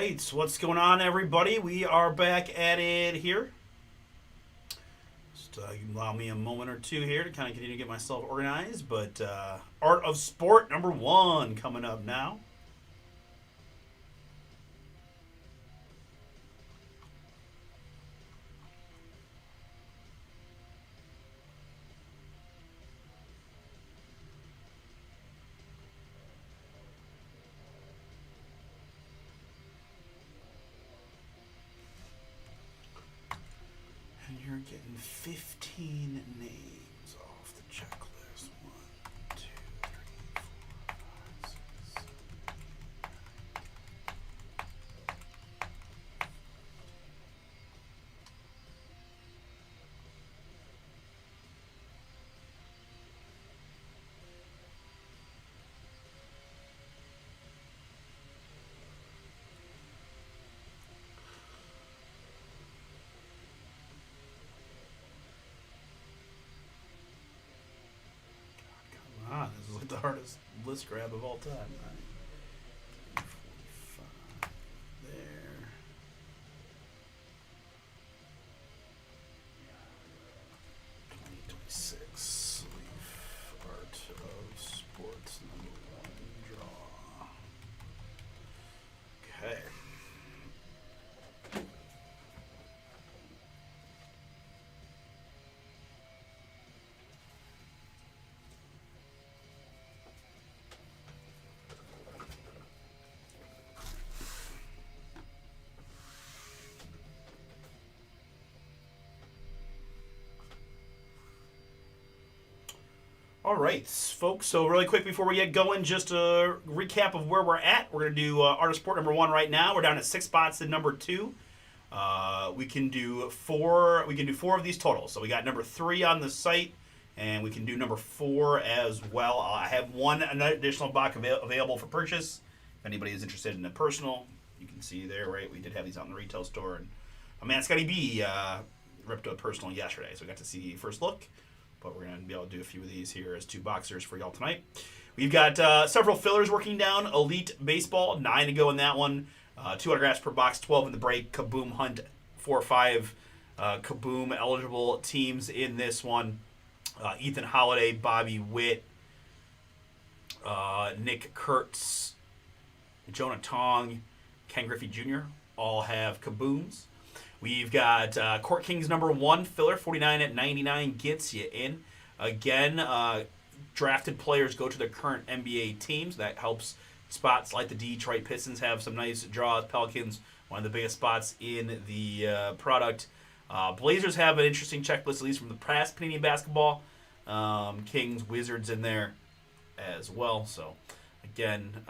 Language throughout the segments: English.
right, so what's going on, everybody? We are back at it here. Just allow me a moment or two here to kind of continue to get myself organized. But Art of Sport #1 coming up now. And you're getting 15 names off the checklist. 1, 2, 3, 4, 5, 6. Come on, this is like the hardest list grab of all time. All right. 45 there. 2026 Leaf Art of Sports #1 draw. Okay. All right, folks. So really quick before we get going, just a recap of where we're at. We're gonna do Art of Sport #1 right now. We're down at 6 spots in #2. We can do four. We can do 4 of these totals. So we got #3 on the site, and we can do #4 as well. I have one additional box available for purchase. If anybody is interested in a personal, you can see there. Right, we did have these out in the retail store, and my man Scotty B ripped a personal yesterday, so we got to see first look. But we're going to be able to do a few of these here as 2 boxers for y'all tonight. We've got several fillers working down. Elite Baseball, 9 to go in that one. 2 autographs per box, 12 in the break. Kaboom Hunt, 4 or 5 Kaboom eligible teams in this one. Ethan Holiday, Bobby Witt, Nick Kurtz, Jonah Tong, Ken Griffey Jr. all have Kabooms. We've got Court Kings #1 filler, 49 at 99 gets you in. Again, drafted players go to their current NBA teams. That helps spots like the Detroit Pistons have some nice draws. Pelicans, one of the biggest spots in the product. Blazers have an interesting checklist, at least from the past Panini basketball. Kings, Wizards in there as well. So, again,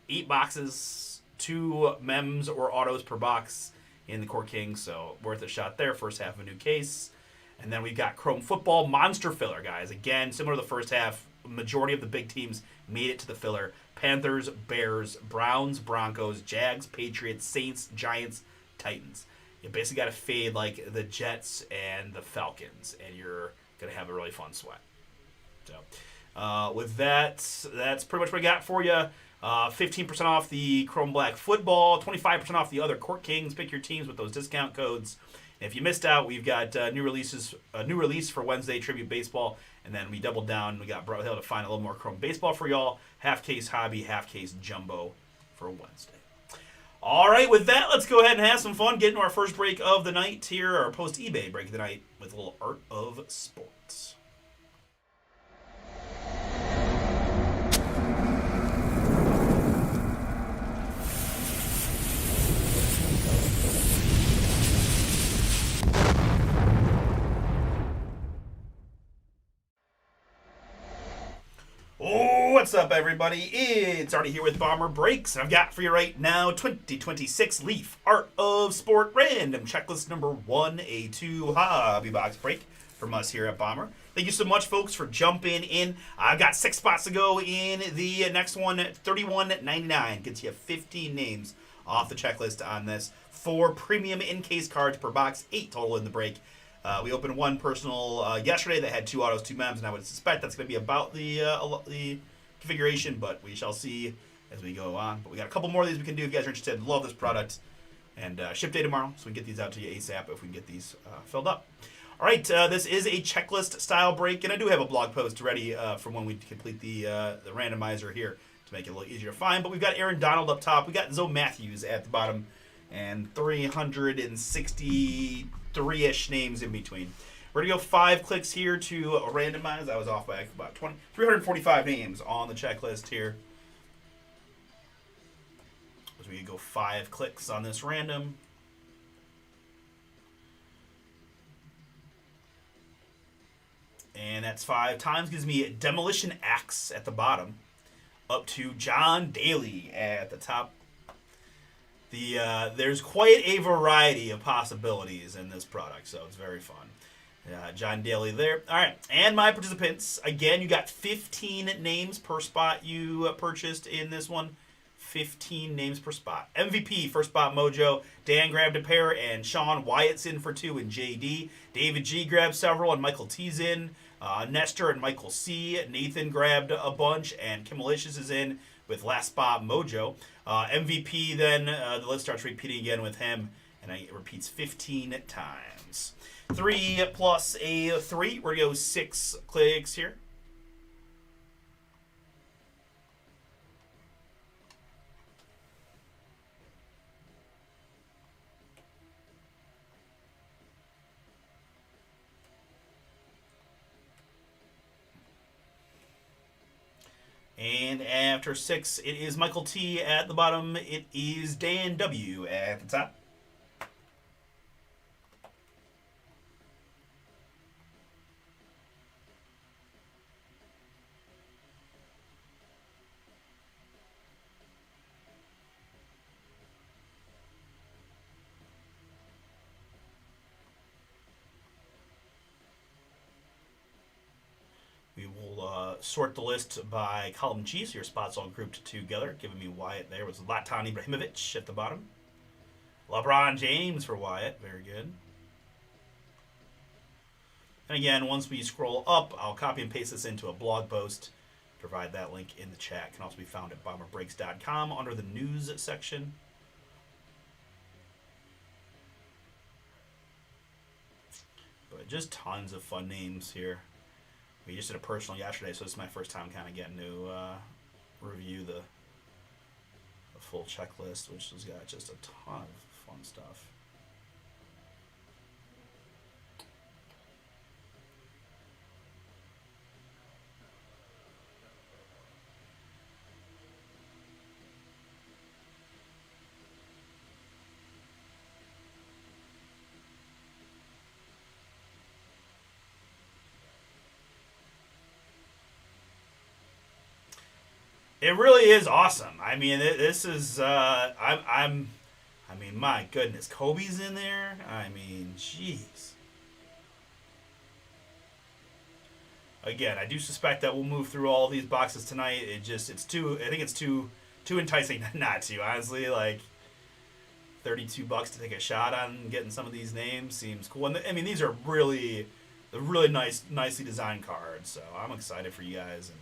8 boxes, 2 mems or autos per box in the Court Kings, so worth a shot there. First half of a new case. And then we've got Chrome Football Monster Filler, guys. Again, similar to the first half, majority of the big teams made it to the filler. Panthers, Bears, Browns, Broncos, Jags, Patriots, Saints, Giants, Titans. You basically got to fade like the Jets and the Falcons, and you're going to have a really fun sweat. So, with that, that's pretty much what I got for you. 15% off the Chrome Black Football, 25% off the other Court Kings. Pick your teams with those discount codes. And if you missed out, we've got new release for Wednesday Tribute Baseball, and then we doubled down. We got able to find a little more Chrome Baseball for y'all. Half case Hobby, half case Jumbo for Wednesday. All right, with that, let's go ahead and have some fun. Get into our first break of the night here, our post eBay break of the night with a little Art of Sports. What's up, everybody? It's Artie here with Bomber Breaks, and I've got for you right now 2026 Leaf Art of Sport Random Checklist #1, a 2 hobby box break from us here at Bomber. Thank you so much, folks, for jumping in. I've got 6 spots to go in the next one, $31.99. Gets you 15 names off the checklist on this. 4 premium in-case cards per box, 8 total in the break. We opened one personal yesterday that had 2 autos, 2 mems, and I would suspect that's going to be about the configuration, but we shall see as we go on. But we got a couple more of these we can do if you guys are interested. Love this product. And ship day tomorrow, so we can get these out to you ASAP if we can get these filled up. All right, this is a checklist style break, and I do have a blog post ready for when we complete the randomizer here to make it a little easier to find. But we've got Aaron Donald up top. We got Zoe Matthews at the bottom, and 363-ish names in between. We're going to go 5 clicks here to randomize. I was off by about 345 names on the checklist here. As we go 5 clicks on this random. And that's 5 times. Gives me Demolition Axe at the bottom. Up to John Daly at the top. There's quite a variety of possibilities in this product, so it's very fun. John Daly there. All right, and my participants. Again, you got 15 names per spot you purchased in this one. 15 names per spot. MVP, first spot Mojo. Dan grabbed a pair, and Sean Wyatt's in for 2, and JD. David G grabbed several, and Michael T's in. Nestor and Michael C. Nathan grabbed a bunch, and Kim Malicious is in with last spot Mojo. MVP then, the list starts repeating again with him, and it repeats 15 times. 3 plus a 3. We're going to go 6 clicks here. And after 6, it is Michael T at the bottom. It is Dan W at the top. We will sort the list by column G, so your spots all grouped together, giving me Wyatt there. It was Zlatan Ibrahimovic at the bottom. LeBron James for Wyatt. Very good. And again, once we scroll up, I'll copy and paste this into a blog post. Provide that link in the chat. It can also be found at bomberbreaks.com under the news section. But just tons of fun names here. We just did a personal yesterday, so this is my first time kind of getting to review the full checklist, which has got just a ton of fun stuff. It really is awesome. I mean, this is. I mean, my goodness, Kobe's in there. I mean, jeez. Again, I do suspect that we'll move through all these boxes tonight. It's too. I think it's too enticing not to. Honestly, like $32 to take a shot on getting some of these names seems cool. And I mean, these are really nicely designed cards. So I'm excited for you guys. And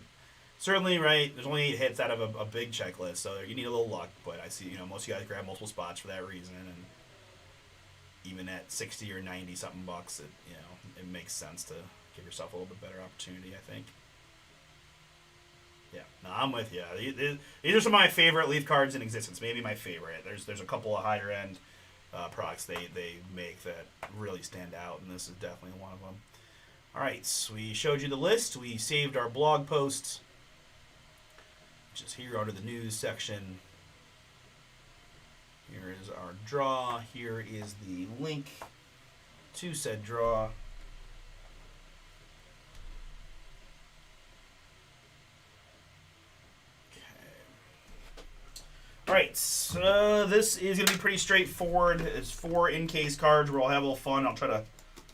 certainly, right, there's only 8 hits out of a big checklist, so you need a little luck, but I see, most of you guys grab multiple spots for that reason, and even at 60 or 90 something bucks, it makes sense to give yourself a little bit better opportunity, I think. Yeah, no, I'm with you. These are some of my favorite Leaf cards in existence, maybe my favorite. There's a couple of higher end products they make that really stand out, and this is definitely one of them. All right, so we showed you the list. We saved our blog posts, which is here under the news section. Here is our draw. Here is the link to said draw. Okay. All right, so this is going to be pretty straightforward. It's 4 in-case cards where I'll have a little fun. I'll try to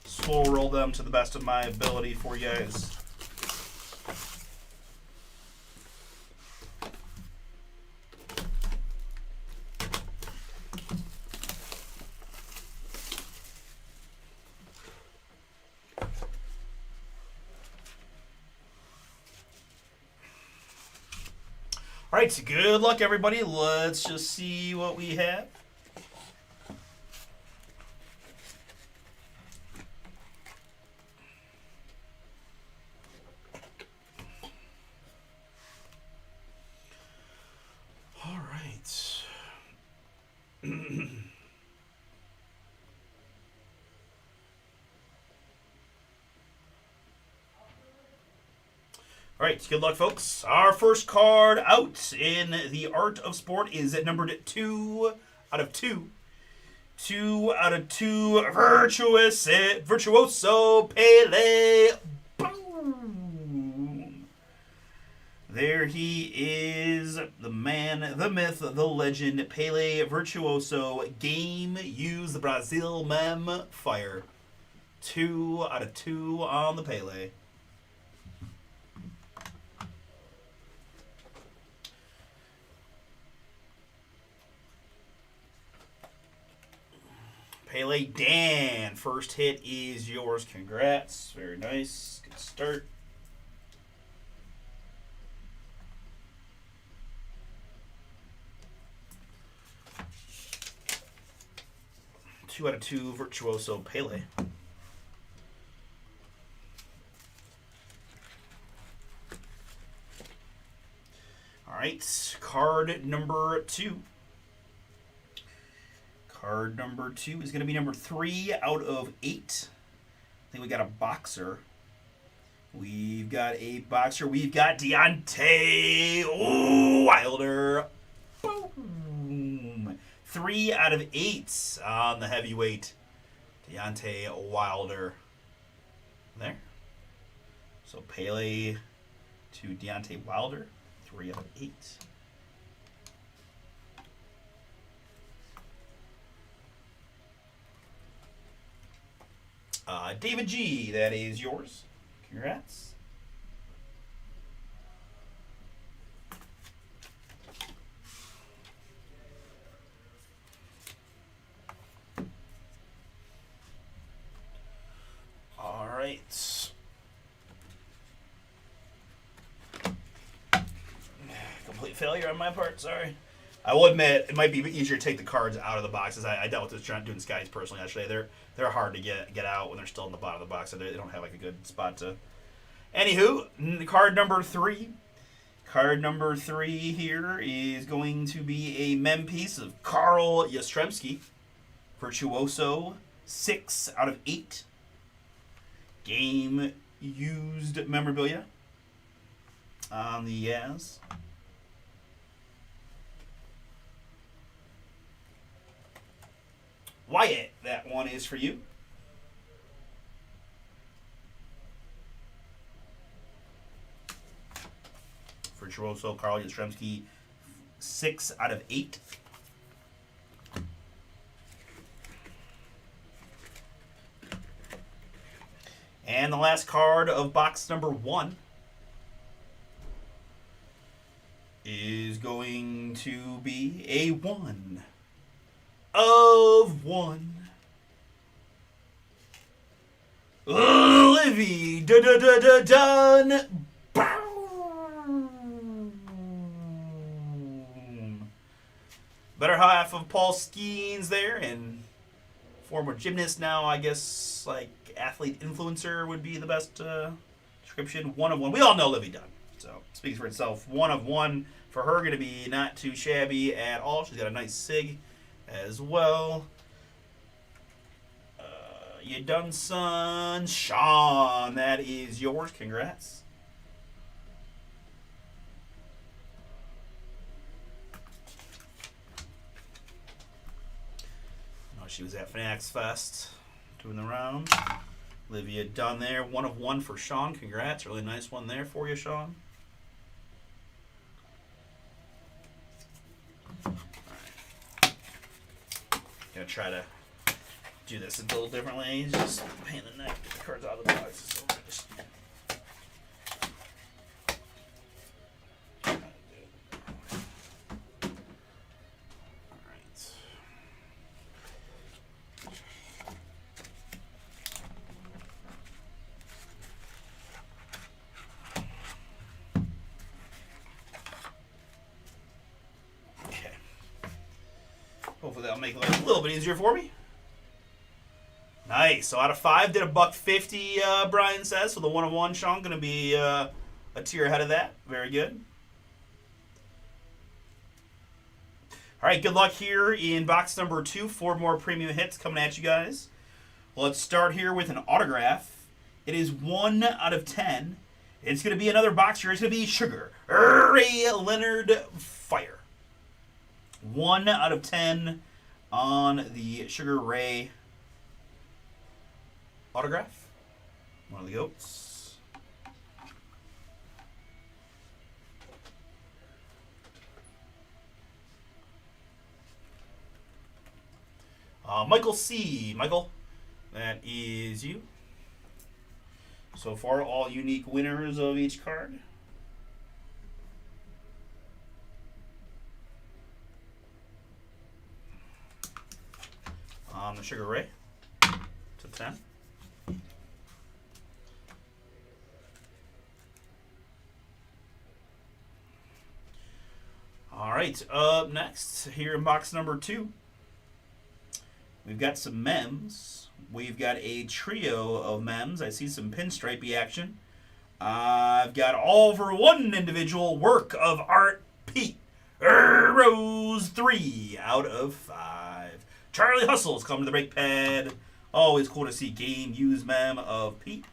slow roll them to the best of my ability for you guys. All right, so good luck, everybody. Let's just see what we have. All right. All right, good luck, folks. Our first card out in the Art of Sport is at numbered 2 out of 2. 2 out of 2, Virtuoso Pele. Boom. There he is, the man, the myth, the legend, Pele Virtuoso. Game used Brazil Mem Fire. 2 out of 2 on the Pele. Pele Dan, first hit is yours. Congrats. Very nice. Good start. Two out of 2, Virtuoso Pele. All right, card number 2. Card number 2 is going to be number 3 out of 8. I think we got a boxer. We've got a boxer. We've got Deontay Wilder. Boom. 3 out of 8 on the heavyweight. Deontay Wilder. There. So Pele to Deontay Wilder. 3 out of 8. David G, that is yours. Congrats. All right. Complete failure on my part, sorry. I will admit, it might be easier to take the cards out of the boxes. I dealt with this trying doing Skies personally yesterday. They're hard to get out when they're still in the bottom of the box. So they don't have like a good spot to. Anywho, card number 3. Card number 3 here is going to be a mem piece of Carl Yastrzemski. Virtuoso, 6 out of 8. Game used memorabilia on the Yaz. Wyatt, that one is for you. Virtuoso, Carl Yastrzemski, 6 out of 8. And the last card of box number 1 is going to be a 1 of 1. Livy Dunn. Boom. Better half of Paul Skeens there, and former gymnast now, I guess, like athlete influencer would be the best description. 1 of 1. We all know Livy Dunn, so speaks for itself. 1 of 1 for her, going to be not too shabby at all. She's got a nice sig as well. You done, son. Sean, that is yours. Congrats. Oh, she was at Fanatics Fest doing the round. Olivia Dunn there. 1 of 1 for Sean. Congrats. Really nice one there for you, Sean. Gonna try to do this a little differently. Just pain in the neck, get the cards out of the box. So just Hopefully that'll make life a little bit easier for me. Nice. So out of 5, did a $1.50, Brian says. So the 1 of 1, Sean, going to be a tier ahead of that. Very good. All right, good luck here in box number 2. 4 more premium hits coming at you guys. Let's start here with an autograph. It is 1 out of 10. It's going to be another box here. It's going to be Sugar Ray Leonard Fire. 1 out of 10 on the Sugar Ray autograph. One of the goats. Michael C. Michael, that is you. So far, all unique winners of each card. The Sugar Ray to 10. All right, up next here in box number 2. We've got some mems. We've got a trio of mems. I see some pinstripey action. I've got all for one individual work of art, Pete Rose, 3 out of 5. Charlie Hustles come to the break pad. Always cool to see game use mem of Pete.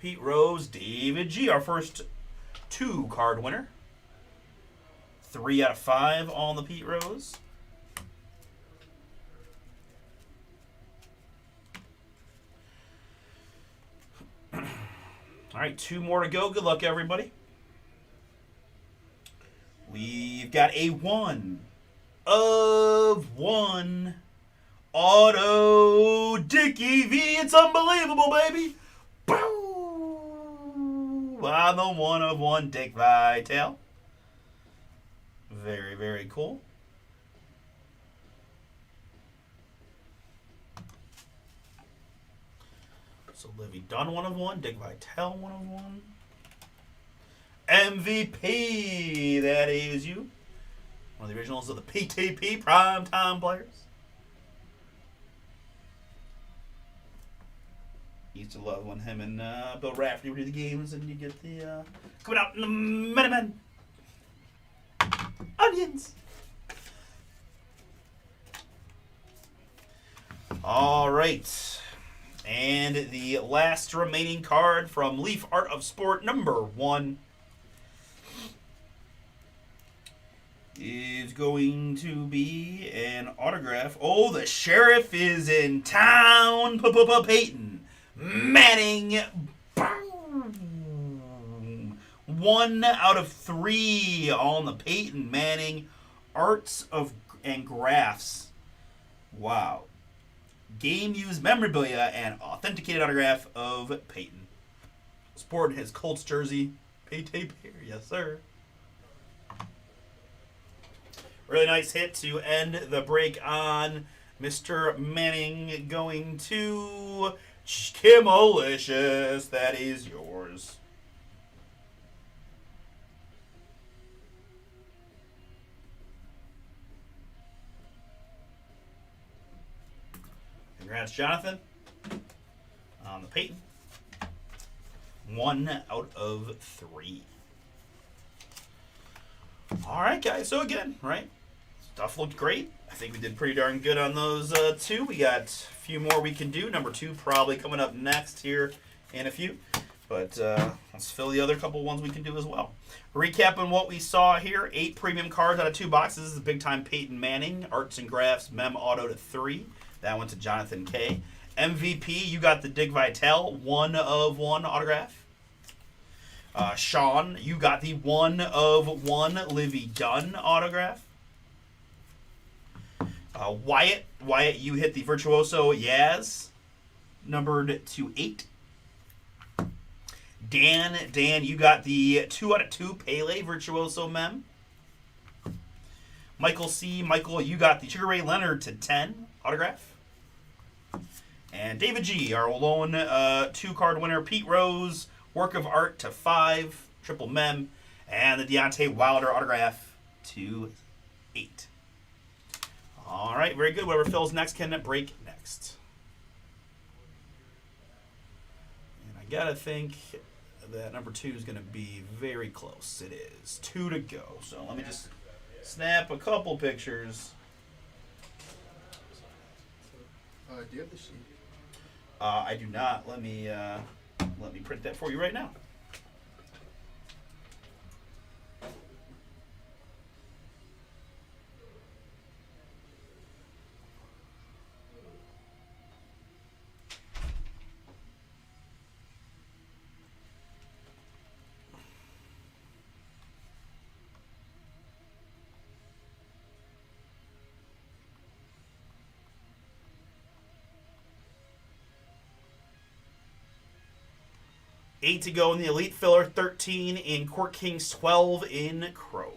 Pete Rose, David G, our first 2 card winner. 3 out of 5 on the Pete Rose. All right, 2 more to go. Good luck, everybody. We've got a 1 of 1 auto Dickie V. It's unbelievable, baby. Boom! On the 1 of 1 Dick Vitale. Very, very cool. So Livy Dunn 1 of 1, Dick Vitale 1 of 1. MVP, that is you. One of the originals of the PTP Primetime Players. Used to love when him and Bill Rafferty would do the games and you get the coming out in the Minutemen. Onions. All right. And the last remaining card from Leaf Art of Sport number 1 is going to be an autograph. Oh, the sheriff is in town. Peyton Manning. Boom. 1 out of 3 on the Peyton Manning Arts of and Graphs. Wow. Game used memorabilia and authenticated autograph of Peyton. Sporting his Colts jersey. Peyton here, yes sir. Really nice hit to end the break on Mr. Manning, going to Kimolicious. That is yours. Congrats, Jonathan, on the Peyton. 1 out of 3. All right, guys. So again, right? Stuff looked great. I think we did pretty darn good on those 2. We got a few more we can do. Number 2 probably coming up next here in a few. But let's fill the other couple ones we can do as well. Recapping what we saw here. 8 premium cards out of 2 boxes. This is big time Peyton Manning. Arts and Graphs, Mem Auto to 3. That went to Jonathan K. MVP, you got the Dick Vitale 1 of 1 autograph. Sean, you got the 1 of 1 Livy Dunn autograph. Wyatt, you hit the Virtuoso Yaz, numbered to 8. Dan, you got the 2 out of 2 Pele Virtuoso Mem. Michael C, you got the Sugar Ray Leonard to 10 autograph. And David G, our lone 2 card winner, Pete Rose, work of art to 5, triple mem. And the Deontay Wilder autograph to 8. All right, very good. Whoever fills next can break next. And I gotta think that number 2 is gonna be very close. It is 2 to go. So let me just snap a couple pictures. Do you have the sheet? I do not. Let me print that for you right now. Eight to go in the Elite Filler, 13 in Court Kings, 12 in Chrome.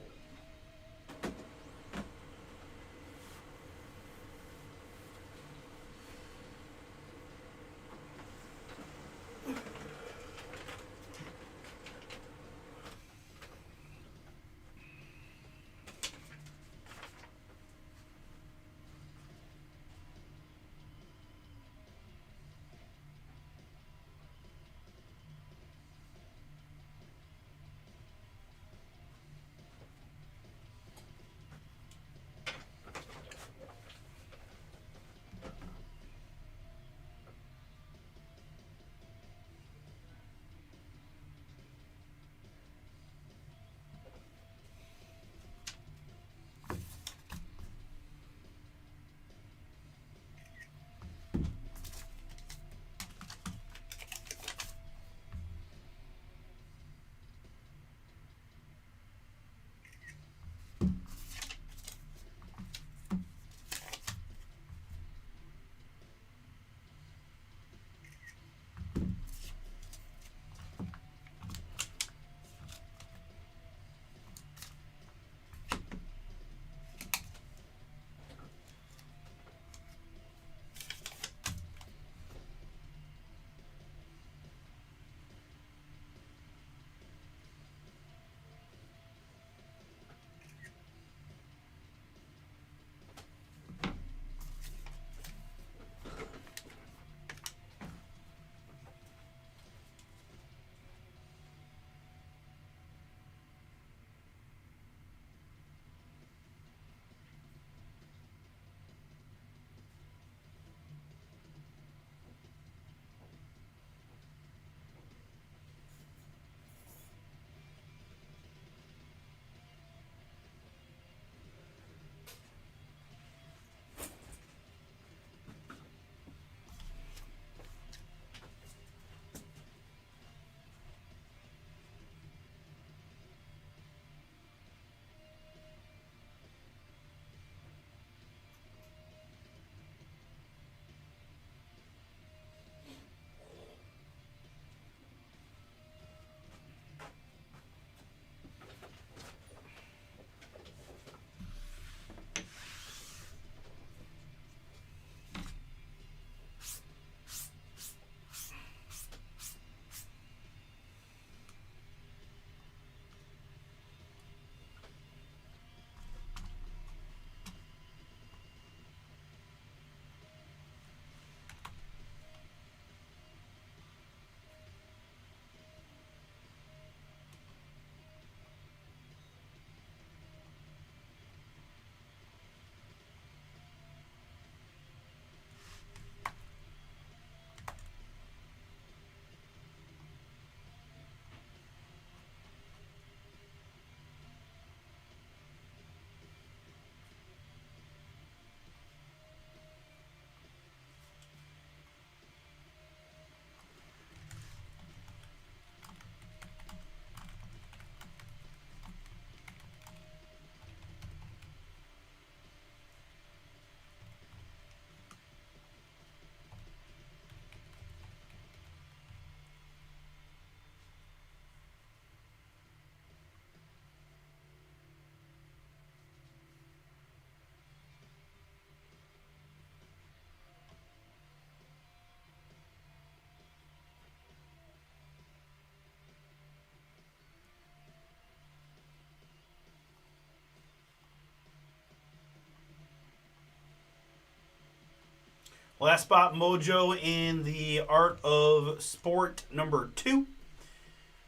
Last spot mojo in the Art of Sport number 2.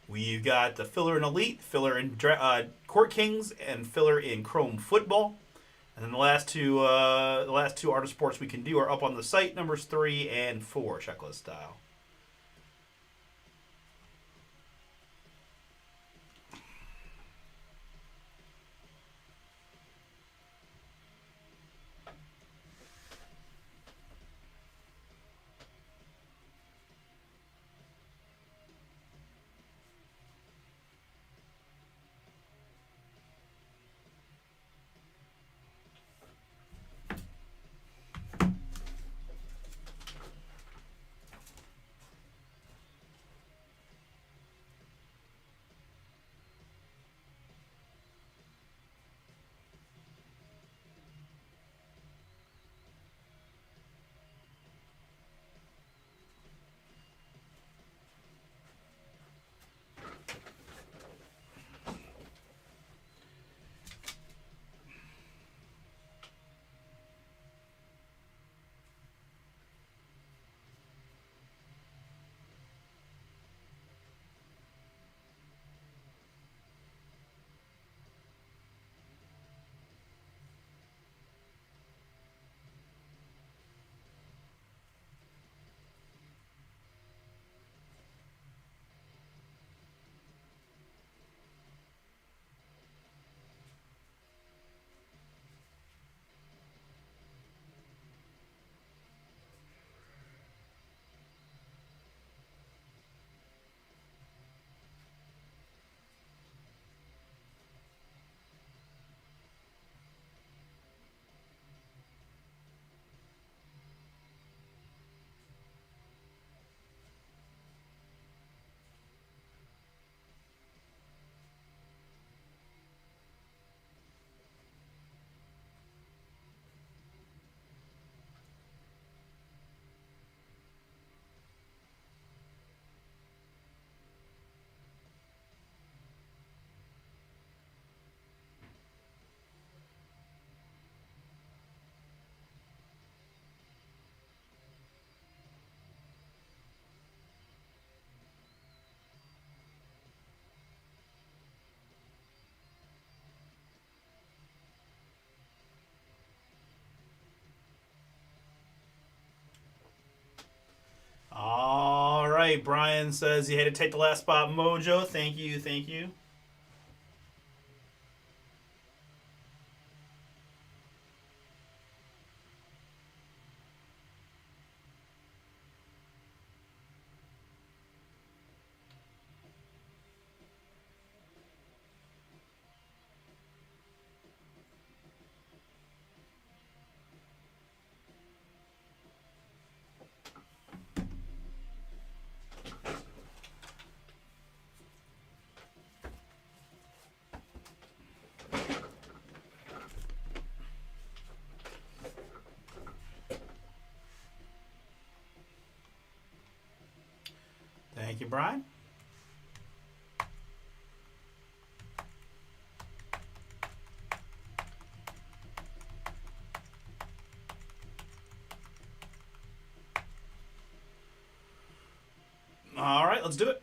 We've got the filler in Elite, filler in Court Kings, and filler in Chrome Football. And then the last two Art of Sports we can do are up on the site, numbers 3 and 4, checklist style. All right, Brian says he had to take the last spot mojo. Thank you, thank you. Thank you, Brian. All right, let's do it.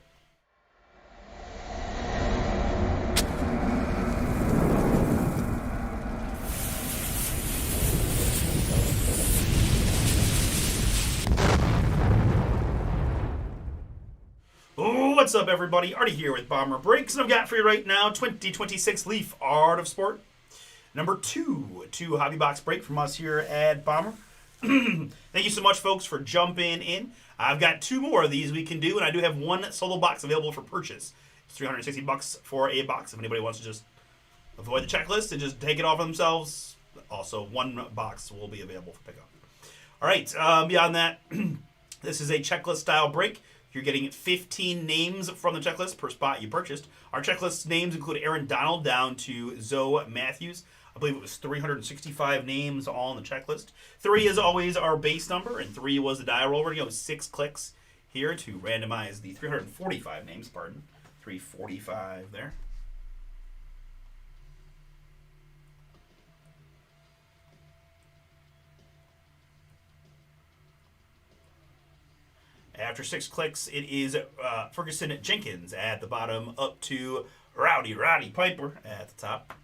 What's up, everybody? Artie here with Bomber Breaks, and I've got for you right now 2026 Leaf Art of Sport number 2. 2 hobby box break from us here at Bomber. Thank you so much, folks, for jumping in. I've got 2 more of these we can do, and I do have 1 solo box available for purchase. It's $360 for a box if anybody wants to just avoid the checklist and just take it off of themselves. Also, 1 box will be available for pickup. All right, beyond that, this is a checklist style break. You're getting 15 names from the checklist per spot you purchased. Our checklist names include Aaron Donald down to Zoe Matthews. I believe it was 365 names all on the checklist. 3 is always our base number, and 3 was the die roll. We're going to go 6 clicks here to randomize the 345 names, 345 there. After 6 clicks, it is Ferguson Jenkins at the bottom, up to Rowdy Piper at the top.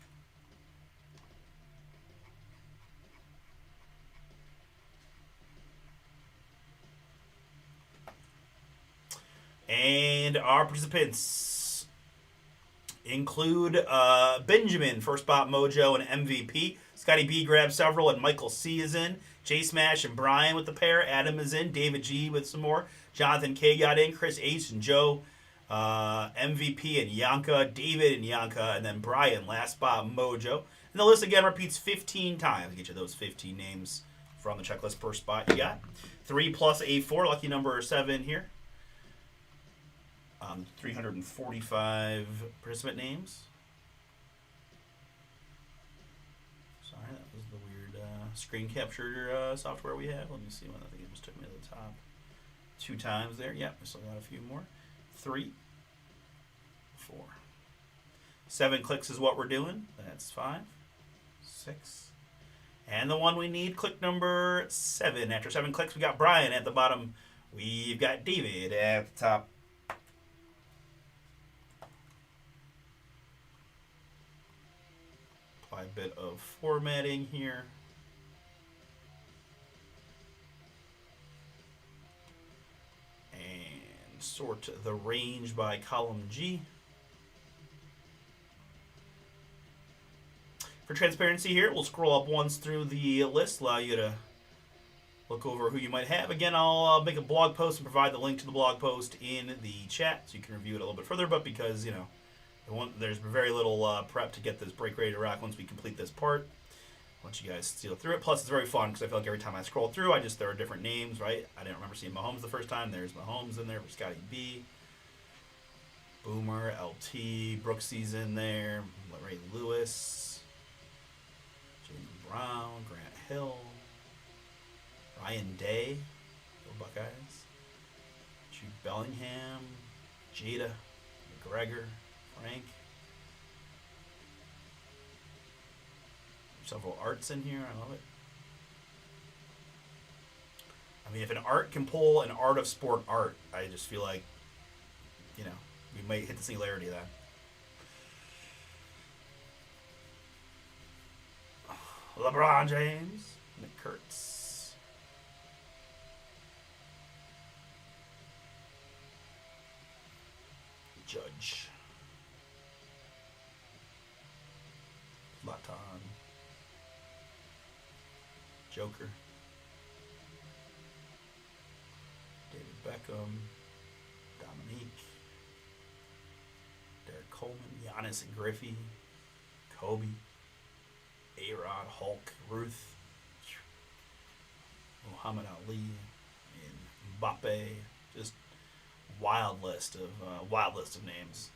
And our participants include Benjamin, First Spot Mojo, and MVP. Scotty B grabs several, and Michael C is in. J Smash and Brian with the pair. Adam is in. David G with some more. Jonathan K got in. Chris H and Joe. MVP and Yanka. David and Yanka. And then Brian, Last Spot Mojo. And the list again repeats 15 times. Get you those 15 names from the checklist per spot you got. 3 plus a 4. Lucky number 7 here. 345 participant names. Sorry, that was the weird screen capture software we have. Let me see when I think it just took me to the top. 2 times there. Yep, we still got a few more. 3, 4. 7 clicks is what we're doing. That's 5, 6. And the one we need, click number 7. After 7 clicks, we got Brian at the bottom. We've got David at the top. Apply a bit of formatting here. And sort the range by column G. For transparency here, we'll scroll up once through the list, allow you to look over who you might have. Again, I'll make a blog post and provide the link to the blog post in the chat so you can review it a little bit further, but because, you know, there's very little prep to get this break ready to rock once we complete this part. Once you guys steal through it. Plus, it's very fun because I feel like every time I scroll through, there are different names, right? I didn't remember seeing Mahomes the first time. There's Mahomes in there for Scotty B. Boomer, LT, Brooksy's in there. Ray Lewis. Jalen Brown, Grant Hill. Ryan Day. Go Buckeyes. Jude Bellingham. Jada. McGregor. Frank. Several arts in here. I love it. I mean, if an art can pull an art of sport art, I just feel like, you know, we might hit the singularity of that. LeBron James. Nick Kurtz. Judge. Laton. Joker. David Beckham. Dominique. Derek Coleman. Giannis and Griffey. Kobe. A-Rod. Hulk. Ruth. Muhammad Ali. And Mbappe. Just wild list of names.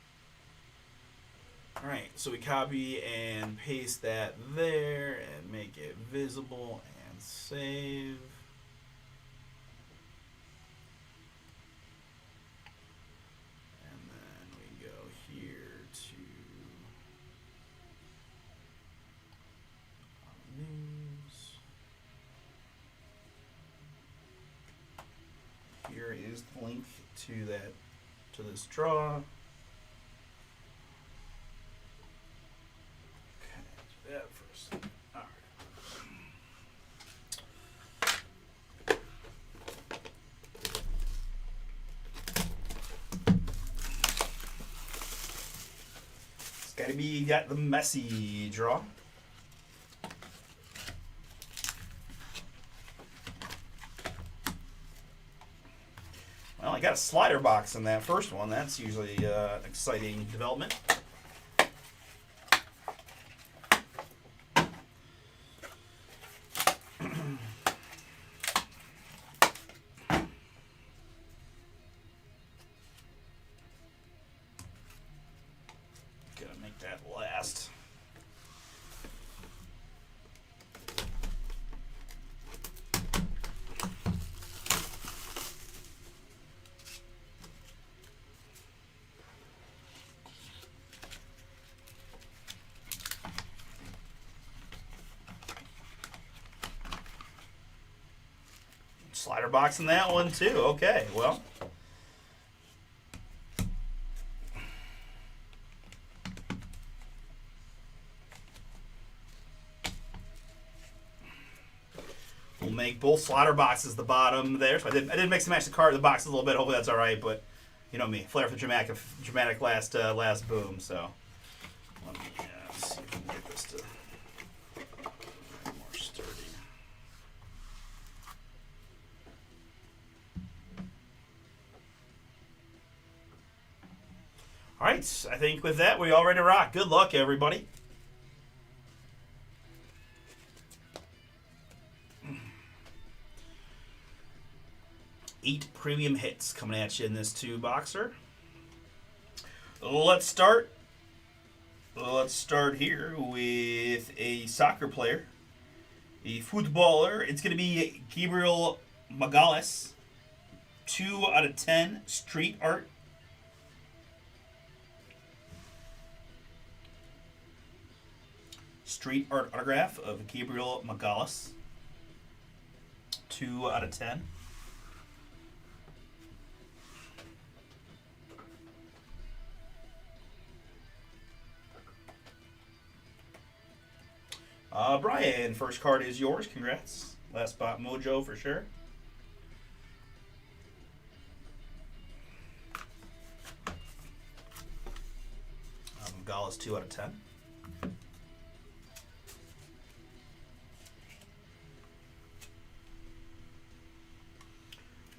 Alright, so we copy and paste that there and make it visible and save. And then we go here to news. Here is the link to this draw. That first. All right. It's gotta be got the messy draw. Well, I got a slider box in that first one. That's usually an exciting development. That last. Slider box in that one too. Okay, well. We'll make both slaughter boxes the bottom there. So I did mix and match the boxes a little bit. Hopefully that's all right. But you know me, flair for the dramatic last boom. So let me see if we can get this to more sturdy. All right, I think with that, we're all ready to rock. Good luck, everybody. Eight premium hits coming at you in this two-boxer. Let's start here with a soccer player, a footballer. It's going to be Gabriel Magalhães, 2 out of 10 street art. Street art autograph of Gabriel Magalhães, 2 out of 10. Brian, first card is yours. Congrats. Last spot mojo for sure. Magalhães, 2 out of 10.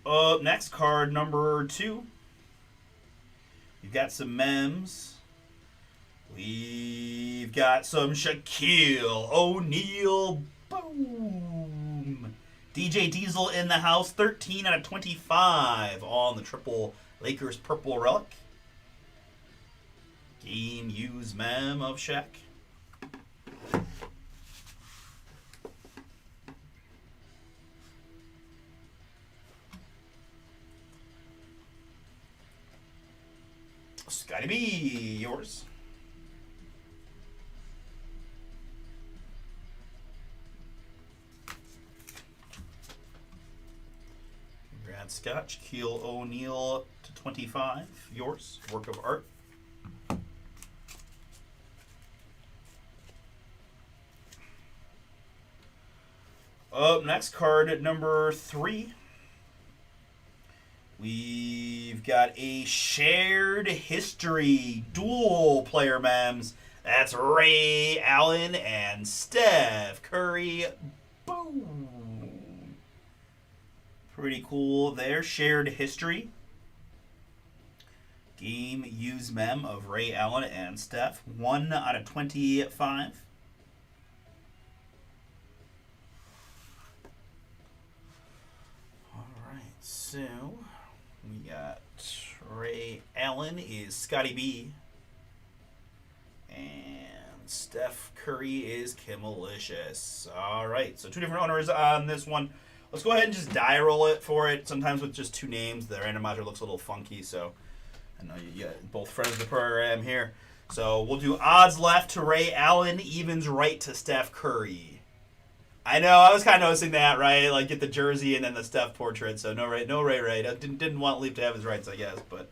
Up next, card number 2. You've got some mems. We've got some Shaquille O'Neal. Boom. DJ Diesel in the house. 13 out of 25 on the triple Lakers purple relic. Game use mem of Shaq. Scotty B, yours. Congrats, Scott. Shaquille O'Neal to 25, yours. Work of art. Up next, card number 3. We've got a shared history dual player mems. That's Ray Allen and Steph Curry. Boom. Pretty cool there. Shared history. Game use mem of Ray Allen and Steph. 1 out of 25. All right, so we got Ray Allen is Scotty B. And Steph Curry is Kimalicious. All right, so 2 different owners on this one. Let's go ahead and just die roll it for it. Sometimes with just 2 names, the randomizer looks a little funky. So I know you got both friends of the program here. So we'll do odds left to Ray Allen, evens right to Steph Curry. I know, I was kind of noticing that, right? Like, get the jersey and then the Steph portrait. So no Ray. Didn't want Leaf to have his rights, I guess. But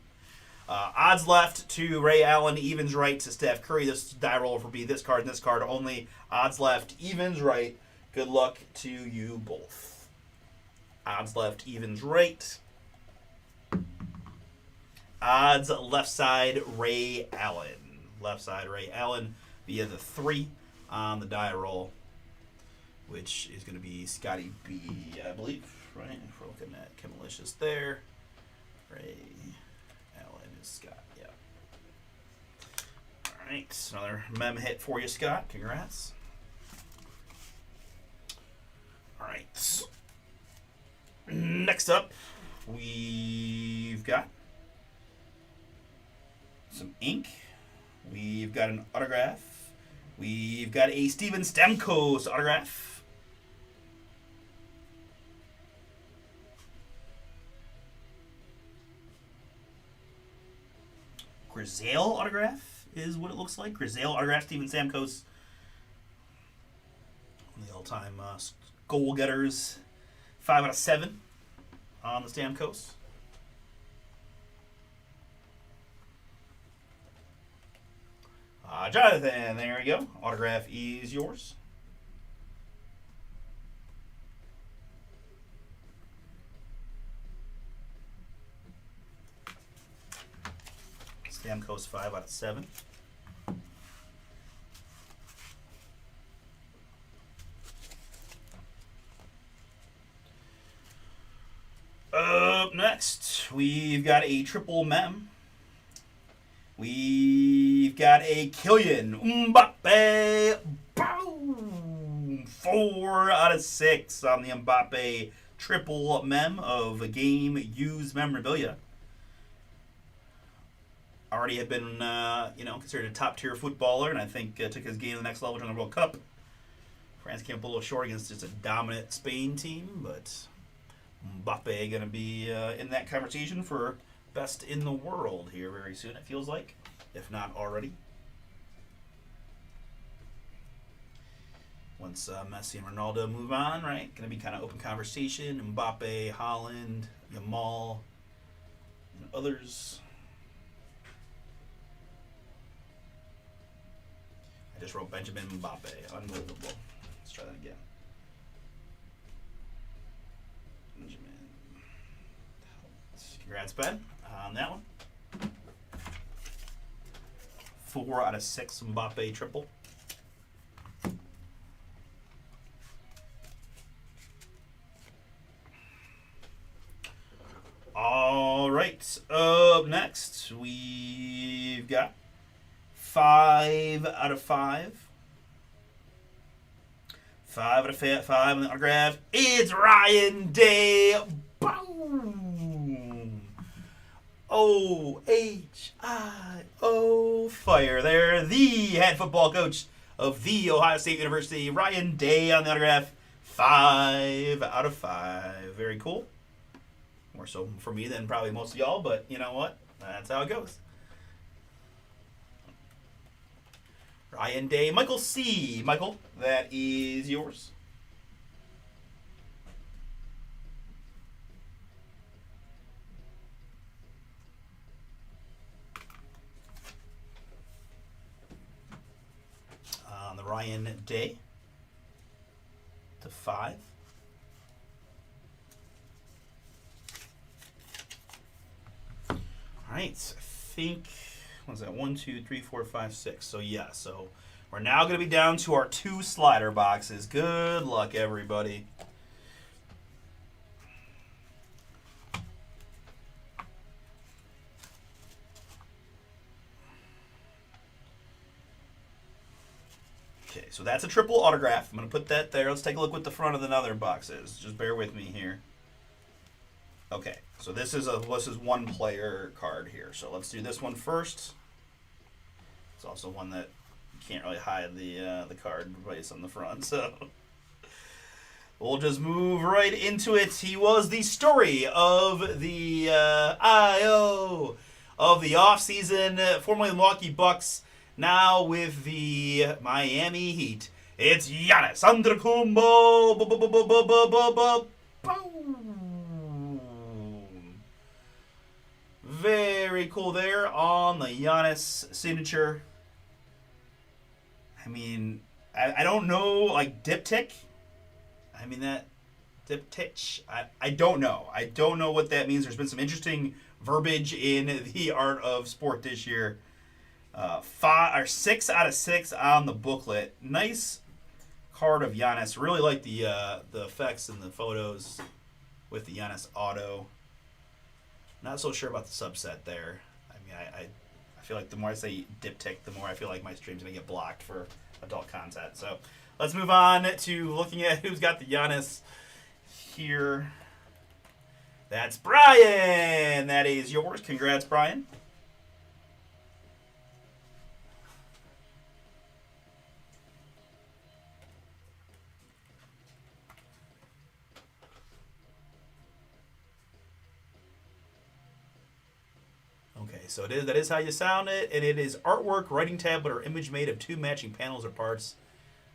odds left to Ray Allen, evens right to Steph Curry. This die roll for be this card and this card only. Odds left, evens right. Good luck to you both. Odds left, evens right. Odds left side, Ray Allen. Left side, Ray Allen via the 3 on the die roll, which is going to be Scotty B, I believe, right? If we're looking at Kimalicious there. Ray Allen is Scott, yeah. All right, another mem hit for you, Scott. Congrats. All right. Next up, we've got some ink. We've got an autograph. We've got a Steven Stamkos autograph. Grizel autograph is what it looks like. Grizel autograph, Steven Stamkos. One of the all-time goal getters. 5 out of 7 on the Stamkos. Jonathan, there we go. Autograph is yours. Stamkos 5 out of 7. Up next, we've got a triple mem. We've got a Kylian Mbappe. Boom! 4 out of 6 on the Mbappe triple mem of a game used memorabilia. Already had been, considered a top tier footballer, and I think took his game to the next level during the World Cup. France came up a little short against just a dominant Spain team, but Mbappe going to be in that conversation for best in the world here very soon, it feels like, if not already. Once Messi and Ronaldo move on, right? Going to be kind of open conversation. Mbappe, Haaland, Yamal, and others. I just wrote Benjamin Mbappe. Unbelievable. Let's try that again. Benjamin. Congrats, Ben, on that one. 4 out of 6 Mbappe triple. All right. Up next, we've got 5 out of 5. 5 out of 5 on the autograph. It's Ryan Day. Boom! OHIO fire there. The head football coach of The Ohio State University, Ryan Day on the autograph. 5 out of 5. Very cool. More so for me than probably most of y'all, but you know what? That's how it goes. Ryan Day. Michael C. Michael, that is yours. On the Ryan Day to 5. All right, I think, what was that? 1, 2, 3, 4, 5, 6. So yeah, so we're now going to be down to our 2 slider boxes. Good luck, everybody. Okay, so that's a triple autograph. I'm going to put that there. Let's take a look what the front of the other box is. Just bear with me here. Okay, so this is one player card here. So let's do this one first. It's also one that you can't really hide the card place on the front. So we'll just move right into it. He was the story of the IO of the offseason, formerly the Milwaukee Bucks, now with the Miami Heat. It's Giannis Antetokounmpo. Boom. Very cool there on the Giannis signature. I mean, I don't know, like diptych. I mean, that diptych. I don't know. I don't know what that means. There's been some interesting verbiage in the art of sport this year. 6 out of 6 on the booklet. Nice card of Giannis. Really like the effects and the photos with the Giannis auto. Not so sure about the subset there. I mean, I feel like the more I say diptych, the more I feel like my stream's going to get blocked for adult content. So let's move on to looking at who's got the Giannis here. That's Brian. That is yours. Congrats, Brian. Okay, so that is how you sound it, and it is artwork, writing tablet, or image made of 2 matching panels or parts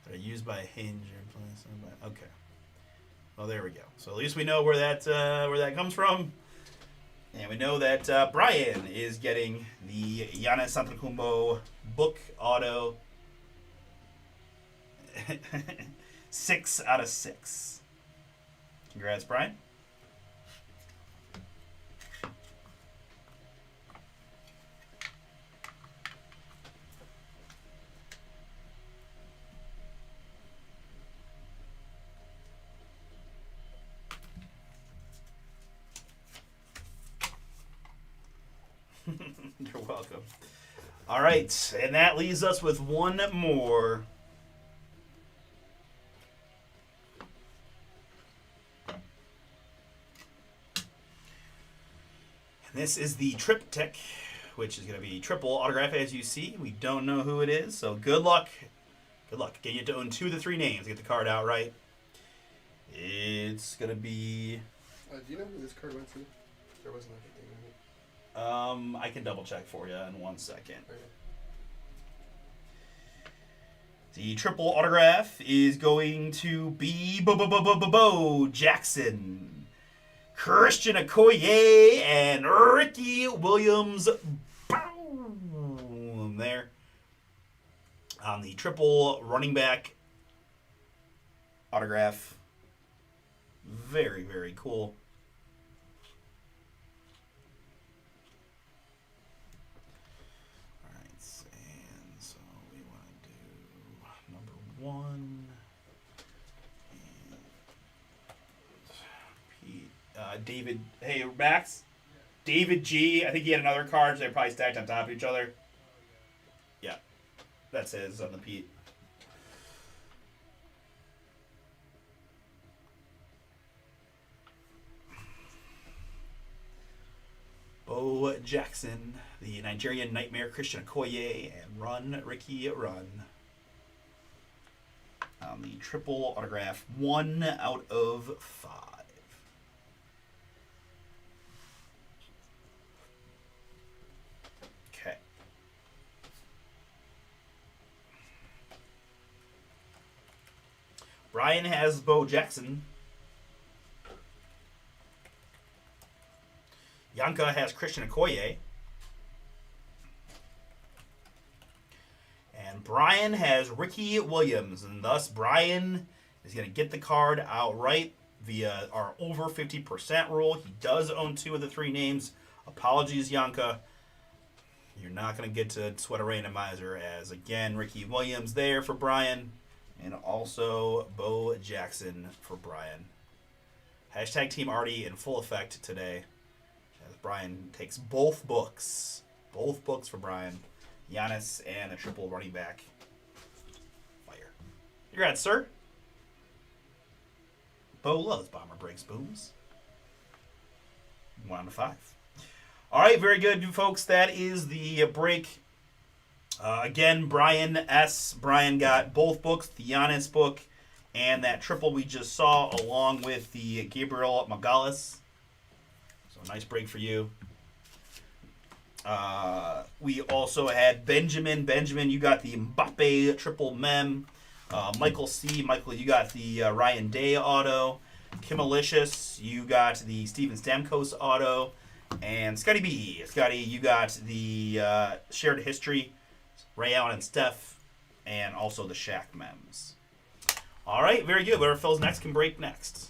that are used by Hinge. Okay, well there we go. So at least we know where that comes from, and we know that Brian is getting the Giannis Antetokounmpo book auto. 6 out of 6. Congrats, Brian. All right, and that leaves us with one more. And this is the Triptych, which is going to be triple autograph, as you see. We don't know who it is, so good luck. Good luck. Get you to own 2 of the 3 names. Get the card out right. It's going to be... Do you know who this card went to? There wasn't like a thing on it. I can double check for you in 1 second. Okay. The triple autograph is going to be Bo Jackson, Christian Okoye, and Ricky Williams. Boom! There. On the triple running back autograph. Very, very cool. And so we want to do number 1. And Pete, David. Hey, Max. David G. I think he had another card. So they're probably stacked on top of each other. Yeah, that's his on the Pete. Bo Jackson, the Nigerian Nightmare, Christian Okoye, and Run, Ricky, Run. On the triple autograph, 1 out of 5. Okay. Brian has Bo Jackson. Yanka has Christian Okoye. And Brian has Ricky Williams. And thus, Brian is going to get the card outright via our over 50% rule. He does own 2 of the 3 names. Apologies, Yanka. You're not going to get to sweat a randomizer as, again, Ricky Williams there for Brian. And also Bo Jackson for Brian. Hashtag team already in full effect today. Brian takes both books. Both books for Brian. Giannis and a triple running back. Fire. You're at, sir. Bo loves bomber breaks booms. 1 out of 5. All right, very good, folks. That is the break. Again, Brian S. Brian got both books, the Giannis book and that triple we just saw, along with the Gabriel Magalhaes. So nice break for you. We also had Benjamin. Benjamin, you got the Mbappe triple mem. Michael C. Michael, you got the Ryan Day auto. Kim Alicious, you got the Steven Stamkos auto. And Scotty B. Scotty, you got the Shared History, Ray Allen and Steph, and also the Shaq mems. All right, very good. Whoever fills next can break next.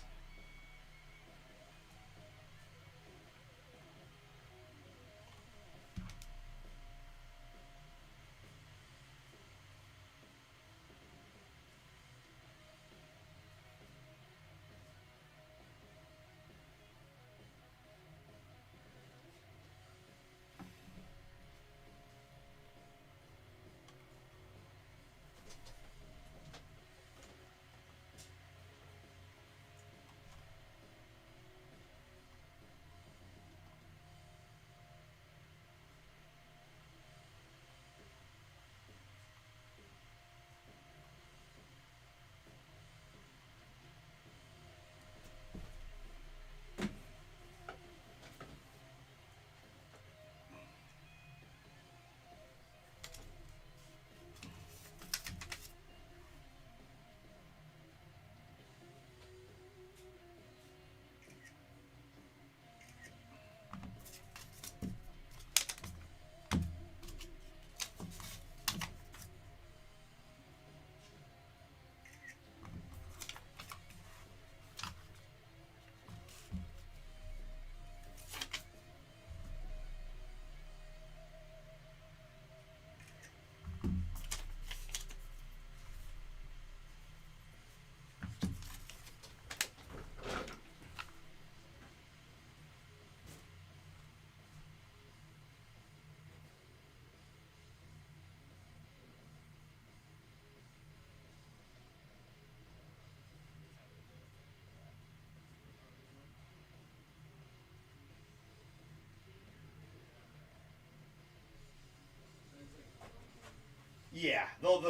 Yeah, they'll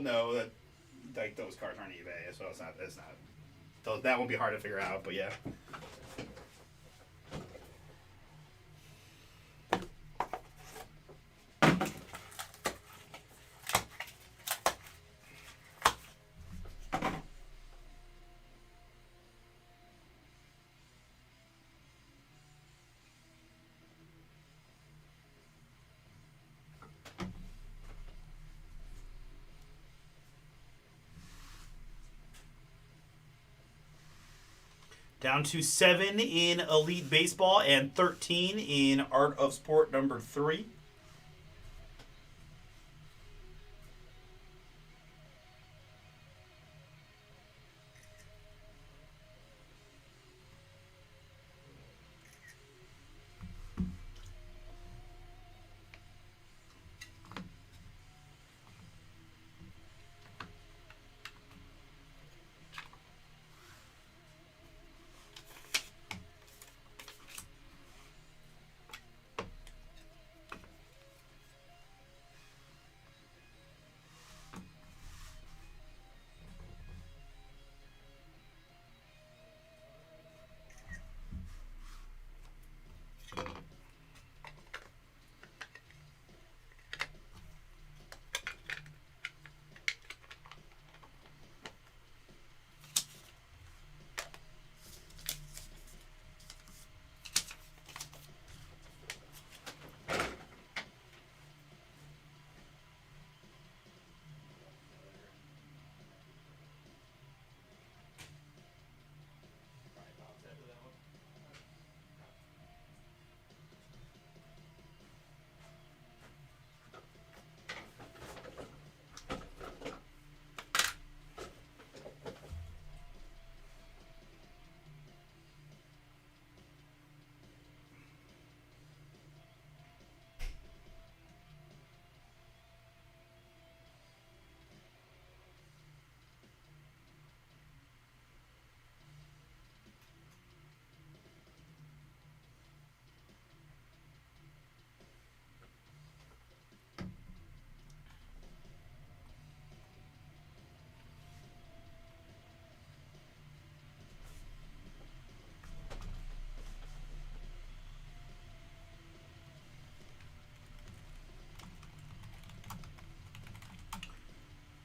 know that like those cards aren't eBay, so it's not. That won't be hard to figure out, but yeah. Down to 7 in Elite Baseball and 13 in Art of Sport number 3.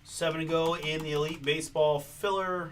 Seven to go in the Elite Baseball filler.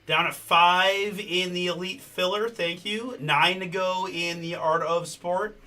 Down at 5 in the Elite Filler. Thank you. 9 to go in the Art of Sport.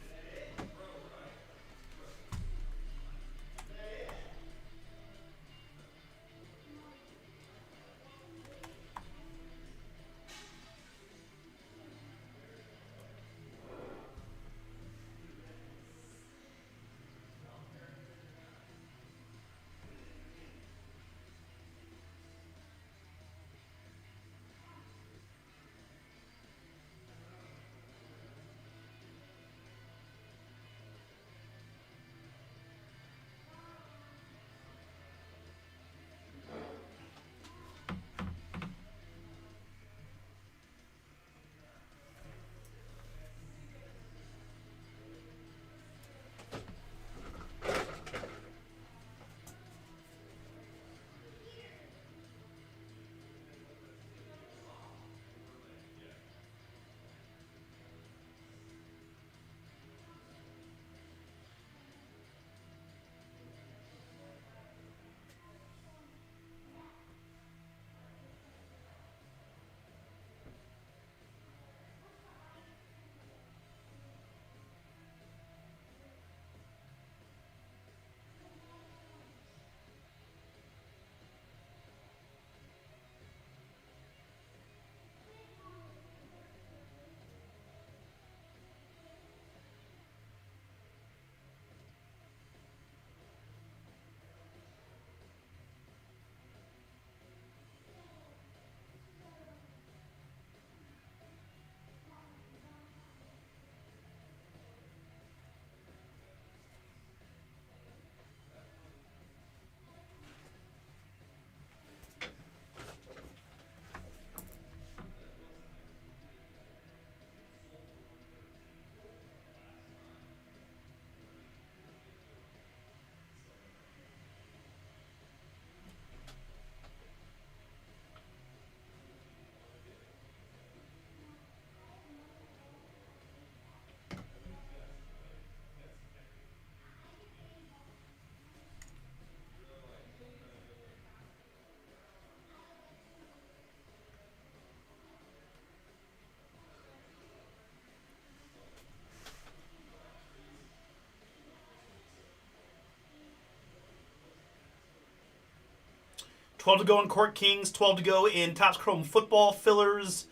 $12 to go in Court Kings, $12 to go in Topps Chrome Football Fillers,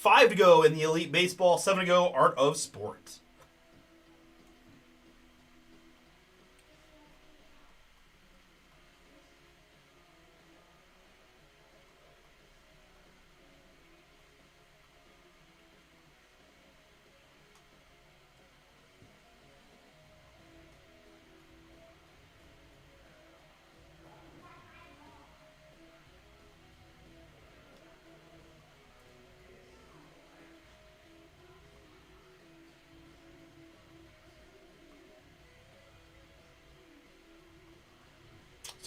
$5 to go in the Elite Baseball, $7 to go Art of Sport.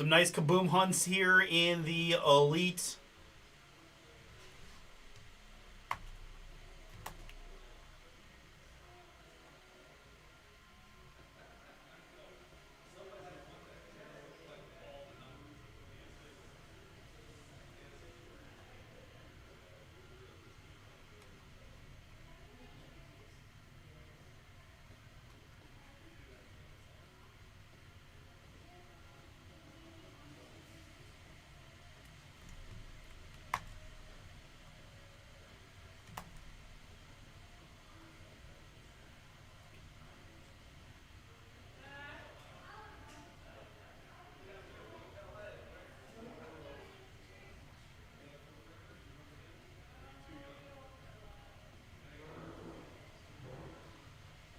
Some nice kaboom hunts here in the Elite.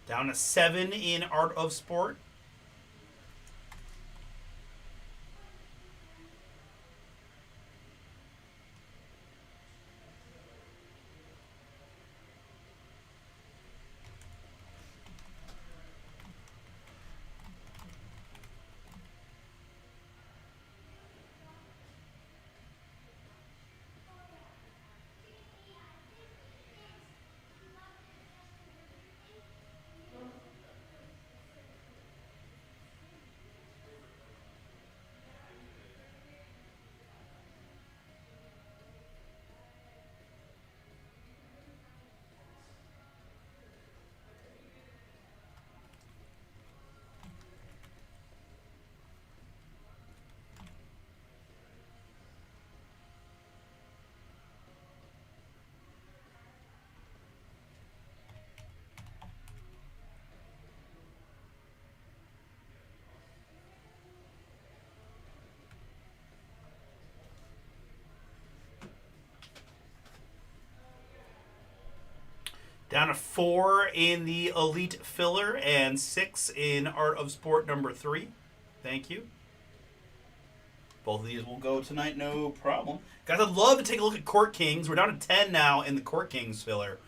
Down to 7 in Art of Sport. Down to 4 in the Elite Filler and 6 in Art of Sport number 3. Thank you. Both of these will go tonight, no problem. Guys, I'd love to take a look at Court Kings. We're down to 10 now in the Court Kings filler.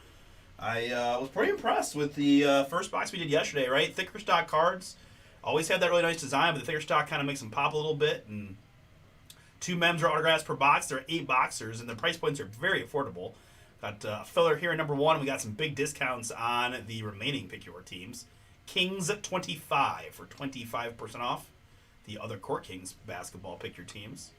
I was pretty impressed with the first box we did yesterday, right? Thicker stock cards. Always had that really nice design, but the thicker stock kind of makes them pop a little bit. And 2 mems or autographs per box. There are 8 boxers, and the price points are very affordable. Got a filler here at number 1. We got some big discounts on the remaining Pick Your teams. Kings 25 for 25% off. The other Court Kings basketball Pick Your teams.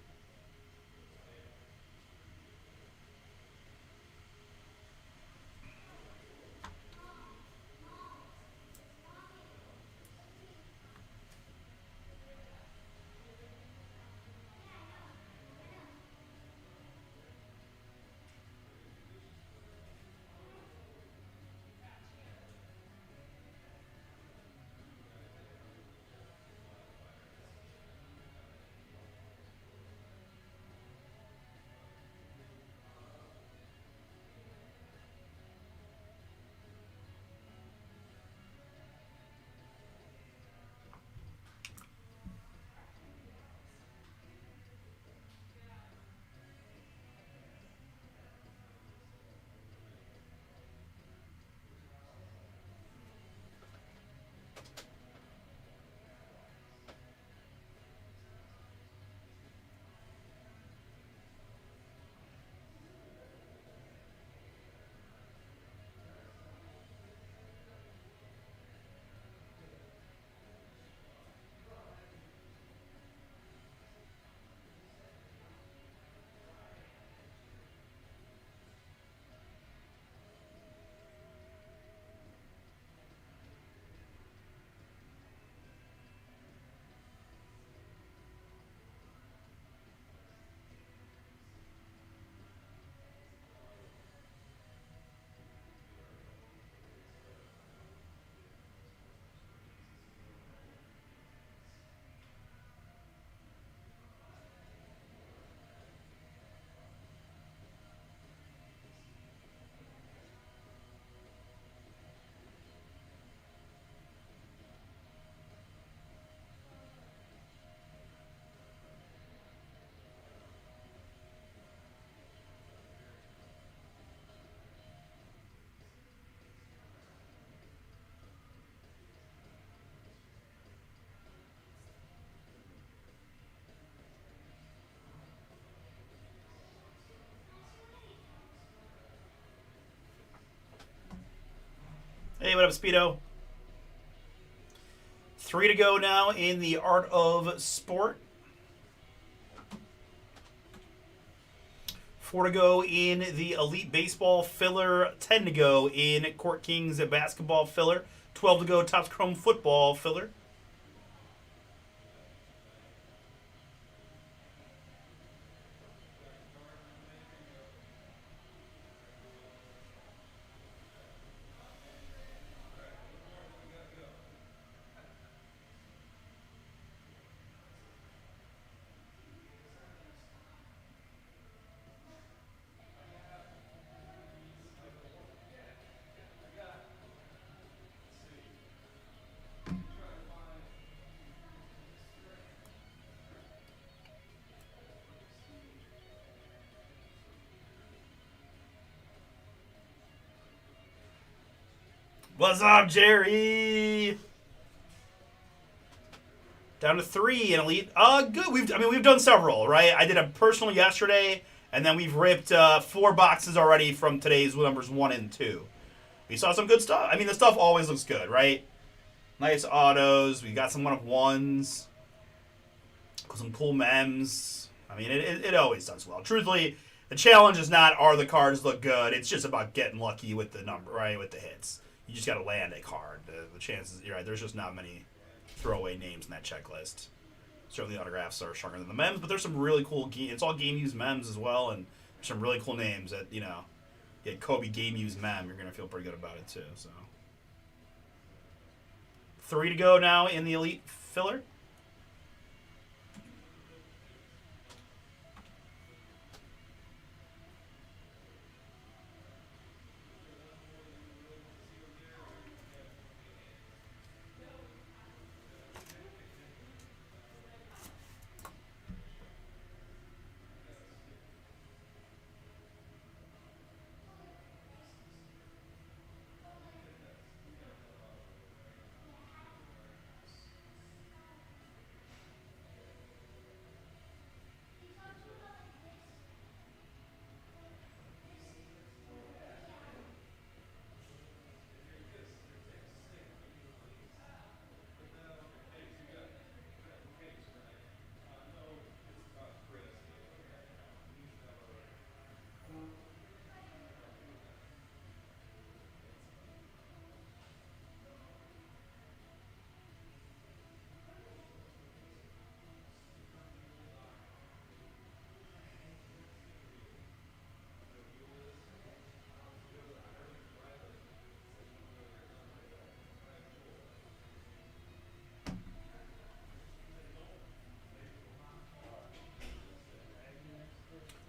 Hey, what up, Speedo? 3 to go now in the Art of Sport. 4 to go in the Elite Baseball filler. 10 to go in Court Kings Basketball filler. 12 to go Topps Chrome Football filler. What's up, Jerry? Down to 3 in Elite. Good. We've done several, right? I did a personal yesterday, and then we've ripped 4 boxes already from today's numbers 1 and 2. We saw some good stuff. I mean, the stuff always looks good, right? Nice autos. We got some 1-of-1s. Some cool mems. I mean, it always does well. Truthfully, the challenge is not are the cards look good. It's just about getting lucky with the number, right? With the hits. You just got to land a card. The chances, you're right, there's just not many throwaway names in that checklist. Certainly the autographs are stronger than the mems, but there's some really cool it's all game-used mems as well, and there's some really cool names that, you know, get Kobe game-used mem, you're going to feel pretty good about it too. So 3 to go now in the Elite filler.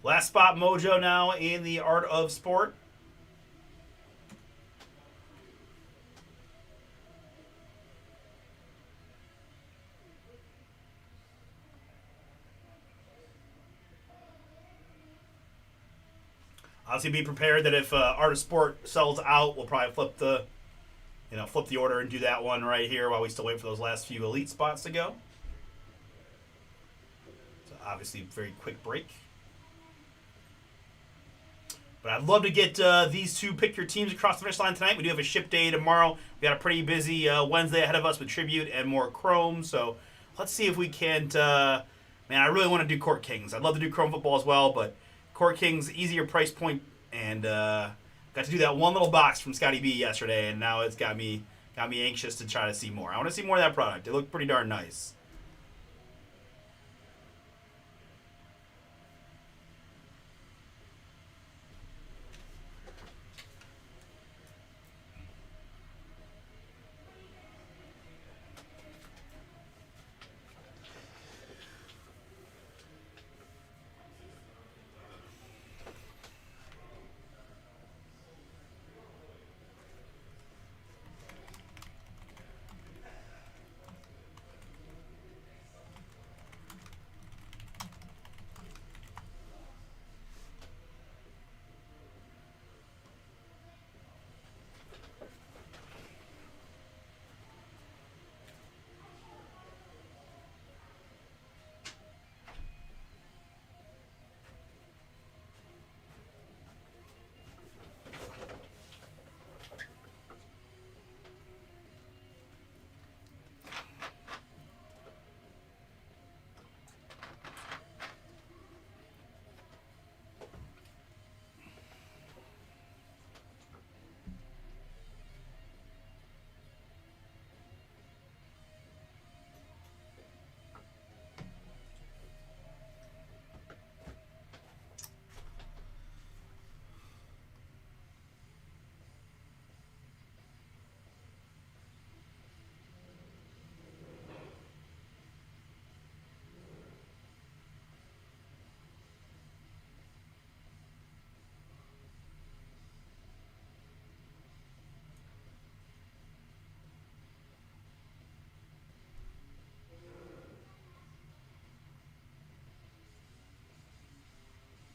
Last spot mojo now in the Art of Sport. Obviously, be prepared that if Art of Sport sells out, we'll probably flip the order and do that one right here while we still wait for those last few elite spots to go. So obviously, very quick break. But I'd love to get these two pick your teams across the finish line tonight. We do have a ship day tomorrow. We got a pretty busy Wednesday ahead of us with Tribute and more Chrome. So let's see if we can't. Man, I really want to do Court Kings. I'd love to do Chrome football as well, but Court Kings easier price point, and got to do that one little box from Scotty B yesterday, and now it's got me anxious to try to see more. I want to see more of that product. It looked pretty darn nice.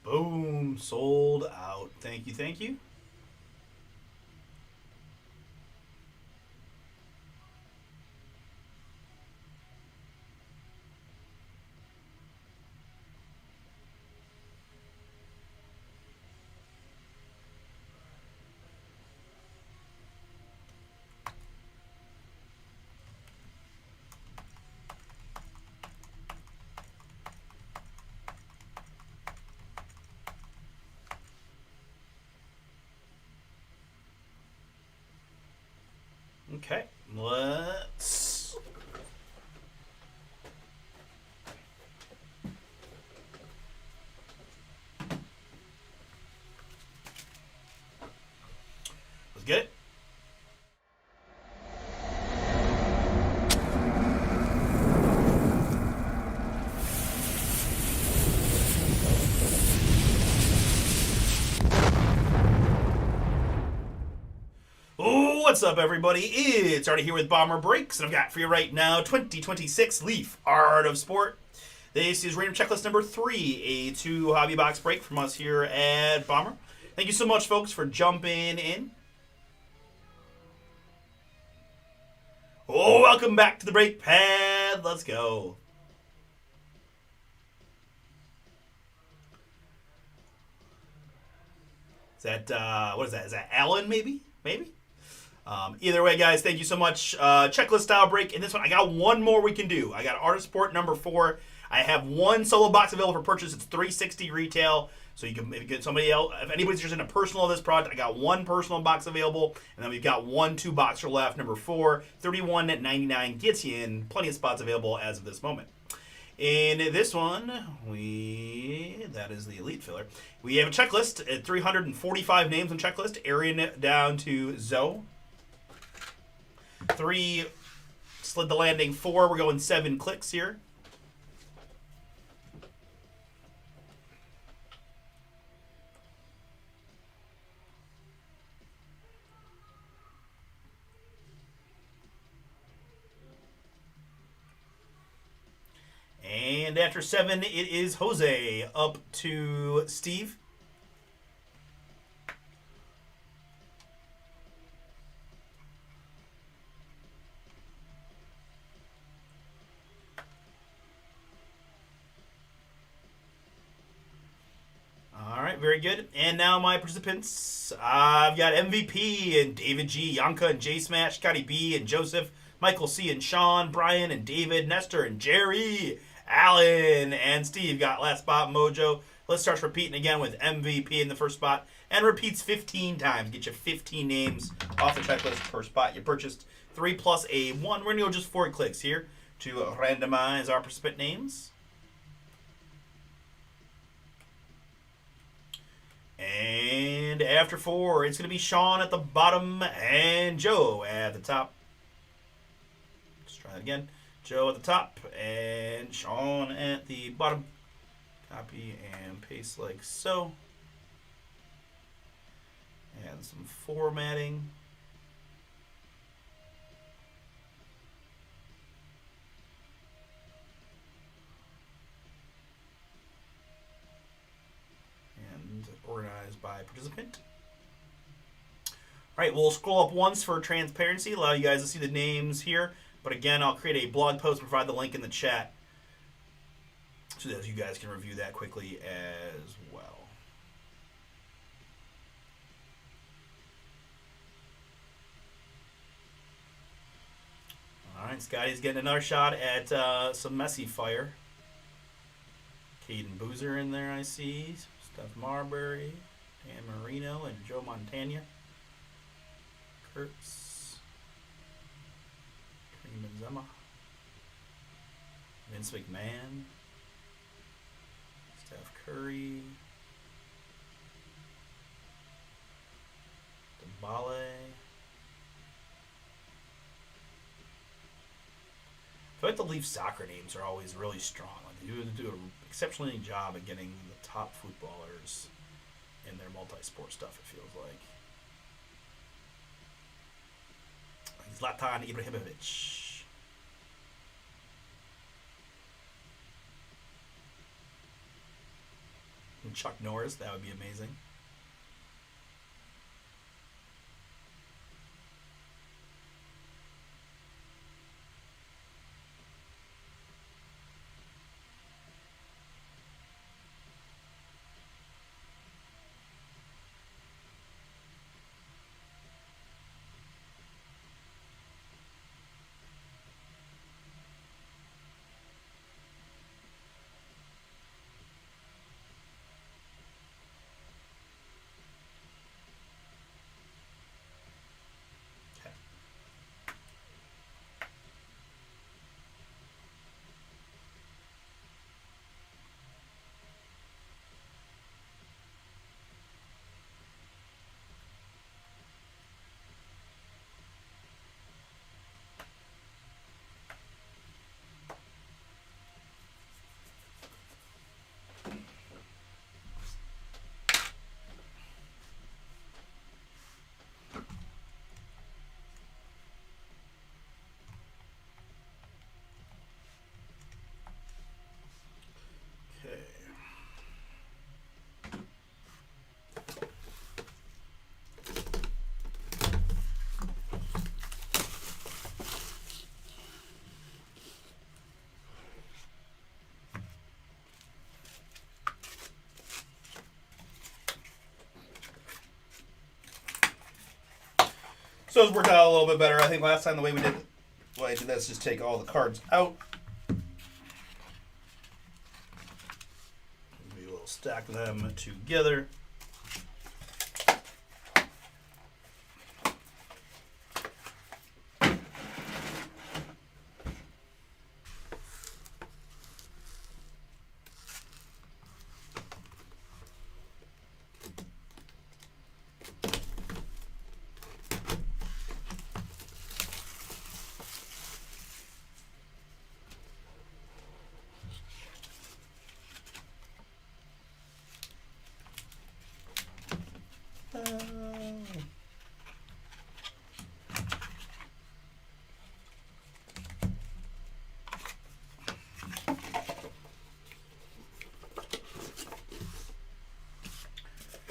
Boom, sold out. Thank you, thank you. Okay, let's... Let's get it. What's up, everybody? It's Artie here with Bomber Breaks, and I've got for you right now 2026 Leaf Art of Sport. This is random checklist number 3, a 2 hobby box break from us here at Bomber. Thank you so much, folks, for jumping in. Oh, welcome back to the break pad. Let's go. Is that, what is that? Is that Allen, maybe? Maybe? Either way, guys, thank you so much. Checklist style break. In this one, I got one more we can do. I got Art of Sport number 4. I have one solo box available for purchase. It's $360 retail. So you can maybe get somebody else. If anybody's interested in a personal of this product, I got one personal box available. And then we've got 1 2-boxer left, number 4. $31.99 gets you in. Plenty of spots available as of this moment. In this one, that is the elite filler. We have a checklist at 345 names on checklist, airing down to Zoe. 3 slid the landing. 4, we're going 7 clicks here. after 7, it is Jose up to Steve. All right, very good. And now my participants. I've got MVP and David G, Yanka and J Smash, Scotty B and Joseph, Michael C and Sean, Brian and David, Nestor and Jerry, Alan and Steve got last spot mojo. Let's start repeating again with MVP in the first spot and repeats 15 times. Get you 15 names off the checklist per spot you purchased. 3 plus a 1. We're going to go just 4 clicks here to randomize our participant names. And after 4, it's going to be Sean at the bottom and Joe at the top. Let's try it again. Joe at the top and Sean at the bottom. Copy and paste like so. And some formatting. Organized by participant. All right, we'll scroll up once for transparency, allow you guys to see the names here. But again, I'll create a blog post, provide the link in the chat so that you guys can review that quickly as well. All right, Scotty's getting another shot at some messy fire. Caden Boozer in there, I see. Steph Marbury, Dan Marino, and Joe Montana. Kurtz. Kareem Benzema. Vince McMahon. Steph Curry. Dembele. I feel like the Leafs soccer names are always really strong. Like they do an exceptionally job at getting the top footballers in their multi-sport stuff, it feels like. Zlatan Ibrahimovic. And Chuck Norris, that would be amazing. So it's worked out a little bit better. I think last time the way I did this is just take all the cards out. Maybe we'll stack them together.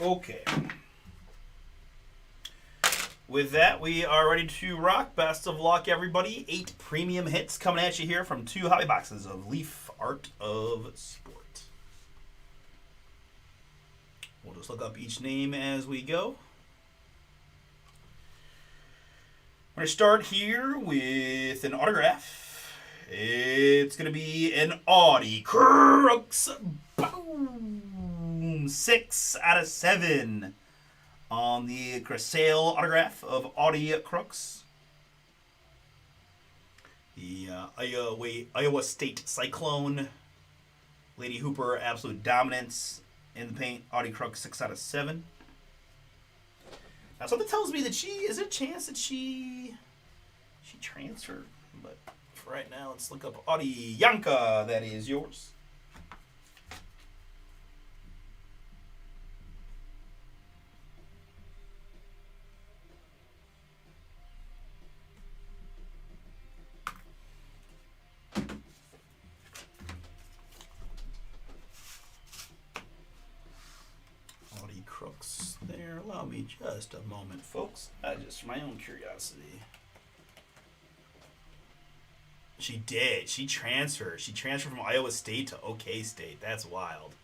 Okay. With that, we are ready to rock. Best of luck, everybody. 8 premium hits coming at you here from 2 hobby boxes of Leaf Art of Sport. We'll just look up each name as we go. We're going to start here with an autograph. It's going to be an Audi Crooks. Boom! 6 out of 7 on the Grasale autograph of Audi Crooks. The Iowa State Cyclone. Lady Hooper, absolute dominance in the paint. Audi Crooks, 6 out of 7. Now something tells me that is there a chance that she transferred? But for right now, let's look up Audi Yanka. That is yours. Audi Crooks there. Allow me just a moment, folks. Just for my own curiosity. She did. She transferred. She transferred from Iowa State to OK State. That's wild.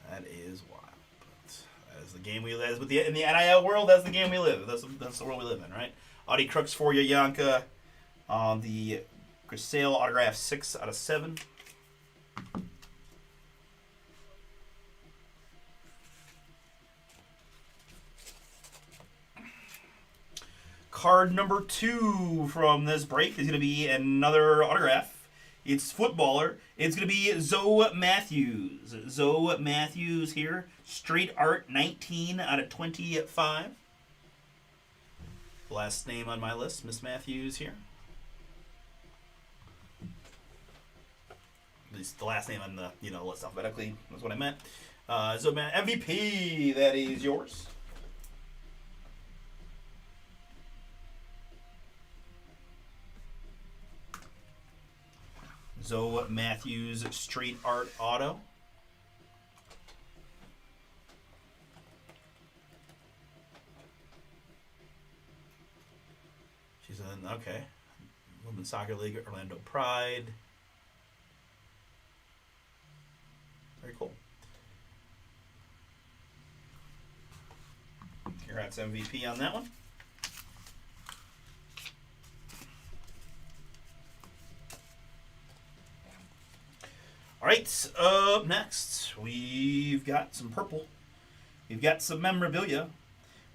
That is wild. But that is the game we live with. In the NIL world, that's the game we live. That's the world we live in, right? Audi Crooks for you, Yanka. On the Grasale autograph, 6 out of 7. Card number 2 from this break is going to be another autograph. It's footballer. It's going to be Zoe Matthews. Zoe Matthews here. Straight Art, 19 out of 25. Last name on my list, Miss Matthews here. At least the list alphabetically was what I meant. Zoe MVP, that is yours. Zoe Matthews Street Art Auto. She's in, okay. Women's Soccer League, Orlando Pride. Very cool. Congrats MVP on that one. All right, up next, we've got some purple. We've got some memorabilia.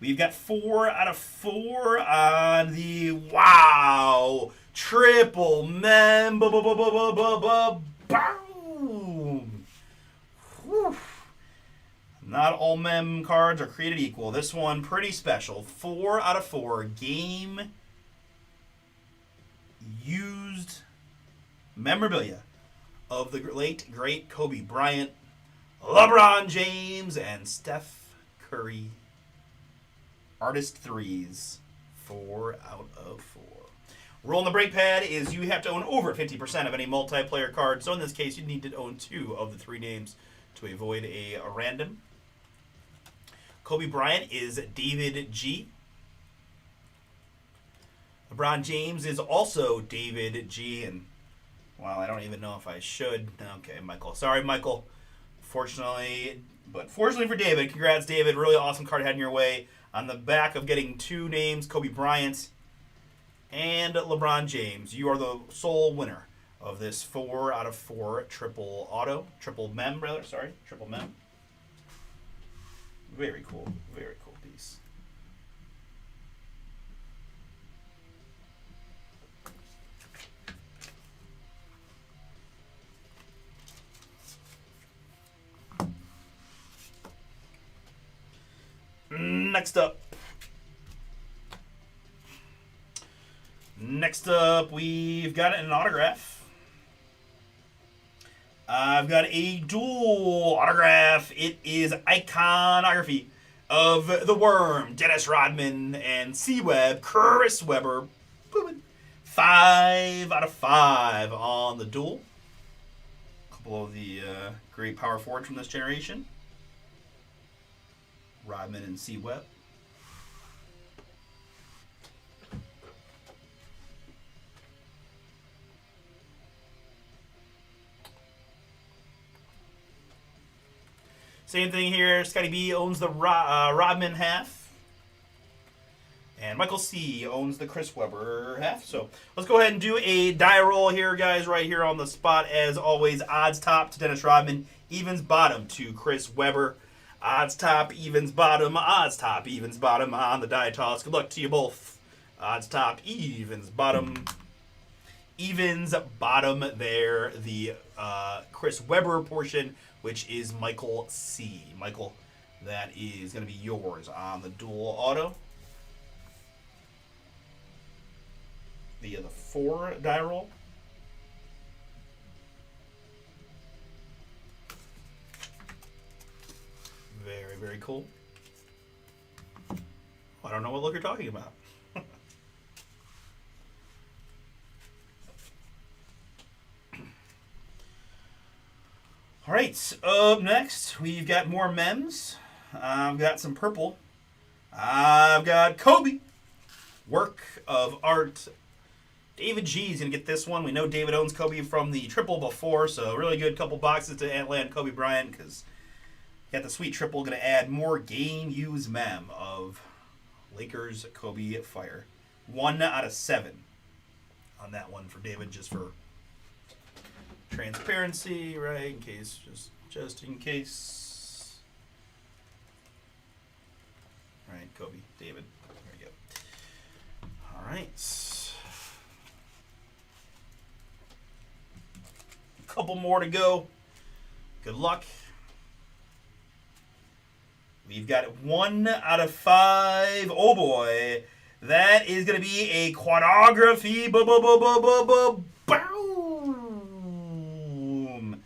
We've got 4 out of 4 on the wow triple mem. Boom. Whew. Not all mem cards are created equal. This one pretty special. 4 out of 4 game used memorabilia of the late, great Kobe Bryant, LeBron James, and Steph Curry. Artist 3s, 4 out of 4. Rule on the brake pad is you have to own over 50% of any multiplayer card. So in this case, you need to own 2 of the 3 names to avoid a random. Kobe Bryant is David G. LeBron James is also David G. And well, I don't even know if I should. Okay, Michael. Sorry, Michael. Fortunately for David, congrats, David. Really awesome card heading your way. On the back of getting 2 names, Kobe Bryant and LeBron James, you are the sole winner of this 4 out of 4 triple mem. Very cool piece. Next up, we've got an autograph. I've got a dual autograph. It is iconography of the Worm, Dennis Rodman, and C-Web, Chris Webber. 5 out of 5 on the dual. A couple of the great power forwards from this generation. Rodman and C. Webb. Same thing here. Scotty B owns the Rodman half. And Michael C owns the Chris Webber half. So let's go ahead and do a die roll here, guys, right here on the spot. As always, odds top to Dennis Rodman, evens bottom to Chris Webber. Odds top, evens bottom, odds top, evens bottom on the die toss. Good luck to you both. Odds top, evens bottom. Evens bottom there, the Chris Webber portion, which is Michael C. Michael, that is going to be yours on the dual auto. Via the 4 die roll. Very, very cool. I don't know what look you're talking about. All right, up next, we've got more mems. I've got some purple. I've got Kobe. Work of art. David G is going to get this one. We know David owns Kobe from the triple before, so really good couple boxes to Atlanta Kobe Bryant because got the sweet triple. Going to add more game use mem of Lakers Kobe Fire. 1 out of 7 on that one for David, just for transparency, right? In case, just in case. Right, Kobe, David. There we go. All right. Couple more to go. Good luck. We've got 1 out of 5. Oh boy. That is going to be a quadrography. Boom.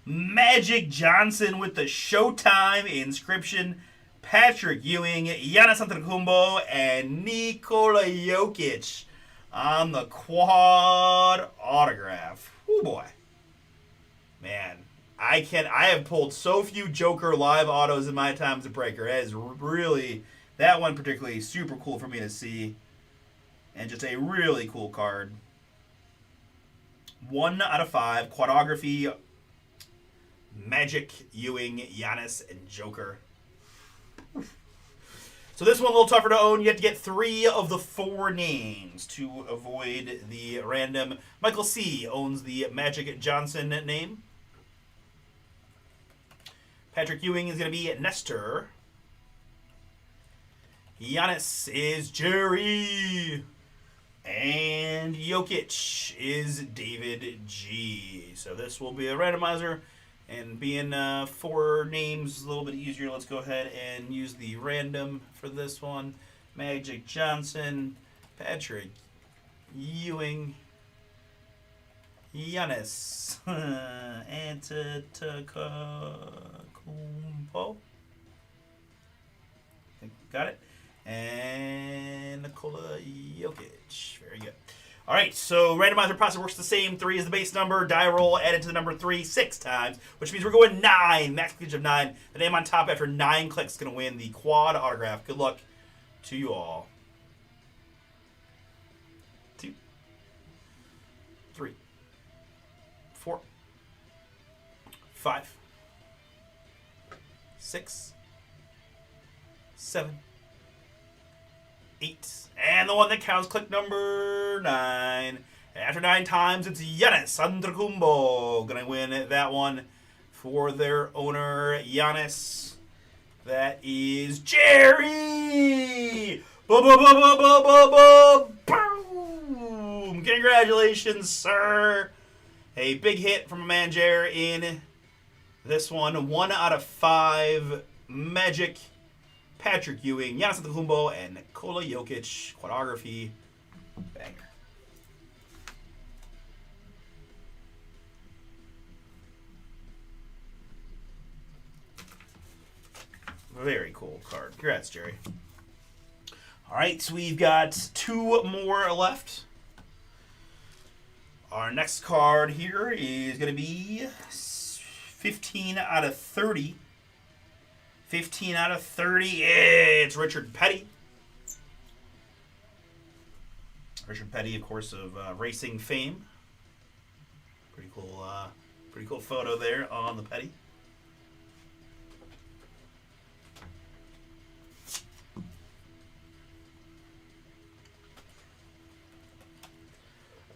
Magic Johnson with the Showtime inscription. Patrick Ewing, Giannis Antetokounmpo, and Nikola Jokic on the quad autograph. Oh boy. Man, I have pulled so few Joker live autos in my time as a breaker. It is really, that one particularly, super cool for me to see. And just a really cool card. 1 out of 5, quadrography, Magic, Ewing, Giannis, and Joker. So this one a little tougher to own. You have to get 3 of the 4 names to avoid the random. Michael C owns the Magic Johnson name. Patrick Ewing is going to be Nestor. Giannis is Jerry. And Jokic is David G. So this will be a randomizer. And being 4 names a little bit easier, let's go ahead and use the random for this one. Magic Johnson, Patrick Ewing, Giannis Antetokounmpo. Got it. And Nikola Jokic. Very good. All right, so randomizer process works the same. 3 is the base number. Die roll added to the number 3 6 times, which means we're going 9. Max clickage of 9. The name on top after 9 clicks is going to win the quad autograph. Good luck to you all. 2, 3, 4, 5, 6, 7, 8. And the one that counts, click number 9. After 9 times, it's Giannis Antetokounmpo. Gonna win that one for their owner, Giannis. That is Jerry! Boom! Congratulations, sir. A big hit from a man, Jerry, in this one. 1 out of 5. Magic. Patrick Ewing, Giannis Antetokounmpo, and Nikola Jokic. Quadrography. Banger. Very cool card. Congrats, Jerry. All right, so we've got 2 more left. Our next card here is going to be 15 out of 30. 15 out of 30. It's Richard Petty. Richard Petty, of course, of racing fame. Pretty cool photo there on the Petty.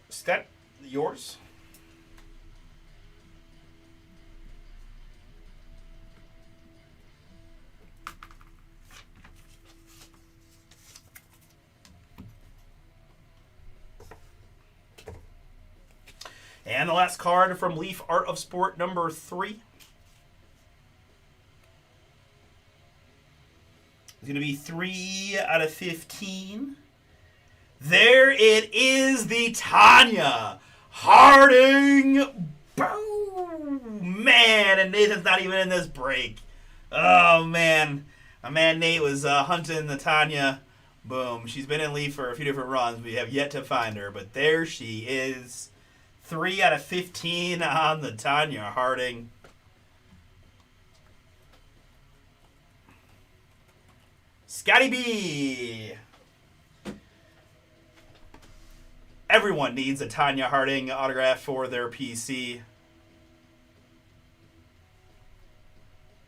Scott, yours. And the last card from Leaf Art of Sport number 3. It's going to be 3 out of 15. There it is, the Tanya Harding. Boom! Man, and Nathan's not even in this break. Oh, man. My man Nate was hunting the Tanya. Boom. She's been in Leaf for a few different runs. We have yet to find her, but there she is. 3 out of 15 on the Tanya Harding. Scotty B. Everyone needs a Tanya Harding autograph for their PC.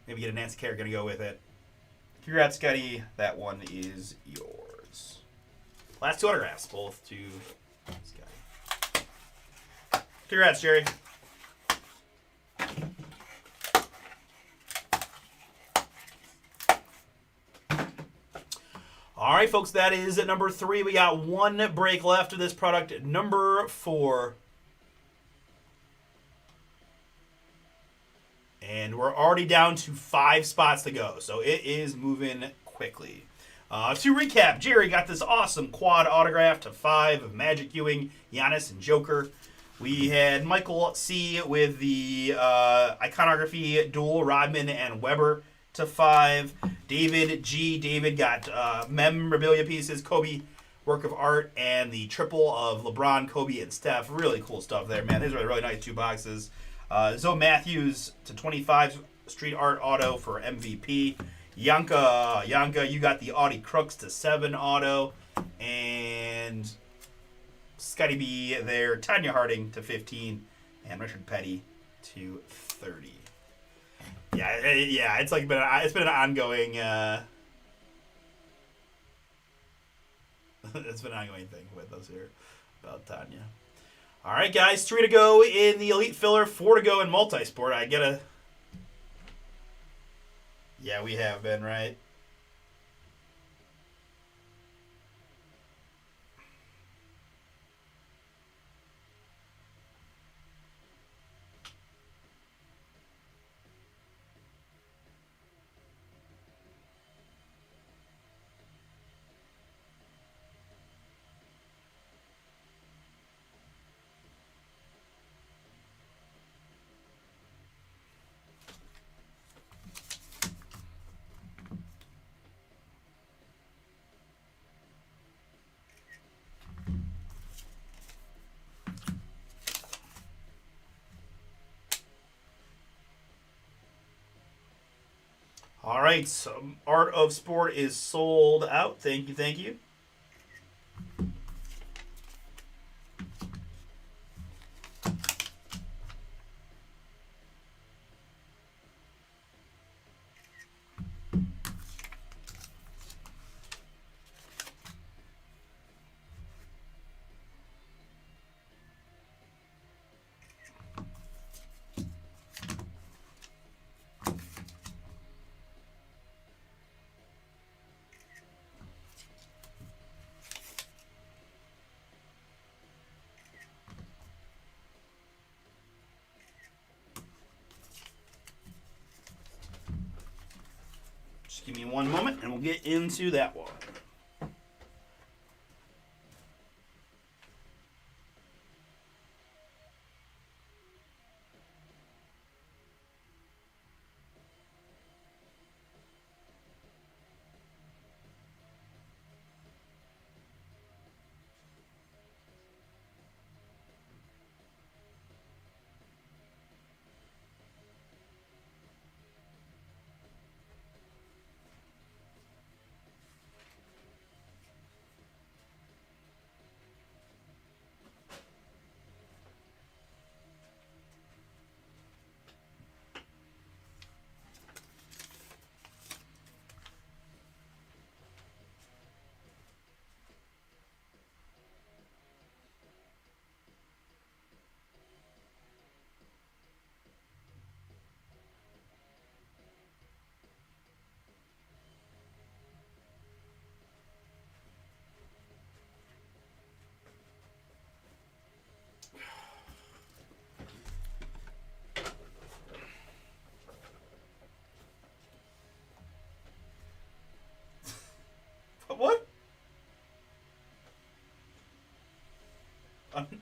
Maybe get a Nancy Kerrigan to go with it. Congrats, Scotty. That one is yours. Last 2 autographs, both to Scotty. Congrats, Jerry. All right, folks, that is at number 3. We got 1 break left of this product, number 4. And we're already down to 5 spots to go, so it is moving quickly. To recap, Jerry got this awesome quad autograph to 5 of Magic Ewing, Giannis, and Joker. We had Michael C. with the iconography dual Rodman and Weber to 5. David G. David got memorabilia pieces, Kobe work of art, and the triple of LeBron, Kobe, and Steph. Really cool stuff there, man. These are really nice 2 boxes. Zoe Matthews to 25 street art auto for MVP. Yanka, you got the Audi Crooks to 7 auto. And Scotty B there, Tanya Harding to 15, and Richard Petty to 30. Yeah, it's been an ongoing it's been an ongoing thing with us here about Tanya. All right, guys, 3 to go in the Elite Filler, 4 to go in Multisport. Yeah, we have been, right? All right, so Art of Sport is sold out. Thank you. Just give me one moment and we'll get into that one.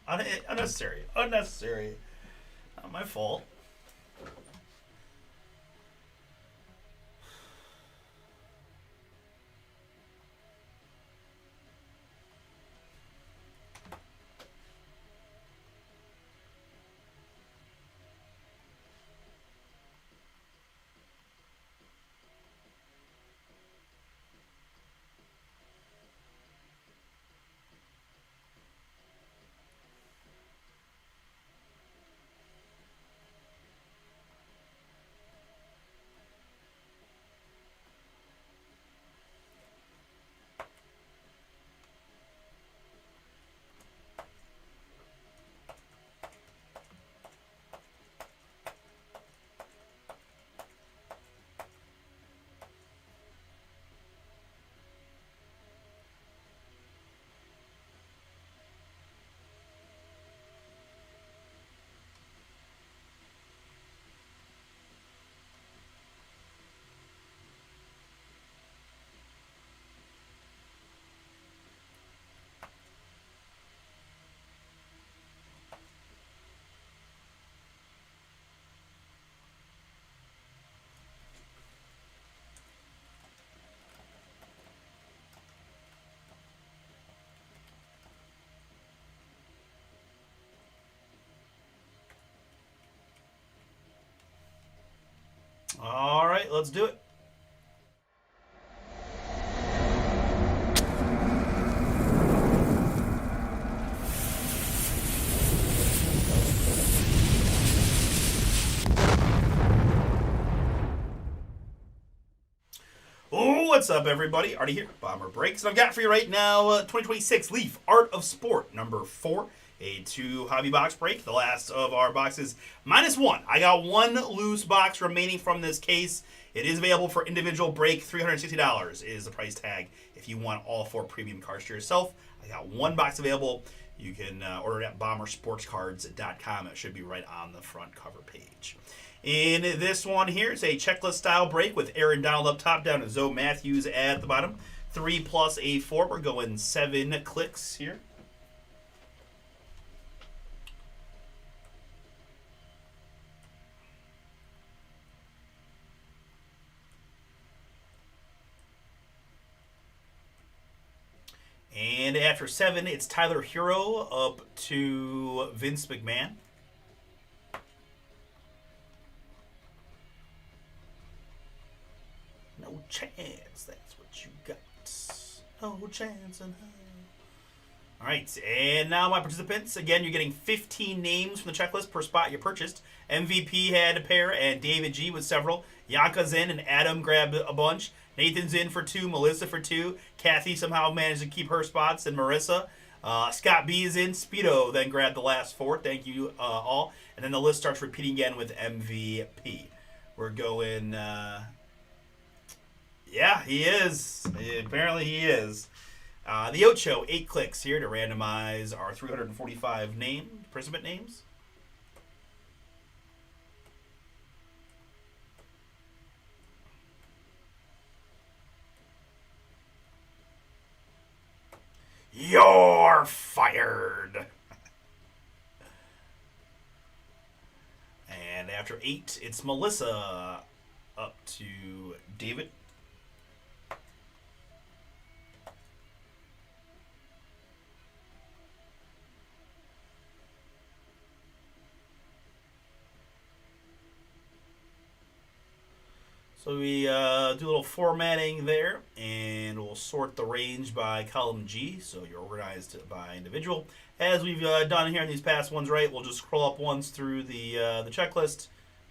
Unnecessary. Unnecessary. Not my fault. All right, let's do it. Oh, what's up, everybody? Artie here, Bomber Breaks. And I've got for you right now 2026 Leaf Art of Sport number 4. A 2 hobby box break. The last of our boxes -1. I got one loose box remaining from this case. It is available for individual break. $360 is the price tag if you want all 4 premium cards to yourself. I got one box available. You can order it at bombersportscards.com. It should be right on the front cover page. In this one here, it's a checklist style break with Aaron Donald up top, down to Zoe Matthews at the bottom. 3 plus a 4. We're going 7 clicks here. And after 7, it's Tyler Hero up to Vince McMahon. No chance, that's what you got. No chance in hell. All right, and now my participants. Again, you're getting 15 names from the checklist per spot you purchased. MVP had a pair, and David G with several. Yanka's in, and Adam grabbed a bunch. Nathan's in for 2, Melissa for 2. Kathy somehow managed to keep her spots, and Marissa. Scott B is in. Speedo then grabbed the last 4. Thank you all. And then the list starts repeating again with MVP. We're going... yeah, he is. Apparently he is. The Ocho, 8 clicks here to randomize our 345 participant names. You're fired. And after 8, it's Melissa up to David. So we do a little formatting there, and we'll sort the range by column G, so you're organized by individual. As we've done here in these past ones, right, we'll just scroll up once through the checklist,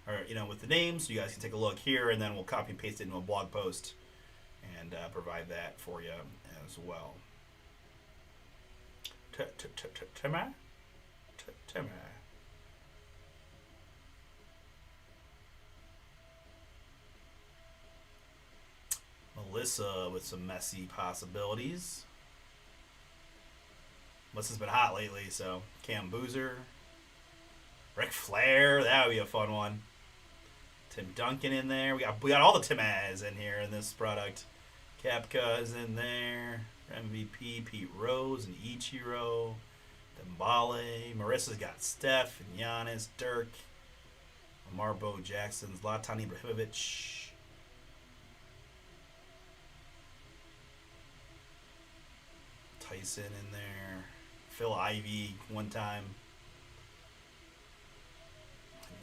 or with the names, so you guys can take a look here, and then we'll copy and paste it into a blog post and provide that for you as well. Timmer? Melissa with some messy possibilities. Melissa's been hot lately, so Cam Boozer. Ric Flair, that would be a fun one. Tim Duncan in there. We got all the Timaz in here in this product. Kapka is in there. MVP, Pete Rose and Ichiro. Dembele. Marissa's got Steph and Giannis, Dirk, Marbo Jackson, Zlatan Ibrahimovic. Tyson in there. Phil Ivey one time.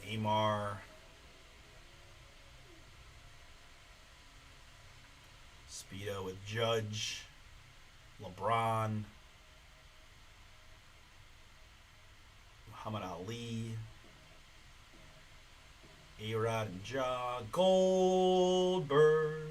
Neymar. Speedo with Judge. LeBron. Muhammad Ali. A-Rod and Ja. Goldberg.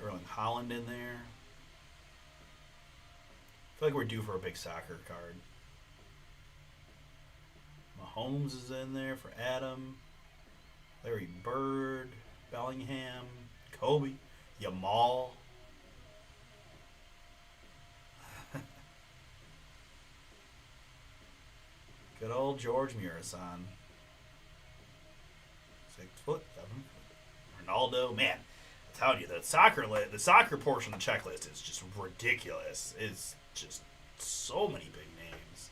Erling Haaland in there. I feel like we're due for a big soccer card. Mahomes is in there for Adam. Larry Bird. Bellingham. Kobe. Yamal. Good old George Murasan. 6 foot, 7 foot. Ronaldo. Man, I'm telling you, the soccer portion of the checklist is just ridiculous. It's just so many big names.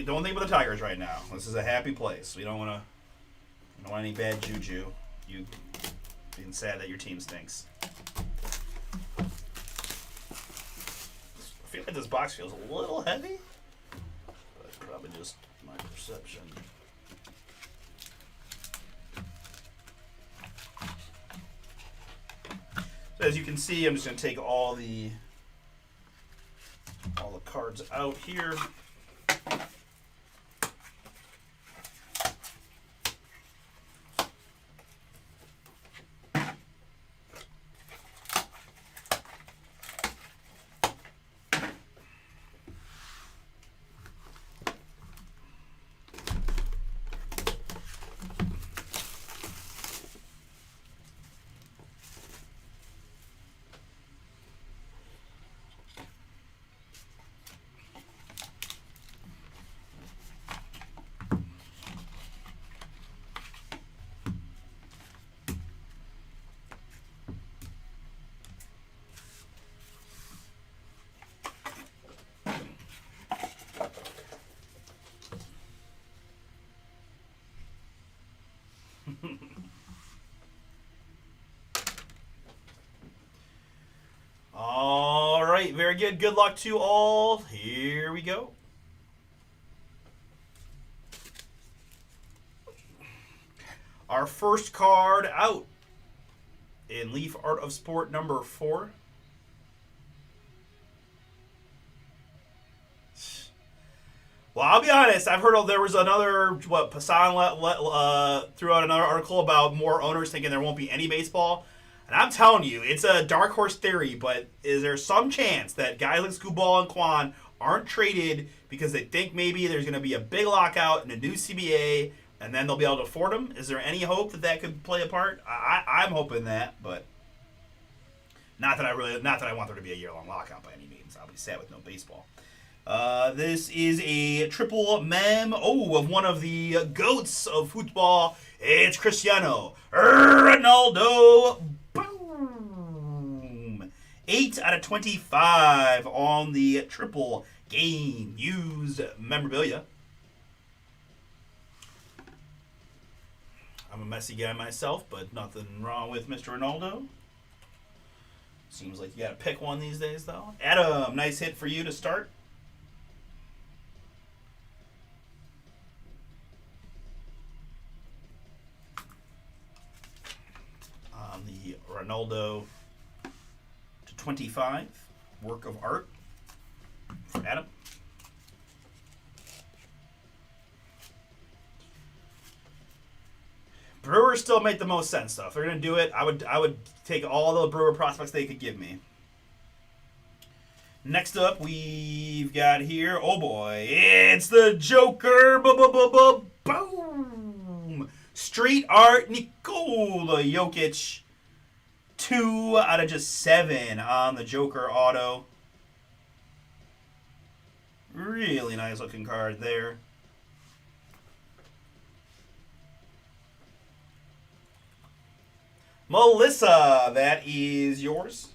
Don't think about the Tigers right now. This is a happy place. We don't want any bad juju. You being sad that your team stinks. I feel like this box feels a little heavy, but it's probably just my perception. So as you can see, I'm just going to take all the cards out here. All right, very good. Good luck to all. Here we go. Our first card out in Leaf Art of Sport number 4. Well, I'll be honest. I've heard there was another, Passan threw out another article about more owners thinking there won't be any baseball. And I'm telling you, it's a dark horse theory, but is there some chance that guys like Skubal and Kwan aren't traded because they think maybe there's going to be a big lockout in a new CBA and then they'll be able to afford them? Is there any hope that that could play a part? I'm hoping that, but not that I want there to be a year-long lockout by any means. I'll be sad with no baseball. This is a triple mem of one of the goats of football. It's Cristiano Ronaldo. Boom! 8 out of 25 on the triple game used memorabilia. I'm a messy guy myself, but nothing wrong with Mr. Ronaldo. Seems like you gotta pick one these days, though. Adam, nice hit for you to start. On the Ronaldo to 25, work of art for Adam. Brewers still make the most sense, though. If they're going to do it, I would take all the Brewer prospects they could give me. Next up, we've got here, oh boy, it's the Joker. Boom! Street Art Nikola Jokic. 2 out of just 7 on the Joker auto. Really nice looking card there. Melissa, that is yours.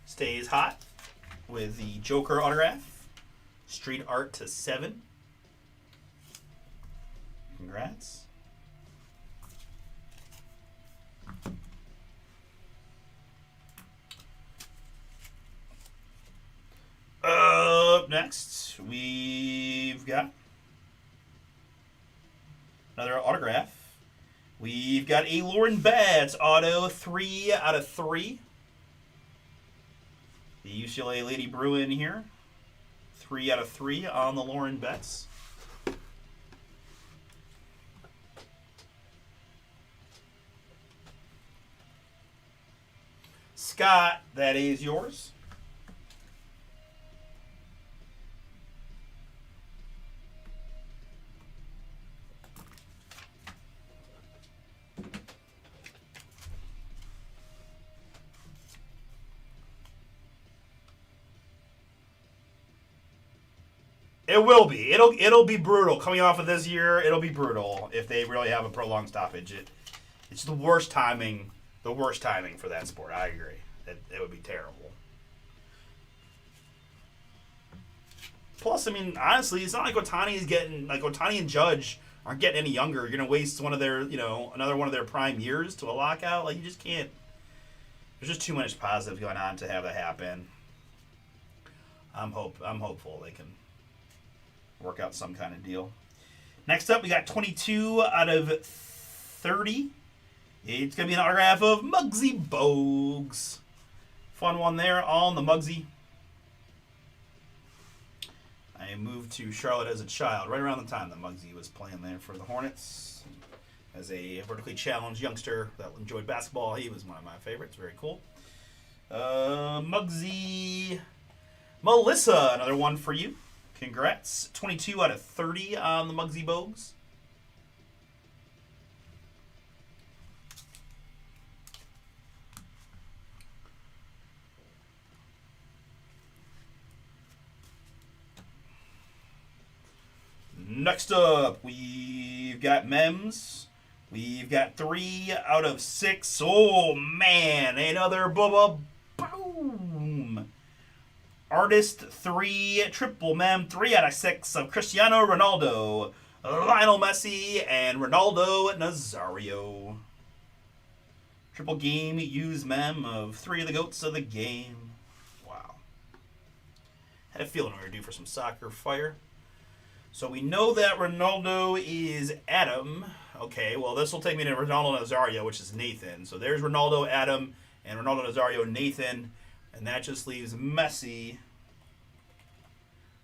Stays hot with the Joker autograph. Street Art to 7. Congrats. Up next, we've got another autograph. We've got a Lauren Batts auto, 3 out of 3. The UCLA Lady Bruin here. 3 out of 3 on the Lauren Batts. Scott, that is yours. It will be. It'll be brutal. Coming off of this year, it'll be brutal if they really have a prolonged stoppage. It's the worst timing. The worst timing for that sport. I agree. It would be terrible. Plus, I mean, honestly, it's not like Ohtani and Judge aren't getting any younger. You're gonna waste one of their, another one of their prime years to a lockout. Like, you just can't. There's just too much positive going on to have that happen. I'm hopeful they can work out some kind of deal. Next up, we got 22 out of 30. It's going to be an autograph of Muggsy Bogues. Fun one there on the Muggsy. I moved to Charlotte as a child, right around the time that Muggsy was playing there for the Hornets. As a vertically challenged youngster that enjoyed basketball, he was one of my favorites. Very cool. Muggsy. Melissa, another one for you. Congrats. 22 out of 30 on the Muggsy Bogues. Next up, we've got Mems. We've got 3 out of 6. Oh, man. Another Bubba Boom. Artist 3, triple mem, 3 out of 6 of Cristiano Ronaldo, Lionel Messi, and Ronaldo Nazario. Triple game use mem of 3 of the GOATs of the game. Wow. Had a feeling we were due for some soccer fire. So we know that Ronaldo is Adam. Okay, well, this will take me to Ronaldo Nazario, which is Nathan. So there's Ronaldo, Adam, and Ronaldo Nazario, Nathan. And that just leaves Messi,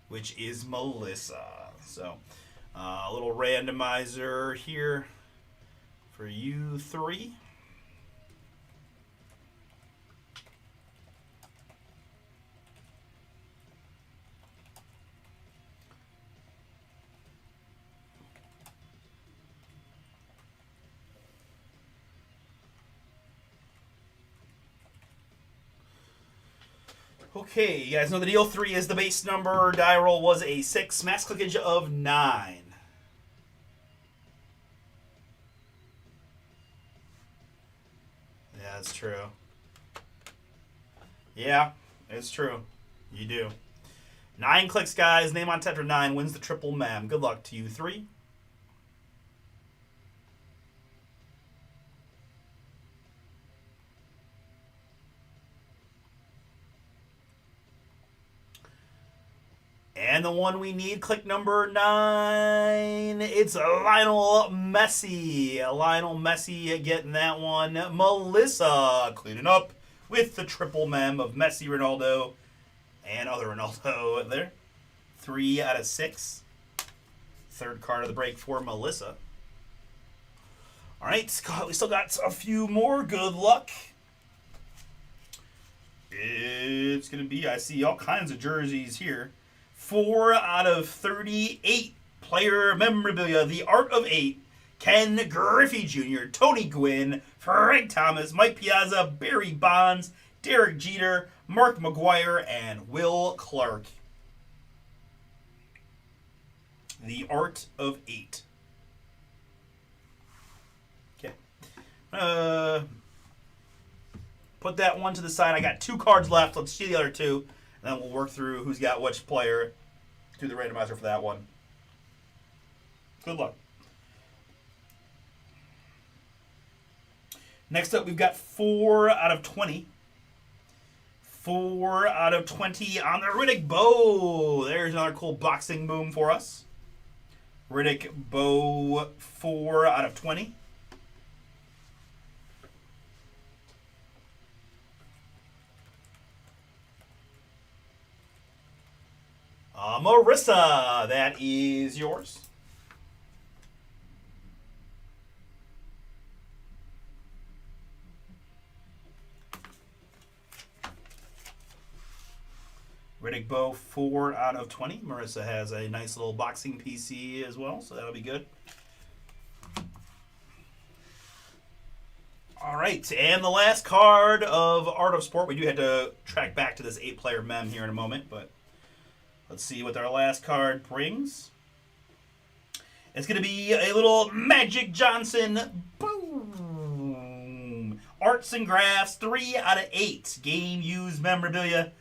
which is Melissa. So a little randomizer here for you 3. Okay, you guys know the deal. 3 is the base number. Die roll was a 6. Max clickage of 9. Yeah, that's true. Yeah, it's true. You do. 9 clicks, guys. Name on Tetra 9 wins the triple mem. Good luck to you 3. And the one we need, click number 9. It's Lionel Messi. Lionel Messi getting that one. Melissa cleaning up with the triple mem of Messi, Ronaldo, and other Ronaldo there. 3 out of 6. Third card of the break for Melissa. All right, Scott, we still got a few more. Good luck. It's going to be, I see all kinds of jerseys here. 4 out of 38 player memorabilia. The Art of 8. Ken Griffey Jr., Tony Gwynn, Frank Thomas, Mike Piazza, Barry Bonds, Derek Jeter, Mark McGwire, and Will Clark. The Art of 8. Okay. Put that one to the side. I got 2 cards left. Let's see the other 2. And then we'll work through who's got which player through the randomizer for that one. Good luck. Next up, we've got 4 out of 20. 4 out of 20 on the Riddick Bowe. There's another cool boxing boom for us. Riddick Bowe, 4 out of 20. Marissa, that is yours. Riddick Bowe, 4 out of 20. Marissa has a nice little boxing PC as well, so that'll be good. All right, and the last card of Art of Sport. We do have to track back to this 8-player mem here in a moment, but let's see what our last card brings. It's going to be a little Magic Johnson. Boom! Arts and Graphs, 3 out of 8. Game used memorabilia.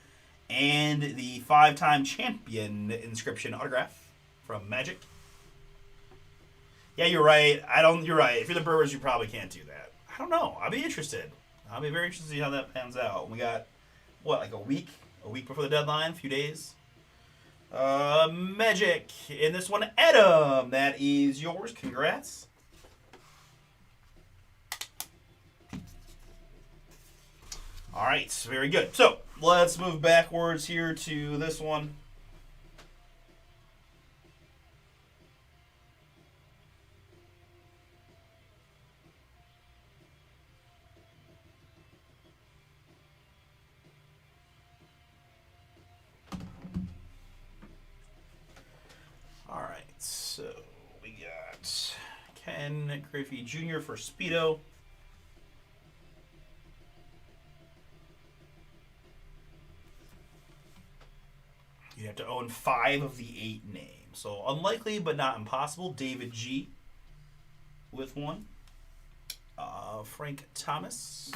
And the 5-time champion inscription autograph from Magic. Yeah, you're right. You're right. If you're the Brewers, you probably can't do that. I don't know. I'll be interested. I'll be very interested to see how that pans out. We got, what, like a week? A week before the deadline? A few days? Magic. In this one, Adam. That is yours. Congrats. All right. Very good. So, let's move backwards here to this one. All right, so we got Ken Griffey Jr. for Speedo. You have to own 5 of the 8 names. So unlikely, but not impossible. David G. with 1. Frank Thomas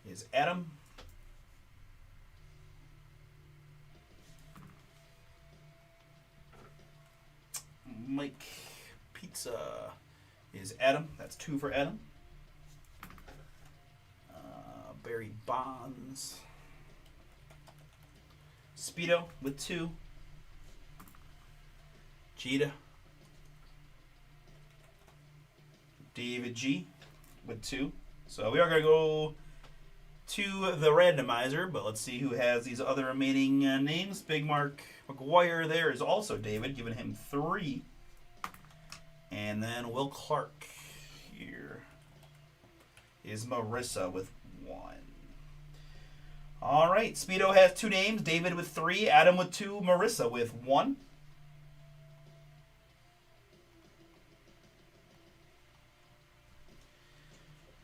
is Adam. Mike Pizza is Adam. That's 2 for Adam. Barry Bonds. Speedo with 2. Jeter. David G with 2. So we are going to go to the randomizer, but let's see who has these other remaining names. Big Mark McGwire there is also David, giving him 3. And then Will Clark here is Marissa with 1. All right, Speedo has 2 names, David with 3, Adam with 2, Marissa with 1.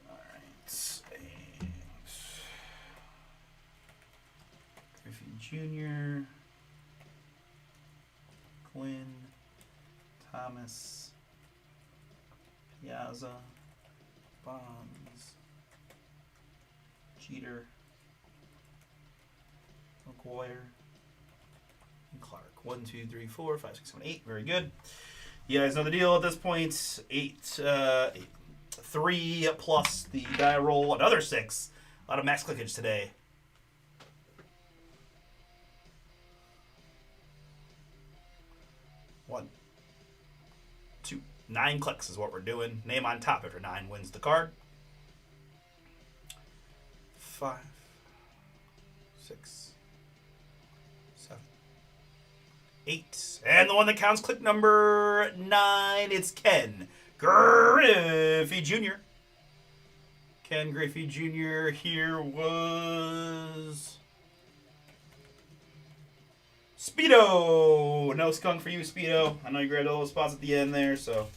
All right, and Griffey Jr., Quinn, Thomas, Piazza, Bonds, Jeter, McGwire, and Clark. 1, 2, 3, 4, 5, 6, 7, 8. Very good. You guys know the deal at this point. 3 plus the die roll, another 6. A lot of max clickage today. One, 2, 9 clicks is what we're doing. Name on top after 9 wins the card. 5, 6, 7, 8. And the one that counts click number 9, it's Ken Griffey Jr. Ken Griffey Jr. here was Speedo. No skunk for you, Speedo. I know you grabbed all those spots at the end there, so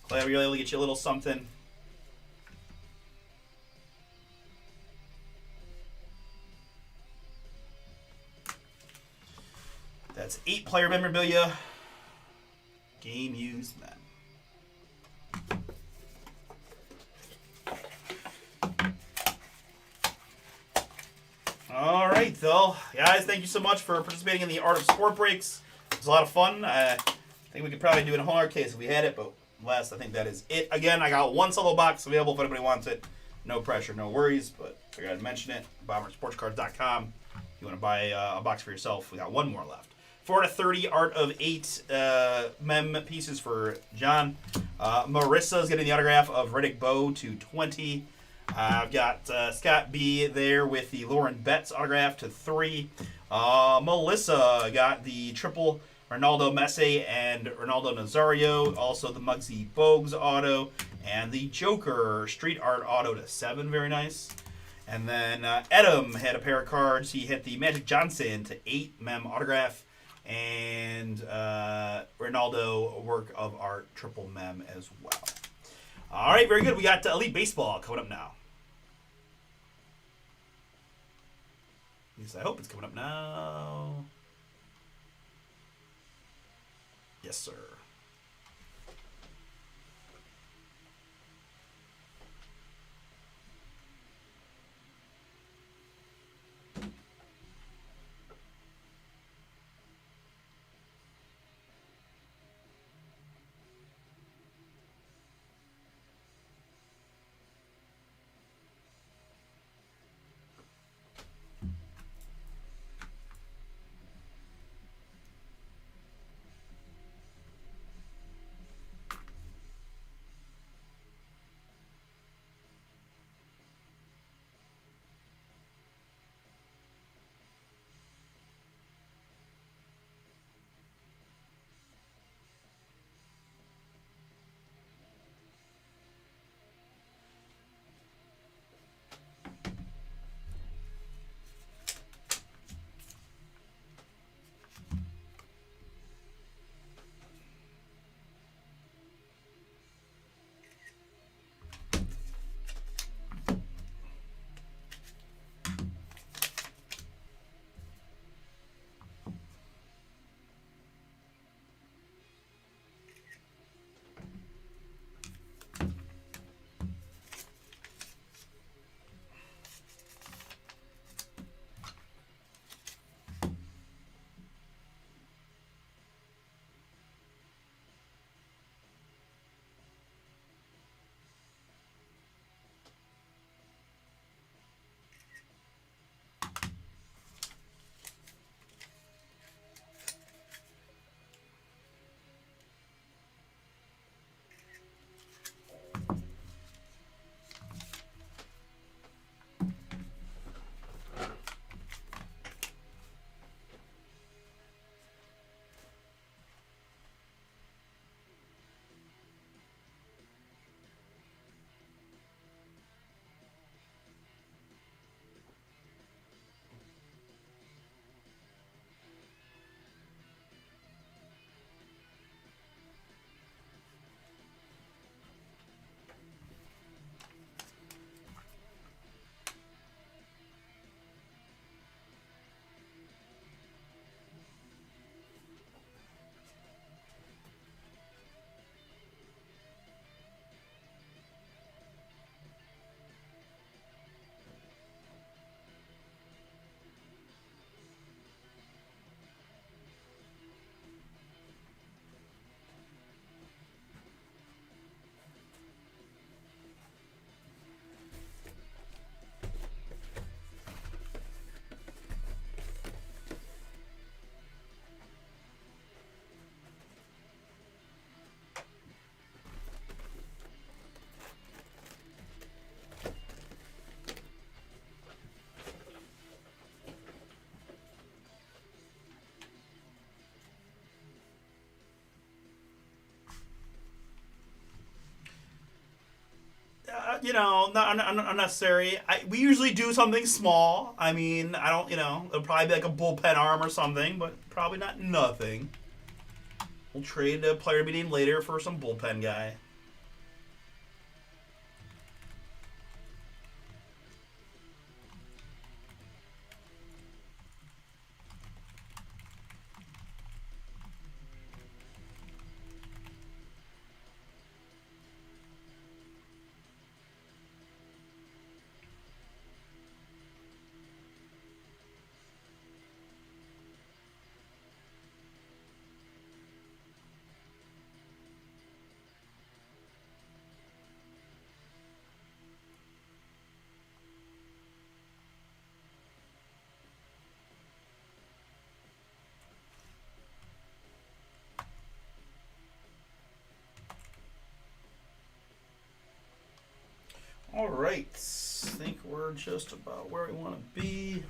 glad we were able to get you a little something. That's 8 player memorabilia. Game used men. All right, though. Guys, thank you so much for participating in the Art of Sport Breaks. It was a lot of fun. I think we could probably do it in a whole other case if we had it, but last, I think that is it. Again, I got one solo box available if anybody wants it. No pressure, no worries, but I figured I'd mention it. BomberSportsCards.com. If you want to buy a box for yourself, we got one more left. 4 to 30 Art of 8 mem pieces for John. Marissa's getting the autograph of Riddick Bowe to 20. I've got Scott B there with the Lauren Betts autograph to 3. Melissa got the triple Ronaldo Messi and Ronaldo Nazario. Also the Muggsy Bogues auto. And the Joker Street Art auto to 7. Very nice. And then Edom had a pair of cards. He hit the Magic Johnson to 8 mem autograph. And Ronaldo work of art triple mem as well. All right, very good. We got Elite Baseball coming up now. At least I hope it's coming up now. Yes, sir. not unnecessary. We usually do something small. I mean, I don't, it'll probably be like a bullpen arm or something, but probably not nothing. We'll trade a player to be named later for some bullpen guy. All right, I think we're just about where we want to be.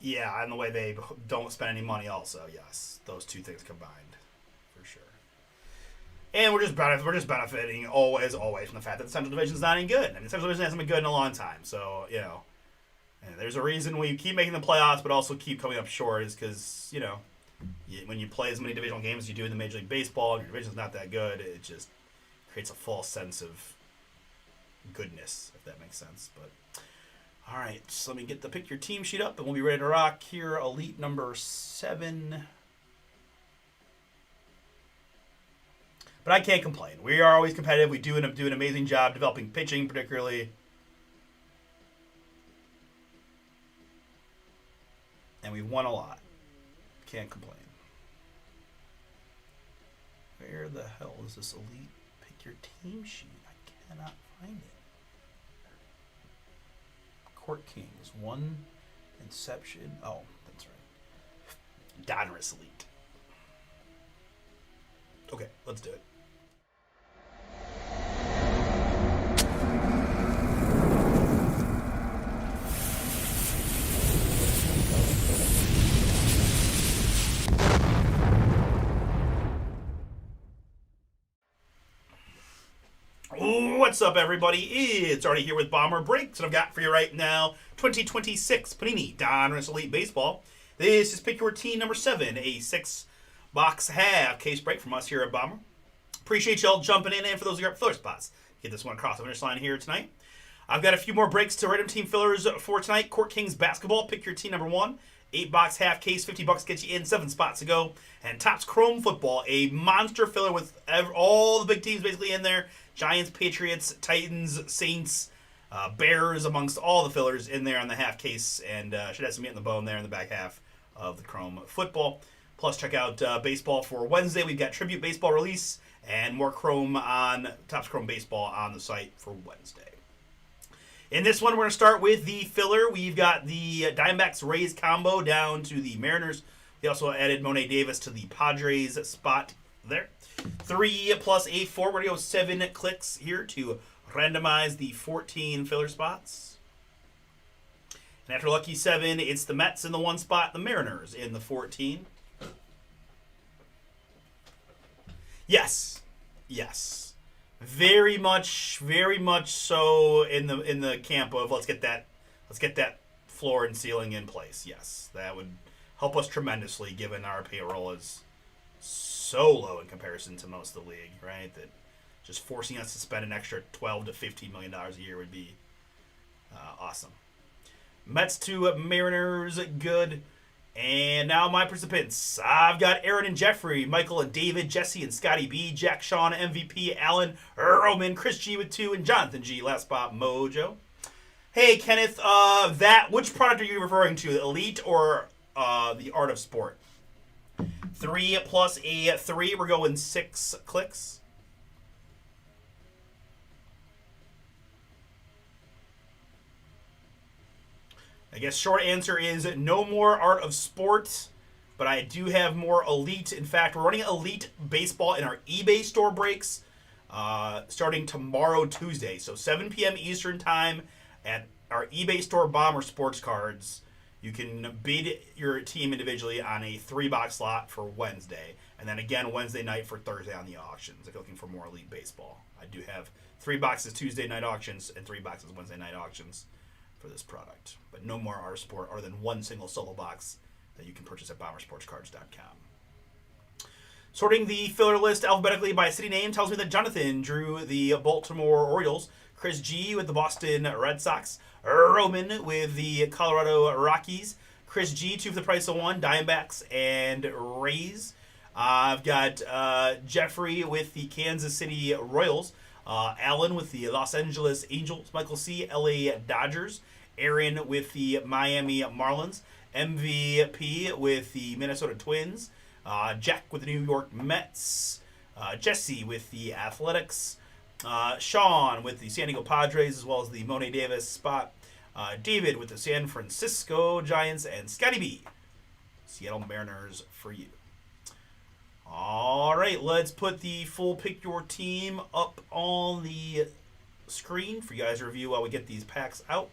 Yeah, and the way they don't spend any money also, yes. Those two things combined, for sure. And we're just benefiting always from the fact that the Central Division's not any good. I mean, the Central Division hasn't been good in a long time. So, and there's a reason we keep making the playoffs but also keep coming up short is because, when you play as many divisional games as you do in the Major League Baseball and your division's not that good, it just creates a false sense of goodness, if that makes sense. But all right, so let me get the pick your team sheet up, and we'll be ready to rock here. Elite number 7. But I can't complain. We are always competitive. We do an amazing job developing pitching, particularly. And we won a lot. Can't complain. Where the hell is this elite pick your team sheet? I cannot find it. Court Kings, 1 Inception. Oh, that's right. Donruss Elite. Okay, let's do it. What's up, everybody? It's Artie here with Bomber Breaks, and I've got for you right now 2026 Panini Donruss Elite Baseball. This is Pick Your Team number 7, a 6-box half case break from us here at Bomber. Appreciate y'all jumping in, and for those of you up filler spots, get this one across the finish line here tonight. I've got a few more breaks to random team fillers for tonight. Court Kings Basketball, Pick Your Team number 1. 8-box half case, $50 gets you in, 7 spots to go. And Topps Chrome Football, a monster filler with all the big teams basically in there. Giants, Patriots, Titans, Saints, Bears, amongst all the fillers in there on the half case. And should have some meat in the bone there in the back half of the Chrome Football. Plus, check out baseball for Wednesday. We've got Tribute Baseball release and more Chrome on Topps Chrome Baseball on the site for Wednesday. In this one, we're going to start with the filler. We've got the Diamondbacks Rays combo down to the Mariners. We also added Monet Davis to the Padres spot there. 3 plus a 4. We're going to go 7 clicks here to randomize the 14 filler spots. And after Lucky 7, it's the Mets in the 1 spot, the Mariners in the 14. Yes. Very much so in the camp of let's get that floor and ceiling in place. Yes, that would help us tremendously given our payroll is so low in comparison to most of the league, right? That just forcing us to spend an extra $12 to $15 million a year would be awesome. Mets to Mariners, good. And now my participants. I've got Aaron and Jeffrey, Michael and David, Jesse and Scotty B, Jack, Sean, MVP, Alan, Roman, Chris G with 2, and Jonathan G, last spot, Mojo. Hey, Kenneth, which product are you referring to, Elite or the art of sport. 3 plus a 3. We're going 6 clicks. I guess short answer is no more art of sport, but I do have more elite. In fact, we're running elite baseball in our eBay store breaks starting tomorrow, Tuesday. So 7 p.m. Eastern time at our eBay store Bomber Sports Cards. You can bid your team individually on a 3-box slot for Wednesday. And then again Wednesday night for Thursday on the auctions if you're looking for more elite baseball. I do have 3 boxes Tuesday night auctions and 3 boxes Wednesday night auctions for this product. But no more art sport other than one single solo box that you can purchase at bombersportscards.com. Sorting the filler list alphabetically by city name tells me that Jonathan drew the Baltimore Orioles, Chris G with the Boston Red Sox, Roman with the Colorado Rockies, Chris G, 2 for the price of 1, Diamondbacks and Rays. I've got Jeffrey with the Kansas City Royals, Allen with the Los Angeles Angels, Michael C, LA Dodgers, Aaron with the Miami Marlins, MVP with the Minnesota Twins, Jack with the New York Mets, Jesse with the Athletics, Sean with the San Diego Padres as well as the Monet Davis spot, David with the San Francisco Giants, and Scotty B, Seattle Mariners for you. All right, let's put the full pick your team up on the screen for you guys to review while we get these packs out.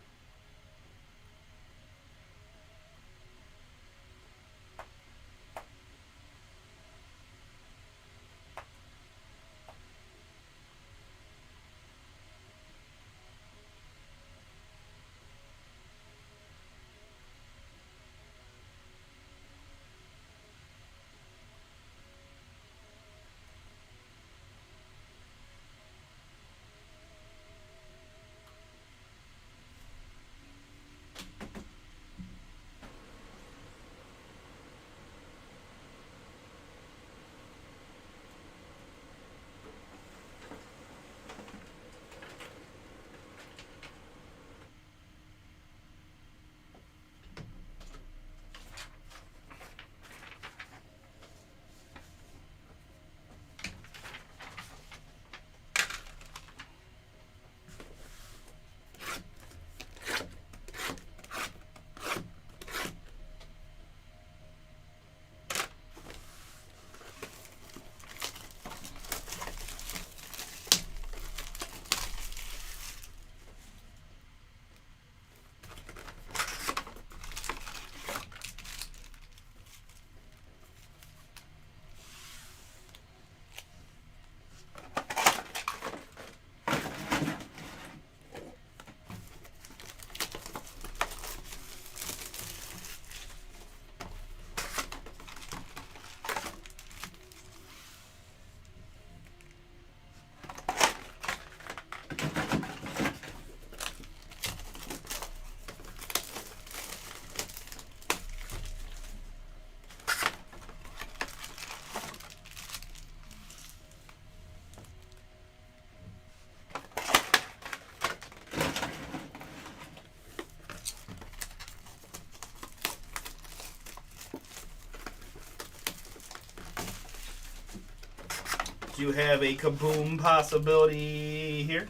Do you have a kaboom possibility here?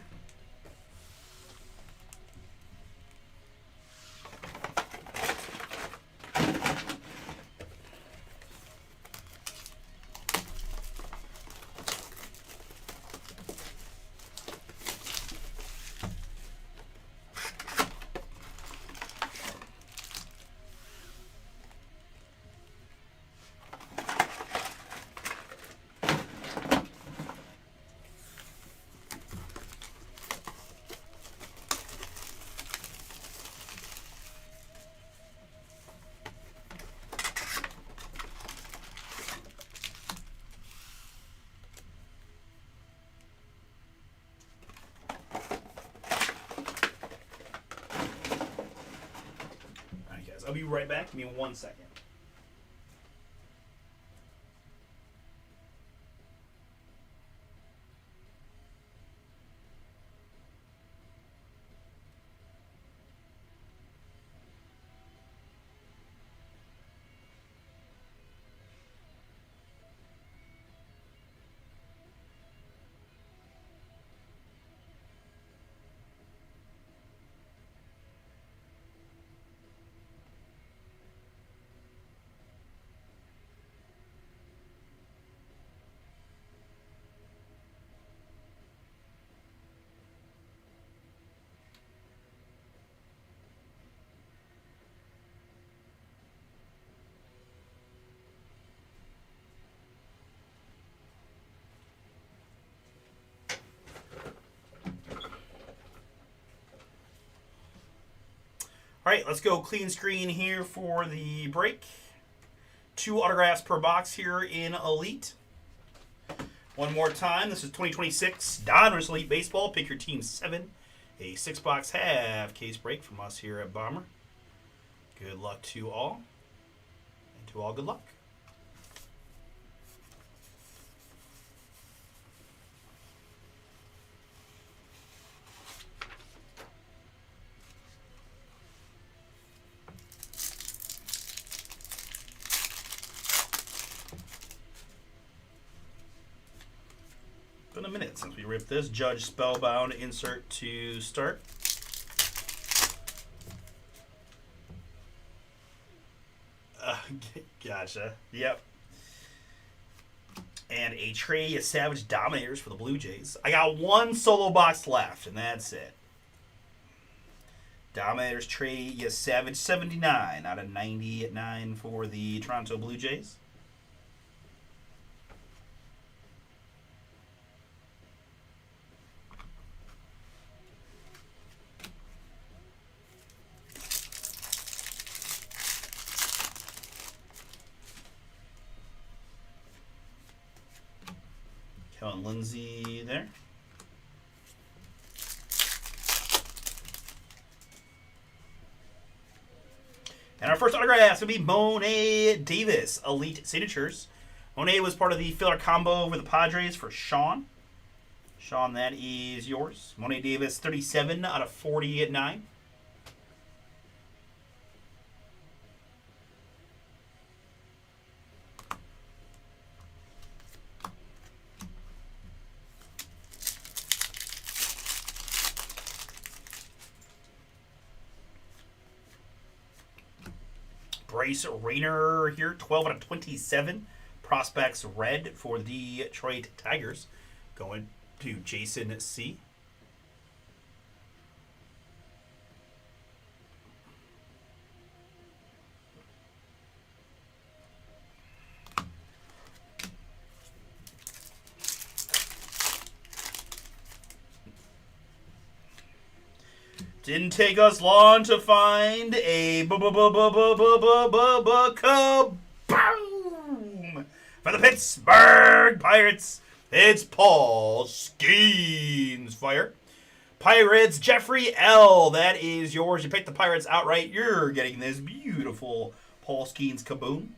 I'll be right back. Give me 1 second. All right, let's go clean screen here for the break. 2 autographs per box here in Elite. One more time, this is 2026 Donruss Elite Baseball. Pick your team 7. A 6-box half case break from us here at Bomber. Good luck to all. And to all, good luck. Been a minute since we ripped this. Judge Spellbound insert to start. Gotcha. Yep. And a tray of Savage Dominators for the Blue Jays. I got 1 solo box left, and that's it. Dominators tray of Savage 79 out of 99 for the Toronto Blue Jays. Kellen Lindsay there. And our first autograph is going to be Monet Davis, Elite Signatures. Monet was part of the filler combo with the Padres for Sean. Sean, that is yours. Monet Davis, 37 out of 40 at 9. Bryce Rayner here, 12 out of 27. Prospects red for the Detroit Tigers. Going to Jason C. Didn't take us long to find a kaboom for the Pittsburgh Pirates. It's Paul Skeens fire. Pirates, Jeffrey L. That is yours. You picked the Pirates outright. You're getting this beautiful Paul Skeens kaboom.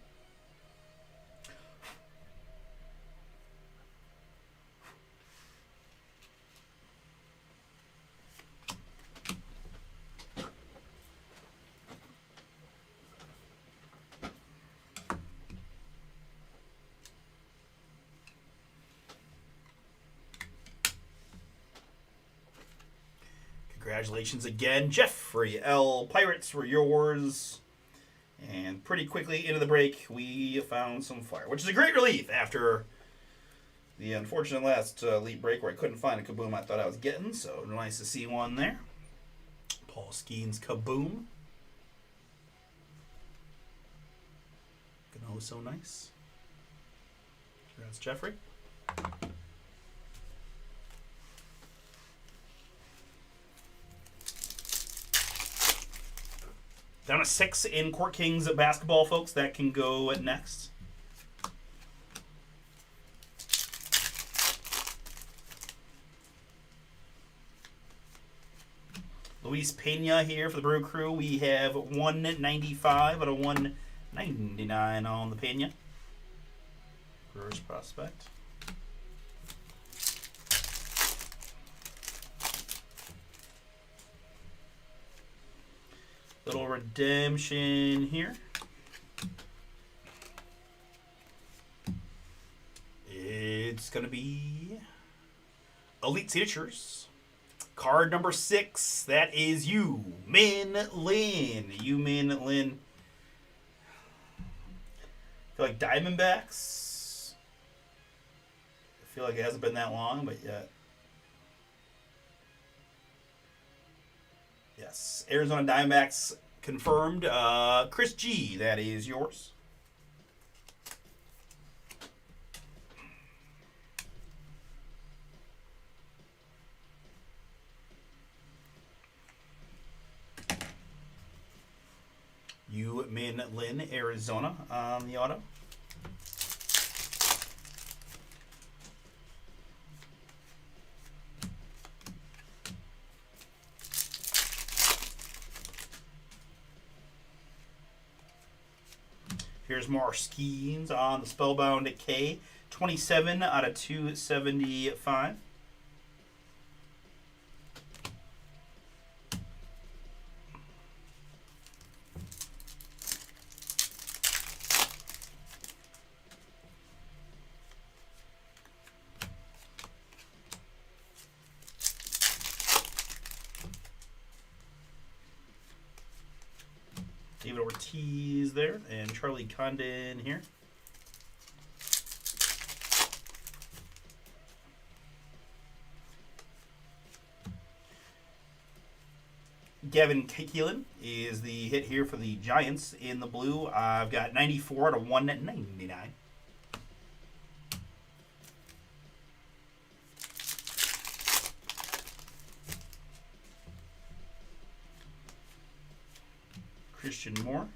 Congratulations again, Jeffrey L. Pirates were yours. And pretty quickly into the break, we found some fire, which is a great relief after the unfortunate last elite break where I couldn't find a kaboom I thought I was getting. So nice to see one there. Paul Skeens kaboom. Oh, so nice. Congrats, Jeffrey. Down to 6 in Court Kings basketball, folks. That can go next. Luis Pena here for the Brew Crew. We have 195 out of 199 on the Pena. Brewers prospect. Little redemption here. It's going to be Elite Signatures. Card number 6. That is you, Min Lin. You, Min Lin. I feel like Diamondbacks. I feel like it hasn't been that long, but yet. Yes, Arizona Diamondbacks confirmed. Chris G, that is yours. Min Lin, Arizona on the auto. Here's more Skeens on the Spellbound K. 27 out of 275. David Ortiz there, and Charlie Condon here. Gavin Keelan is the hit here for the Giants in the blue. I've got 94 out of 199. Christian Moore.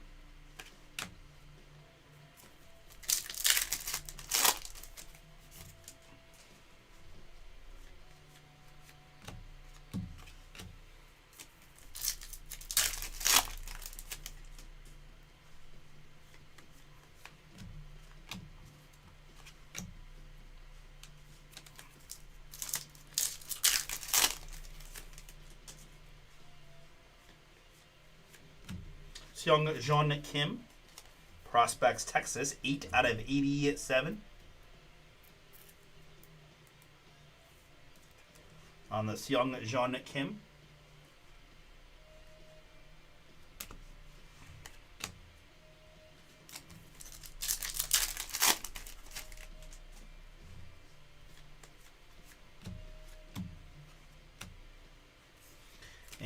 Young John Kim, Prospects, Texas, 8 out of 87. On this Young John Kim.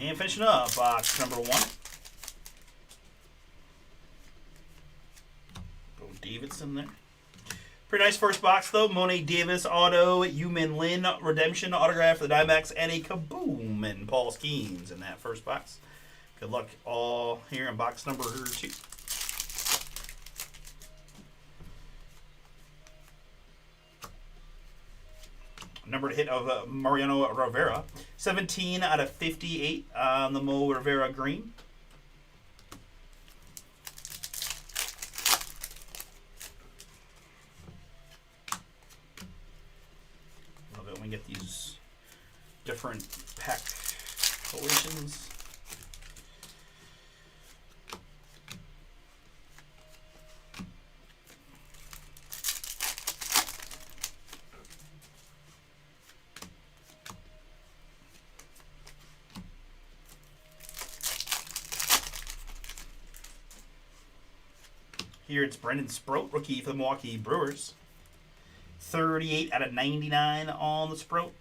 And finishing up, box number 1. Davidson there. Pretty nice first box, though. Monet Davis auto, Yumin Lin redemption autograph for the Diamondbacks, and a Kaboom and Paul Skeens in that first box. Good luck all here in box number 2. Numbered hit of Mariano Rivera. 17 out of 58 on the Mo Rivera green. Get these different pack collations. Here it's Brendan Sproat, rookie for the Milwaukee Brewers. 38 out of 99 on the Sprout.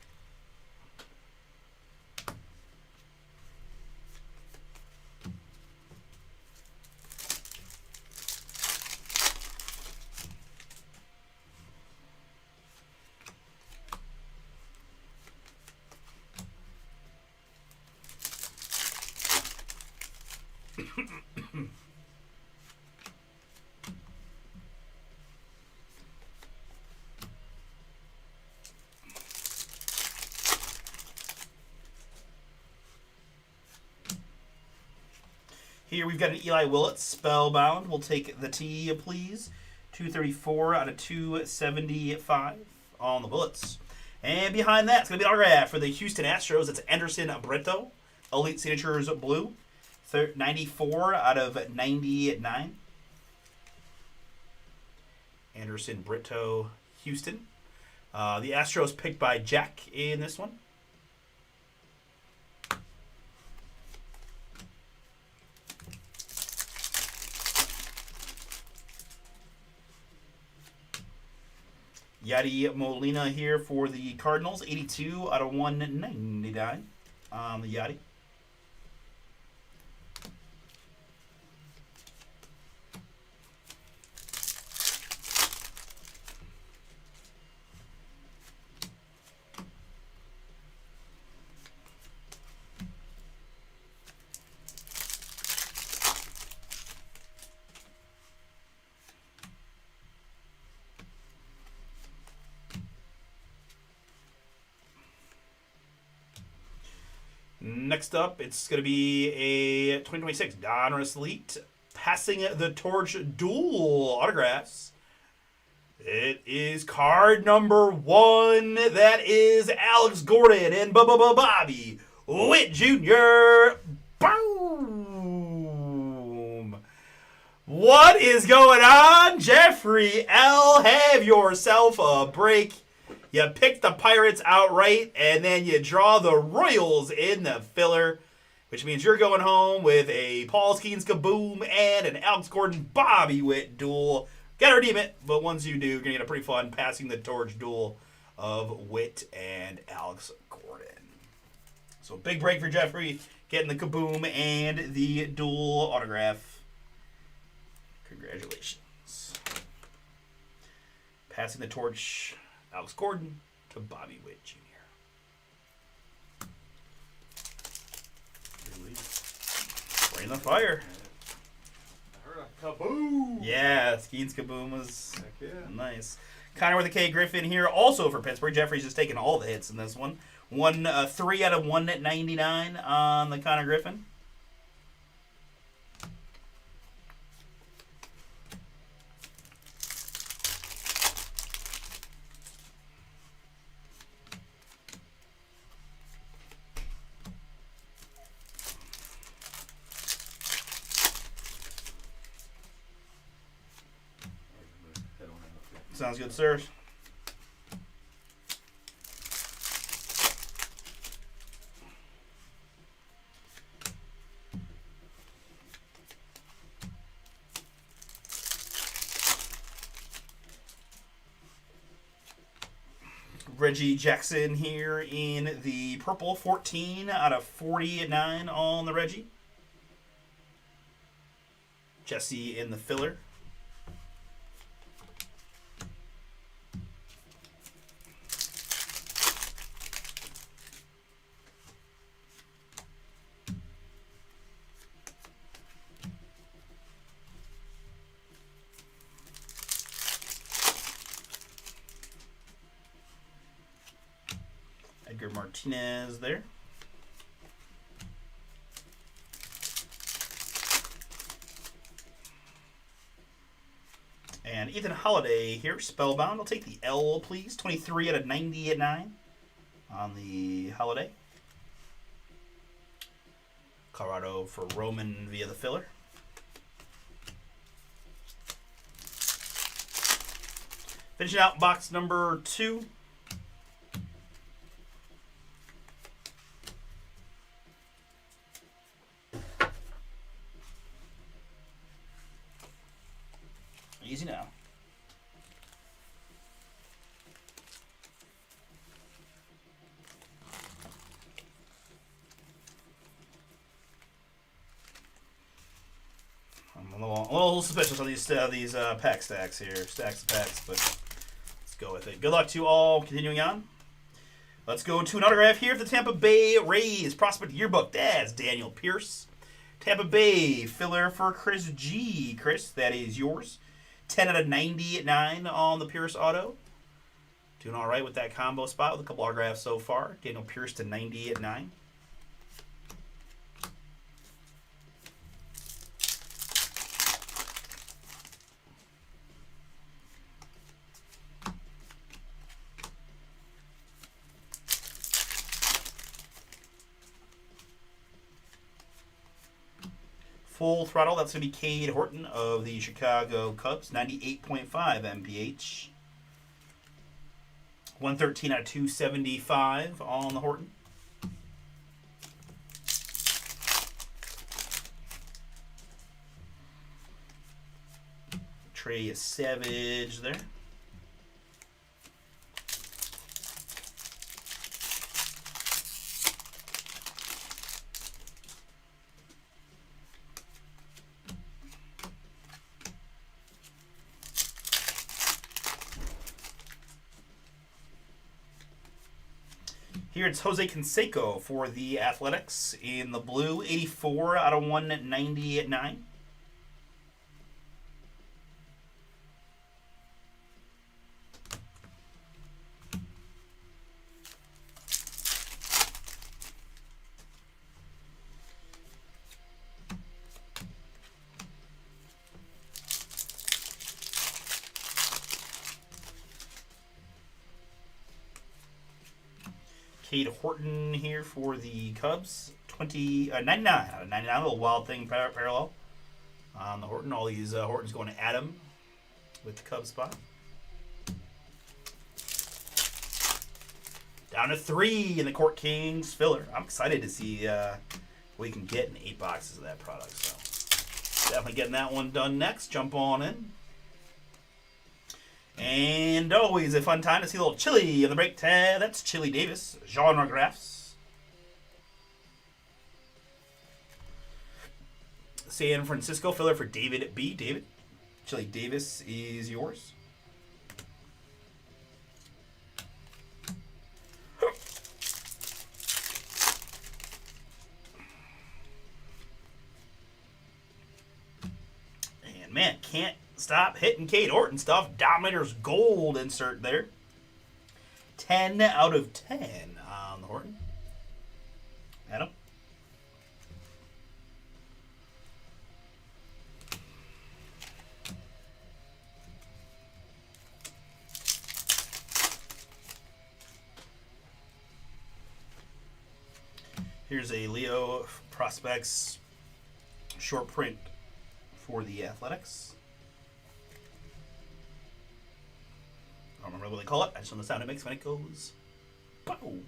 Here we've got an Eli Willett, Spellbound. We'll take the T, please. 234 out of 275 on the Bullets. And behind that, it's going to be an autograph for the Houston Astros. It's Anderson Brito, Elite Signatures Blue. 94 out of 99. Anderson Brito, Houston. The Astros picked by Jack in this one. Yadi Molina here for the Cardinals. 82 out of 199 on the Yadi. next up, it's going to be a 2026 Donruss Elite Passing the Torch Dual autographs. It is card number 1. That is Alex Gordon and Bobby Witt Jr. Boom! What is going on, Jeffrey L? Have yourself a break. You pick the Pirates outright, and then you draw the Royals in the filler, which means you're going home with a Paul Skeens Kaboom and an Alex Gordon Bobby Witt duel. Gotta redeem it, but once you do, you're gonna get a pretty fun passing the torch duel of Witt and Alex Gordon. So big break for Jeffrey, getting the Kaboom and the dual autograph. Congratulations. Passing the torch, Alex Gordon to Bobby Witt Jr. Bring the fire. I heard a kaboom. Yeah, Skeens Kaboom was Heck yeah. nice. Connor with a K Griffin here, also for Pittsburgh. Jeffrey's just taking all the hits in this one. 3 out of 199 on the Connor Griffin. Sounds good, sir. Reggie Jackson here in the purple, 14 out of 49 on the Reggie. Jesse in the filler. Edgar Martinez there. And Ethan Holiday here, Spellbound. I'll take the L, please. 23 out of 99 on the Holiday. Colorado for Roman via the filler. Finishing out box number 2. Easy now. I'm a little suspicious on these pack stacks here. Stacks of packs, but let's go with it. Good luck to all. Continuing on. Let's go to an autograph here for the Tampa Bay Rays. Prospect Yearbook. That's Daniel Pierce. Tampa Bay filler for Chris G. Chris, that is yours. 10 out of 99 on the Pierce auto. Doing all right with that combo spot with a couple autographs so far. Daniel Pierce to 90 at 9. Full throttle, that's going to be Cade Horton of the Chicago Cubs, 98.5 MPH. 113 out of 275 on the Horton. Trey Savage there. Here it's Jose Canseco for the Athletics in the blue, 84 out of 190 at 9. Cade Horton here for the Cubs. 99 out of 99. A little Wild Thing parallel on the Horton. All these Hortons going to Adam with the Cubs spot. Down to 3 in the Court Kings filler. I'm excited to see what we can get in 8 boxes of that product. So definitely getting that one done next. Jump on in. And always a fun time to see a little Chili in the break tab. That's Chili Davis. Genre graphs. San Francisco filler for David B. David. Chili Davis is yours. And man, can't stop hitting Cade Horton stuff. Dominator's Gold insert there. 10 out of 10 on the Horton. Adam? Here's a Leo Prospects short print for the Athletics. I don't remember what they call it. I just know the sound it makes when it goes. Boom.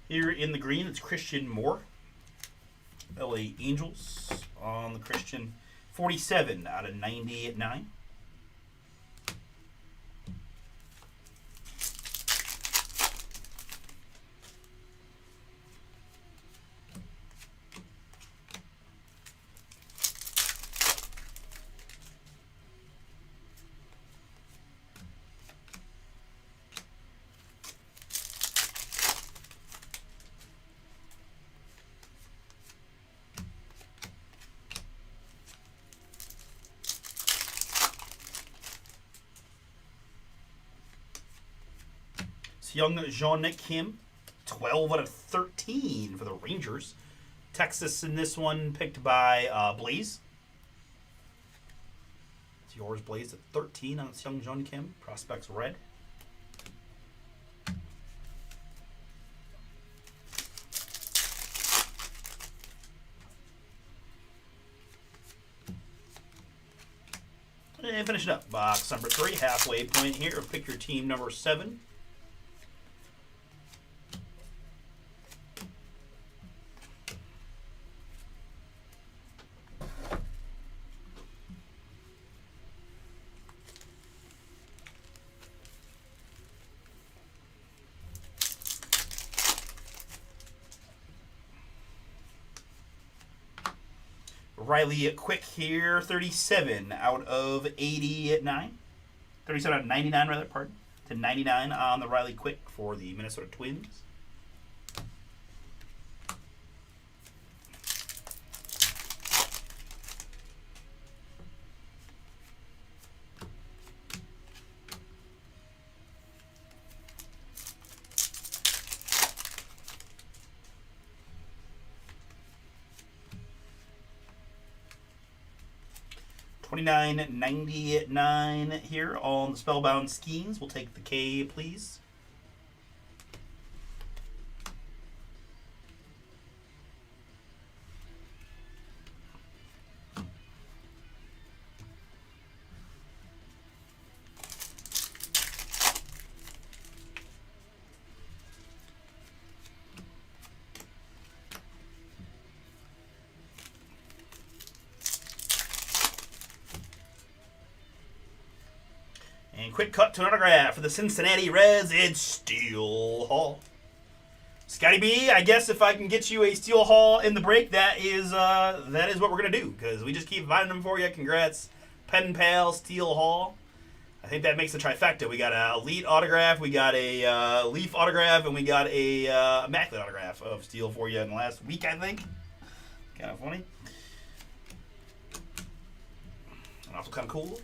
Here in the green, it's Christian Moore. LA Angels on the Christian. 47 out of 99. Young Jean Kim, 12 out of 13 for the Rangers. Texas in this one picked by Blaze. It's yours, Blaze, at 13 on Young Jean Kim. Prospects red. And finish it up. Box number 3, halfway point here. Pick your team number 7. Riley Quick here, 37 out of 89. 37 out of 99, rather, pardon. To 99 on the Riley Quick for the Minnesota Twins. $29.99 here on the Spellbound Schemes. We'll take the K, please. And quick cut to an autograph for the Cincinnati Reds. It's Steel Hall. Scotty B, I guess if I can get you a Steel Hall in the break, that is what we're gonna do, because we just keep finding them for you. Congrats, Pen Pal Steel Hall. I think that makes the trifecta. We got a Elite autograph, we got a Leaf autograph, and we got a Immaculate autograph of Steel for you in the last week, I think. Kind of funny. And also kind of cool.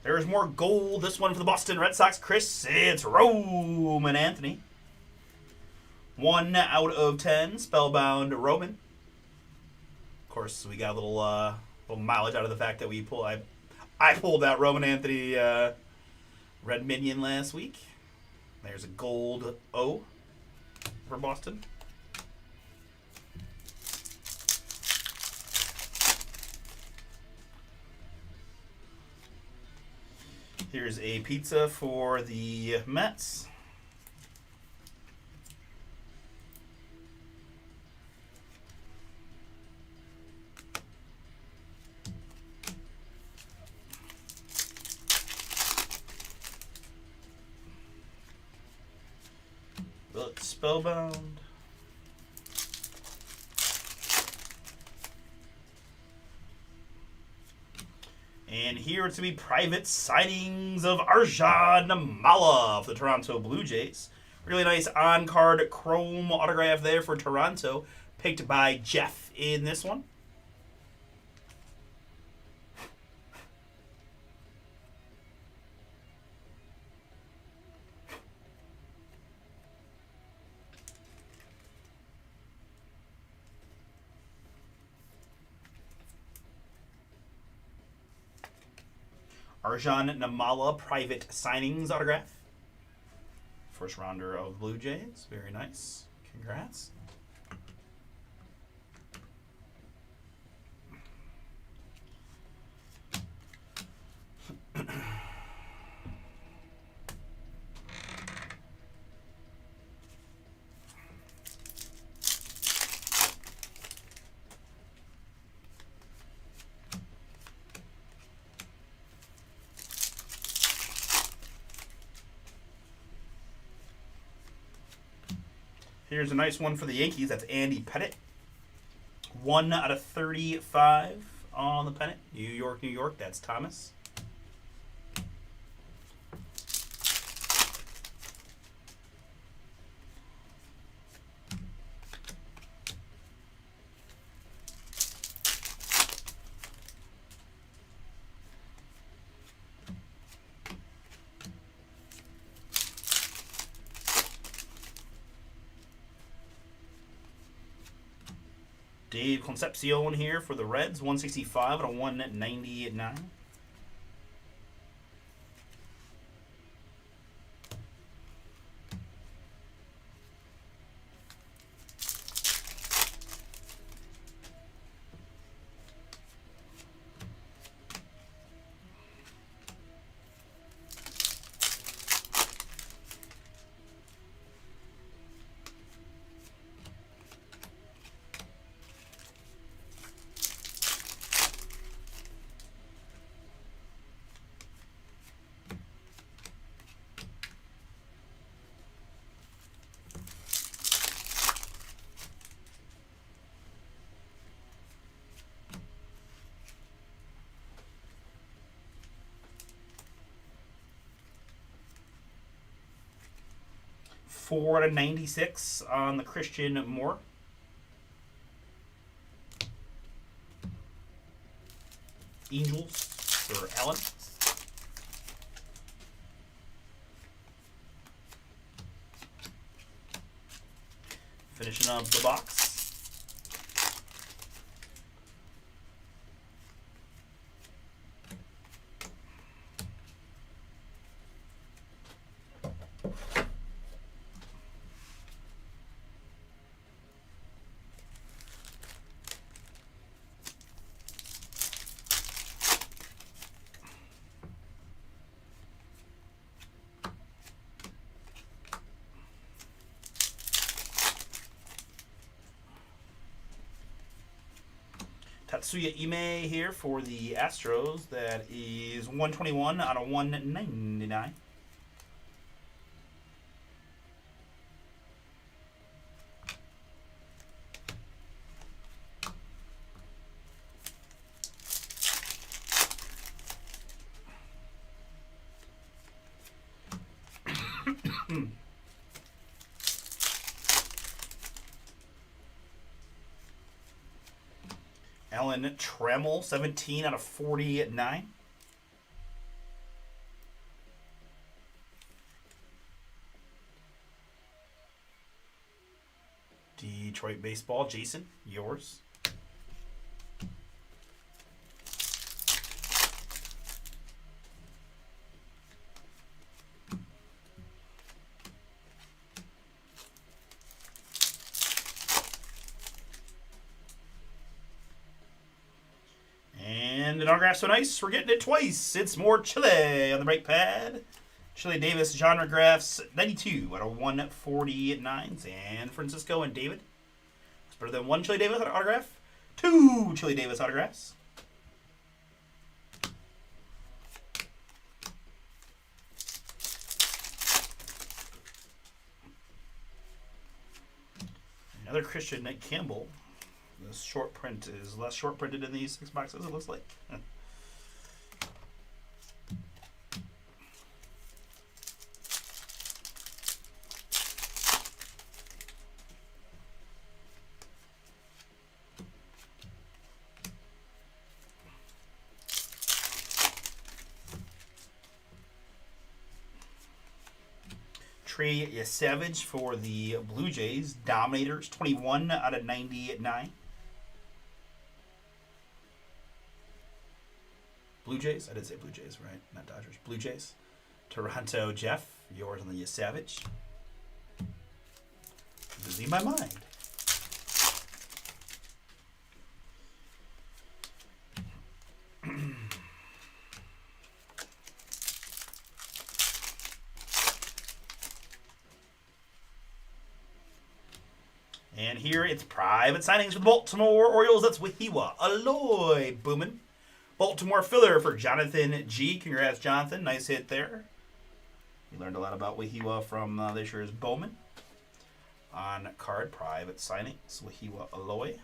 There's more gold. This one for the Boston Red Sox. Chris, it's Roman Anthony. 1 out of 10. Spellbound Roman. Of course, we got a little mileage out of the fact that I pulled out Roman Anthony Red Minion last week. There's a gold O for Boston. Here's a pizza for the Mets. Look, Spellbound. And here it's to be private signings of Arjun Namala of the Toronto Blue Jays. Really nice on-card chrome autograph there for Toronto. Picked by Jeff in this one. Arjun Namala private signings autograph. First rounder of Blue Jays. Very nice. Congrats. Here's a nice one for the Yankees. That's Andy Pettitte. 1 out of 35 on the pennant. New York, New York. That's Thomas. Dave Concepcion here for the Reds. 165 out of 199. Four out of 96 on the Christian Moore. Angels for Allen. Finishing up the box. Tatsuya Ime here for the Astros. That is 121 out of 199. Alan Trammell, 17 out of 49. Detroit Baseball. Jason, yours. And an autograph so nice, we're getting it twice. It's more Chile on the break pad. Chile Davis genre graphs 92 out of 149. San Francisco and David. It's better than one Chile Davis autograph. Two Chile Davis autographs. Another Christian Nick Campbell. This short print is less short printed in these 6 boxes, it looks like. Trey Savage for the Blue Jays. Dominators, 21 out of 99. Blue Jays? I did say Blue Jays, right? Not Dodgers. Blue Jays. Toronto Jeff. Yours on the Savage. Losing my mind. And here it's private signings for the Baltimore Orioles. That's Wahiwa Aloy Boomin. Baltimore filler for Jonathan G. Congrats, Jonathan. Nice hit there. You learned a lot about Wahiwa from this year's Bowman. On card, private signings. Wahiwa Aloy.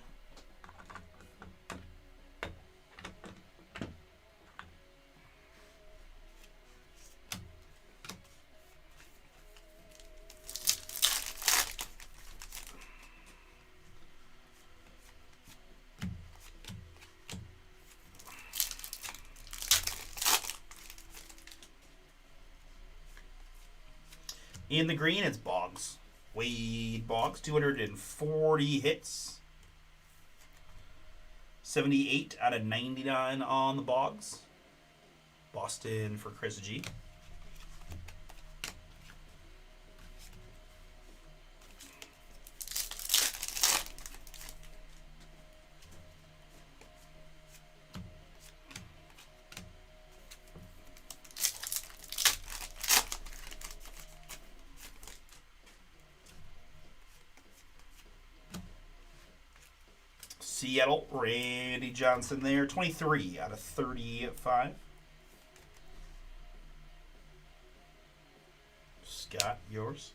In the green, it's Boggs. Wade Boggs, 240 hits. 78 out of 99 on the Boggs. Boston for Chris G. Seattle, Randy Johnson there, 23 out of 35. Scott, yours.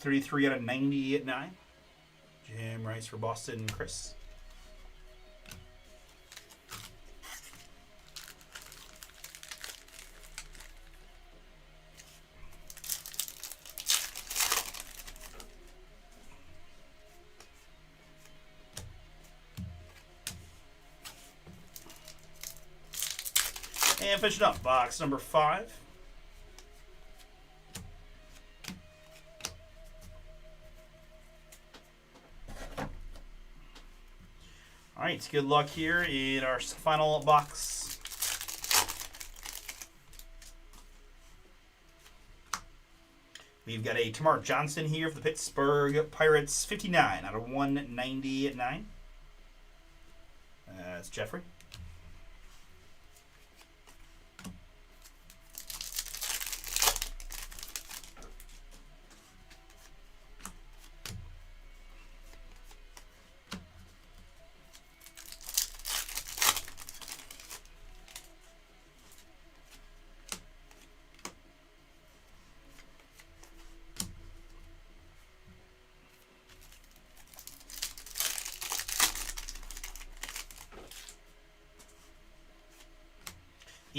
$33 out of 99. Jim Rice for Boston, Chris. And finishing up, box number 5. All right, good luck here in our final box. We've got a Tamar Johnson here for the Pittsburgh Pirates, 59 out of 199. That's Jeffrey.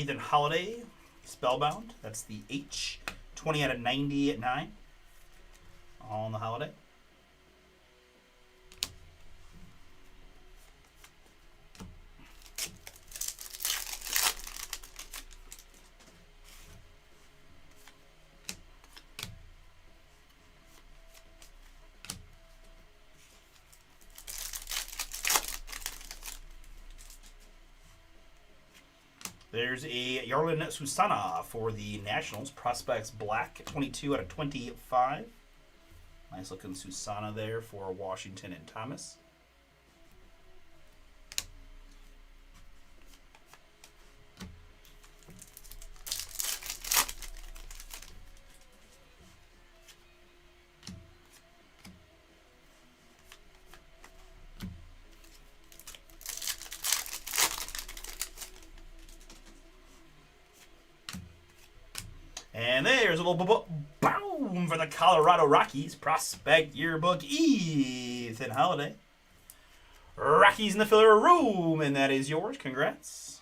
Ethan Holiday, Spellbound. That's the H. 20 out of 90 at 9 on the Holiday. There's a Yarlin Susana for the Nationals. Prospects Black, 22 out of 25. Nice looking Susana there for Washington and Thomas. And there's a little boom for the Colorado Rockies. Prospect Yearbook, Ethan Holiday. Rockies in the filler room, and that is yours. Congrats.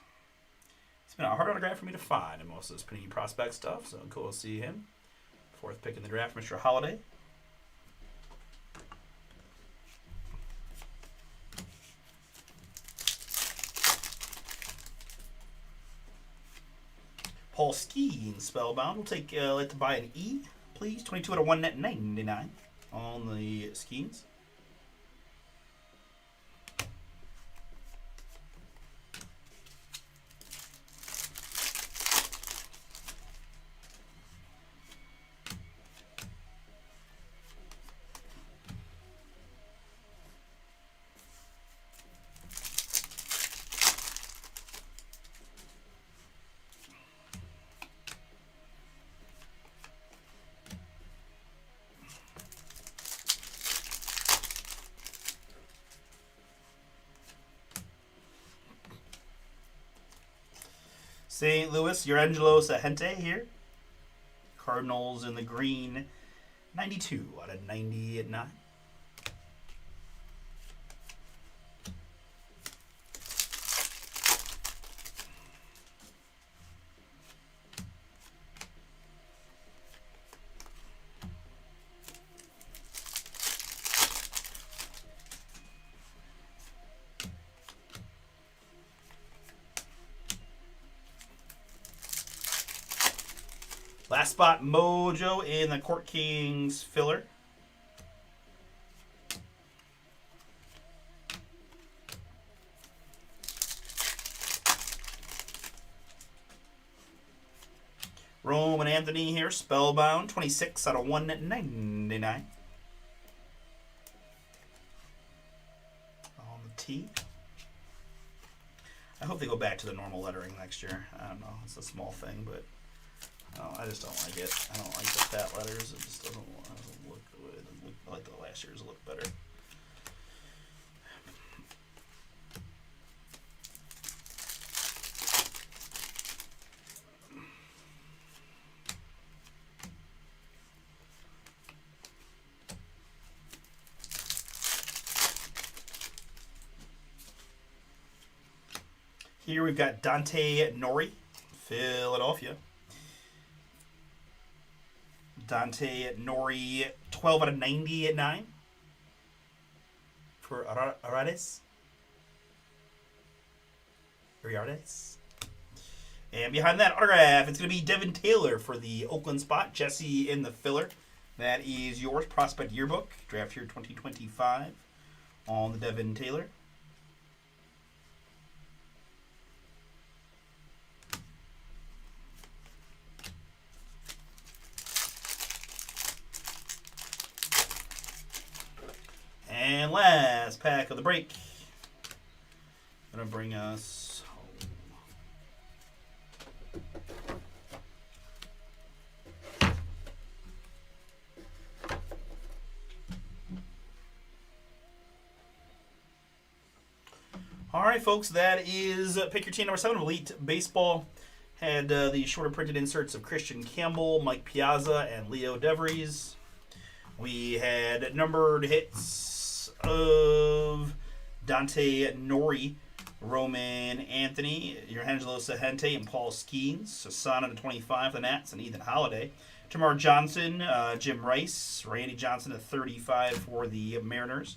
It's been a hard autograph for me to find in most of this Panini Prospect stuff, so cool to see him. 4th pick in the draft, Mr. Holiday. Paul Skeens, Spellbound. We'll take like to buy an E, please. 22 out of 199 on the Skeens. St. Louis, Urangelo Sahente here. Cardinals in the green. 92 out of 90 at 9. Last spot mojo in the Court Kings filler. Roman Anthony here, Spellbound, 26 out of 199. On the T. I hope they go back to the normal lettering next year. I don't know, it's a small thing, but I just don't like it. I don't like the fat letters. It just doesn't look good. I like the last year's look better. Here we've got Dante Nori, Philadelphia. Dante Nori, 12 out of 90 at 9 for Ariades. And behind that autograph, it's going to be Devin Taylor for the Oakland spot. Jesse in the filler. That is yours. Prospect Yearbook. Draft year 2025 on the Devin Taylor. And last pack of the break. Gonna bring us home. All right, folks, that is pick your team number 7 of Elite Baseball. Had the shorter printed inserts of Christian Campbell, Mike Piazza, and Leo DeVries. We had numbered hits of Dante Nori Roman Anthony, Angelo Sahente, and Paul Skeens. Sasana to 25 for the Nats, and Ethan Holiday. Tamar Johnson, Jim Rice, Randy Johnson to 35 for the Mariners.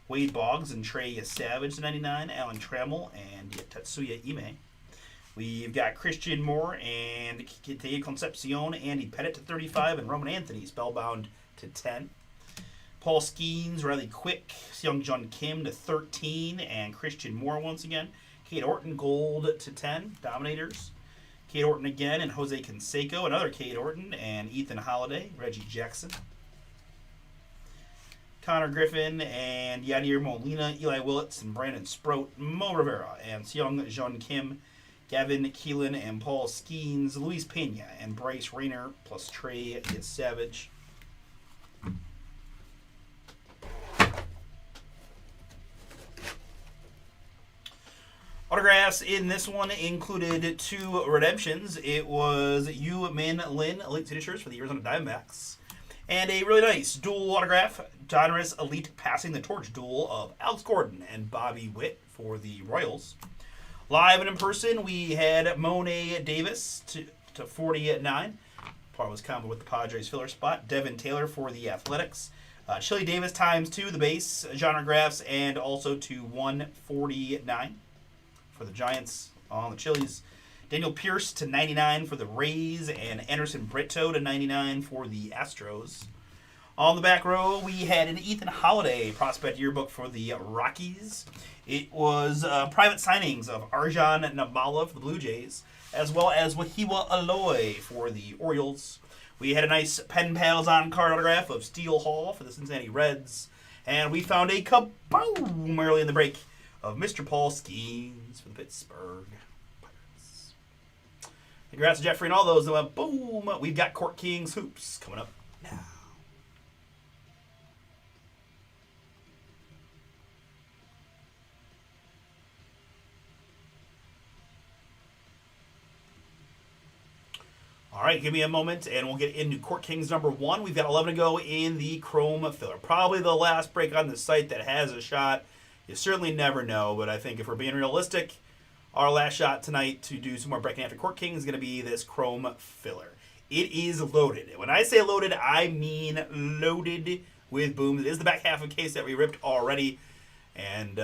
Wade Boggs and Trey Savage to 99, Alan Trammell, and Tetsuya Ime. We've got Christian Moore and Kite Concepcion, Andy Pettit to 35, and Roman Anthony, spellbound to 10. Paul Skeens, Riley Quick, Seung Jun Kim to 13, and Christian Moore once again. Kate Orton, gold to 10, Dominators. Kate Orton again, and Jose Canseco, another Kate Orton, and Ethan Holiday, Reggie Jackson. Connor Griffin and Yadier Molina, Eli Willits, and Brandon Sproat, Mo Rivera, and Seung Jun Kim, Gavin Keelan, and Paul Skeens, Luis Pena, and Bryce Rayner, plus Trey Savage. Autographs in this one included 2 redemptions. It was Yu Min Lin, Elite Signatures for the Arizona Diamondbacks. And a really nice dual autograph, Donruss Elite Passing the Torch duel of Alex Gordon and Bobby Witt for the Royals. Live and in person, we had Monet Davis to 49. Part was combo with the Padres filler spot. Devin Taylor for the Athletics. Chili Davis ×2, the base, genre graphs, and also to 149 for the Giants on the Chili's. Daniel Pierce to 99 for the Rays, and Anderson Brito to 99 for the Astros. On the back row, we had an Ethan Holiday prospect yearbook for the Rockies. It was private signings of Arjan Nabala for the Blue Jays, as well as Wahiwa Aloy for the Orioles. We had a nice Pen Pals on-card autograph of Steele Hall for the Cincinnati Reds. And we found a kaboom early in the break of Mr. Paul Skeens for the Pittsburgh Pirates. Congrats to Jeffrey and all those that went boom. We've got Court Kings Hoops coming up now. All right, give me a moment, and we'll get into Court Kings number 1. We've got 11 to go in the Chrome filler. Probably the last break on the site that has a shot. You certainly never know, but I think if we're being realistic, our last shot tonight to do some more breaking after Court Kings is going to be this Chrome filler. It is loaded. When I say loaded, I mean loaded with booms. It is the back half of a case that we ripped already, and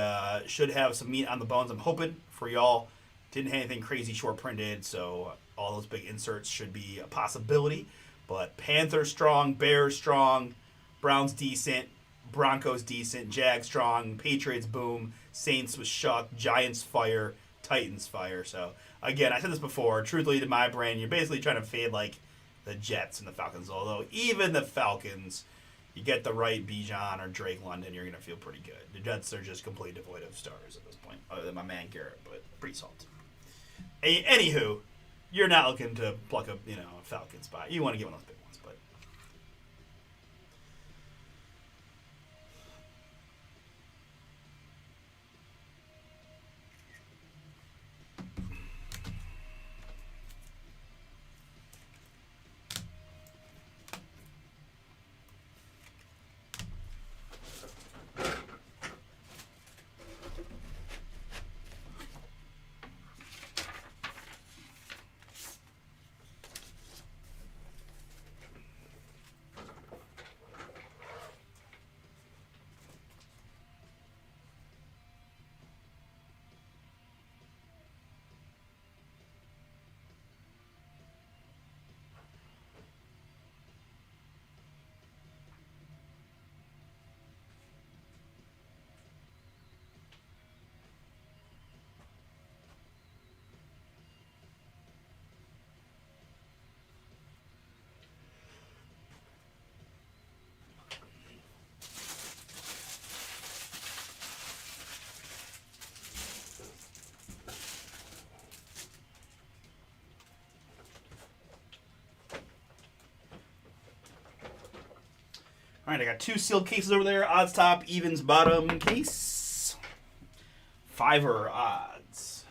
should have some meat on the bones, I'm hoping, for y'all. Didn't have anything crazy short printed, so all those big inserts should be a possibility. But Panthers strong, Bears strong, Browns decent, Broncos decent, Jags strong, Patriots boom, Saints was shocked, Giants fire, Titans fire. So again, I said this before, truthfully to my brain, you're basically trying to fade like the Jets and the Falcons. Although even the Falcons, you get the right Bijan or Drake London, you're gonna feel pretty good. The Jets are just completely devoid of stars at this point, other than my man Garrett, but pretty salty. Anywho, you're not looking to pluck a Falcon spot. You want to get one of those big ones, but all right, I got 2 sealed cases over there. Odds top, evens bottom case. Fiver odds.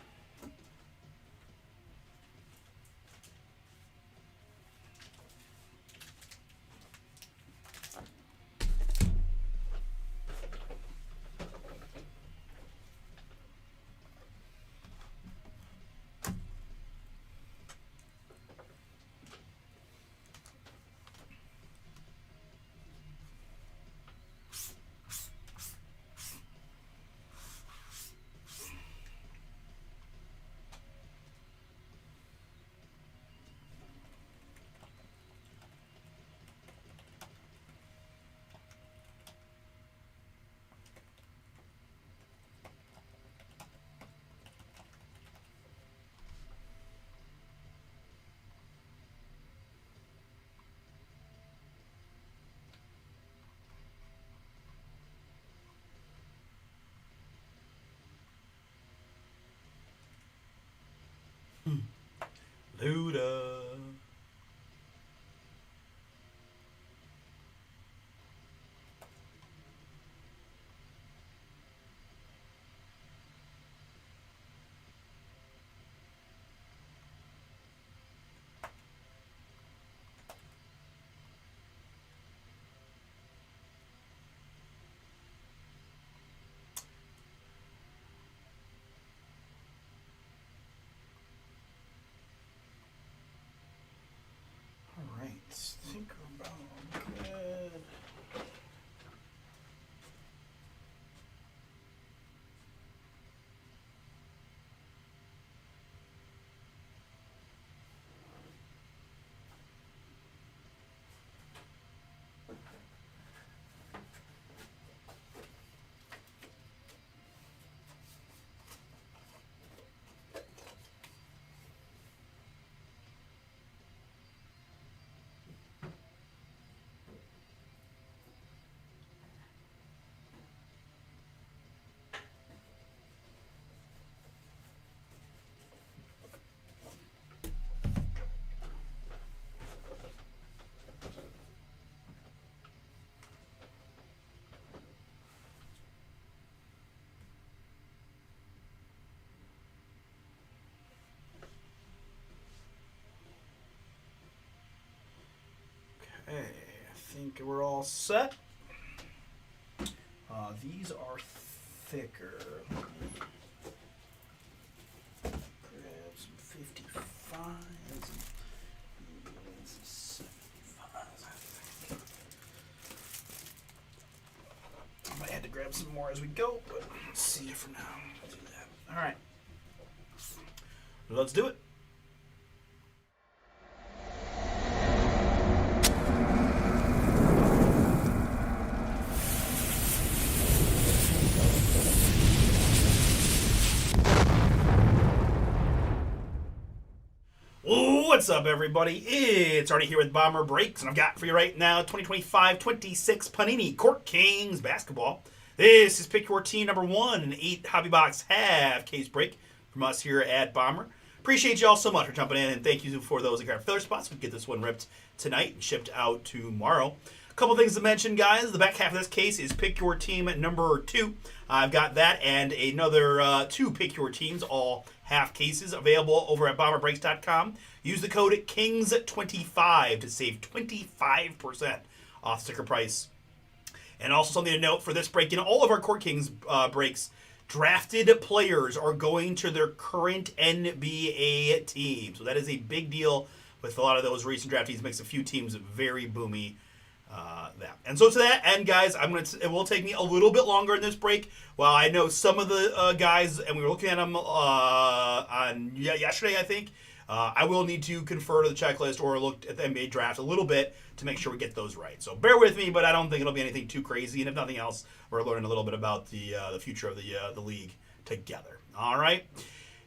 Luda. All right, think about good. Okay, I think we're all set. These are thicker. Grab some 55s and some 75s, I think. I might have to grab some more as we go, but let's see it for now. I'll do that. All right. Let's do it. What's up, everybody? It's Artie here with Bomber Breaks, and I've got for you right now 2025-26 Panini Court Kings basketball. This is Pick Your Team number 1, an 8 hobby box half case break from us here at Bomber. Appreciate you all so much for jumping in, and thank you for those that grabbed filler spots. We get this one ripped tonight and shipped out tomorrow. A couple things to mention, guys. The back half of this case is Pick Your Team number 2. I've got that and another 2 Pick Your Teams, all half cases, available over at bomberbreaks.com. Use the code KINGS25 to save 25% off sticker price. And also something to note for this break, in all of our Court Kings breaks, drafted players are going to their current NBA team. So that is a big deal with a lot of those recent draftees. Makes a few teams very boomy. And so to that end, guys, it will take me a little bit longer in this break. Well, I know some of the guys, and we were looking at them on yesterday, I think. I will need to confer to the checklist or look at the NBA draft a little bit to make sure we get those right. So bear with me, but I don't think it'll be anything too crazy. And if nothing else, we're learning a little bit about the future of the league together. All right.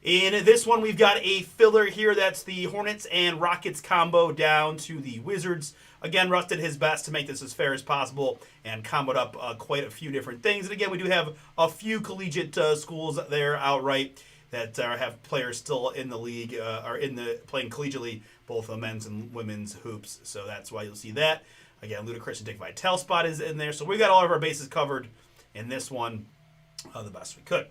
In this one, we've got a filler here. That's the Hornets and Rockets combo down to the Wizards. Again, Russ did his best to make this as fair as possible and comboed up quite a few different things. And again, we do have a few collegiate schools there outright that have players still in the league, or playing collegiately, both men's and women's hoops. So that's why you'll see that. Again, Ludacris and Dick Vitale spot is in there. So we got all of our bases covered in this one the best we could.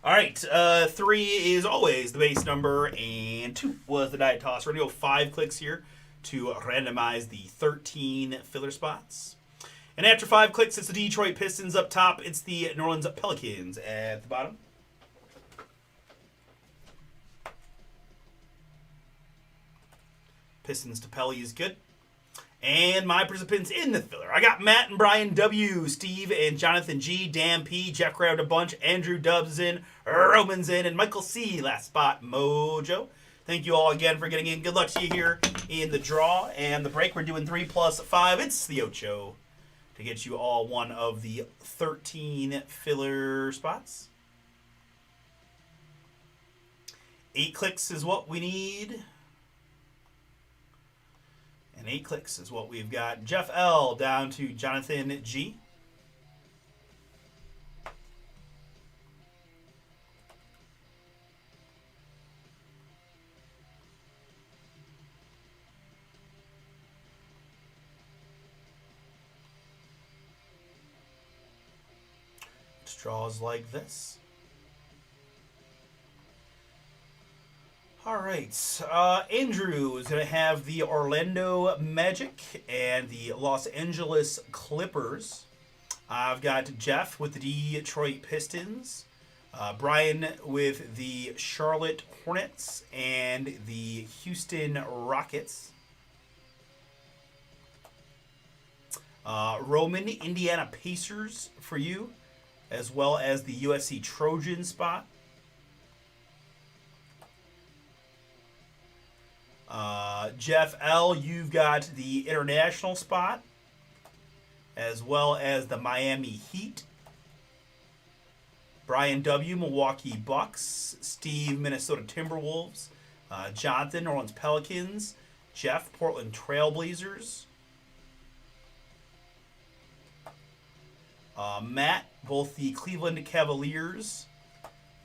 All right, 3 is always the base number, and 2 was the die toss. We're going to go 5 clicks here to randomize the 13 filler spots. And after 5 clicks, it's the Detroit Pistons up top. It's the New Orleans Pelicans at the bottom. Pistons to Pelly is good. And my participants in the filler. I got Matt and Brian W, Steve and Jonathan G, Dan P, Jeff grabbed a bunch, Andrew Dubs in, Roman's in, and Michael C, last spot, Mojo. Thank you all again for getting in. Good luck to you here in the draw and the break. We're doing 3 plus 5. It's the Ocho to get you all one of the 13 filler spots. 8 clicks is what we need. And 8 clicks is what we've got. Jeff L down to Jonathan G. Straws like this. All right. Andrew is going to have the Orlando Magic and the Los Angeles Clippers. I've got Jeff with the Detroit Pistons. Brian with the Charlotte Hornets and the Houston Rockets. Roman, Indiana Pacers for you, as well as the USC Trojan spot. Jeff L., you've got the international spot, as well as the Miami Heat. Brian W., Milwaukee Bucks. Steve, Minnesota Timberwolves. Jonathan, New Orleans Pelicans. Jeff, Portland Trailblazers. Matt, both the Cleveland Cavaliers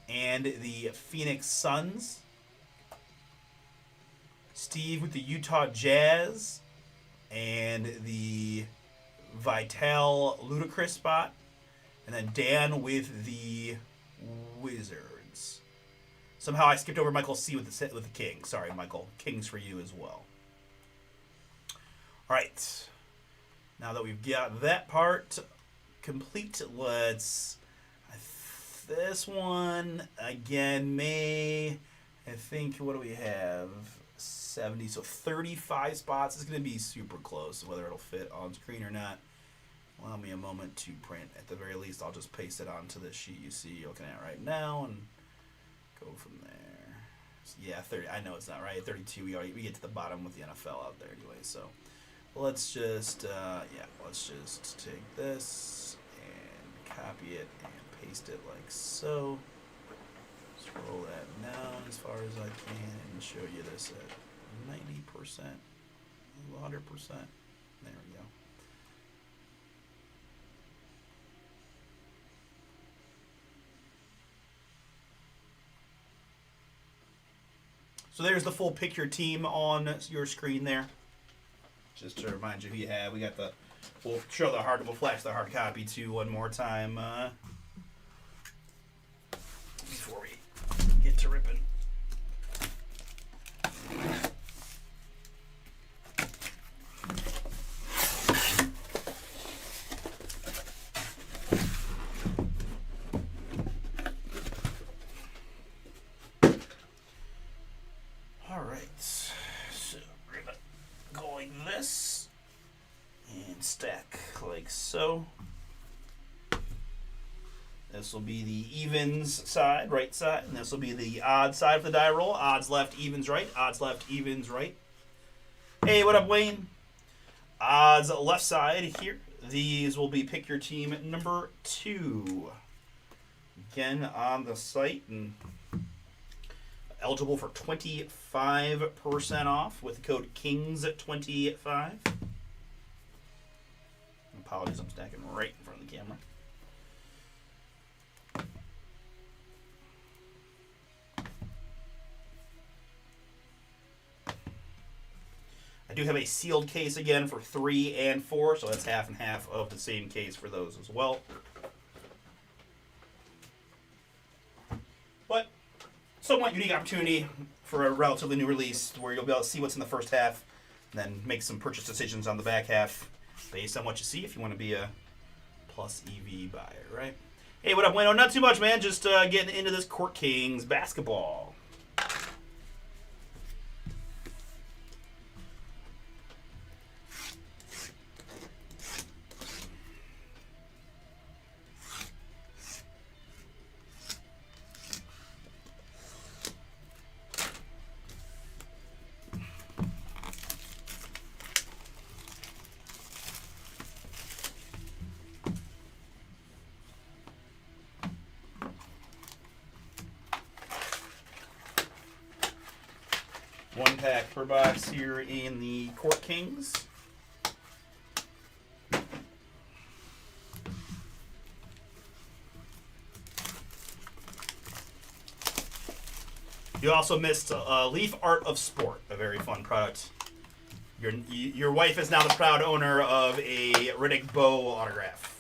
and the Phoenix Suns. Steve with the Utah Jazz and the Vital Ludacris spot. And then Dan with the Wizards. Somehow I skipped over Michael C. with the Kings. Sorry, Michael. Kings for you as well. All right. Now that we've got that part complete, let's... This one, again, I think, what do we have? 70, so 35 spots. It's going to be super close, whether it'll fit on screen or not. Allow me a moment to print. At the very least, I'll just paste it onto the sheet you see you're looking at right now and go from there. So yeah, 30. I know it's not right. 32. We get to the bottom with the NFL out there anyway. So let's just let's just take this and copy it and paste it like so. Scroll that down as far as I can and show you this at 90%, 100%. There we go. So there's the full pick your team on your screen there. Just to remind you who you have. We got the. We'll flash the hard copy too one more time before we get to ripping. So this will be the evens side, right side, and this will be the odd side of the die roll. Odds left, evens right. Odds left, evens right. Hey, what up, Wayne? Odds left side here. These will be pick your team number 2. Again, on the site and eligible for 25% off with the code KINGS25. Apologies, I'm stacking right in front of the camera. I do have a sealed case again for 3 and 4, so that's half and half of the same case for those as well. But somewhat unique opportunity for a relatively new release where you'll be able to see what's in the first half and then make some purchase decisions on the back half based on what you see if you want to be a plus EV buyer, right? Hey, what up, Wayno? Not too much, man. Just getting into this Court Kings basketball. One pack per box here in the Court Kings. You also missed Leaf Art of Sport, a very fun product. Your wife is now the proud owner of a Riddick Bowe autograph.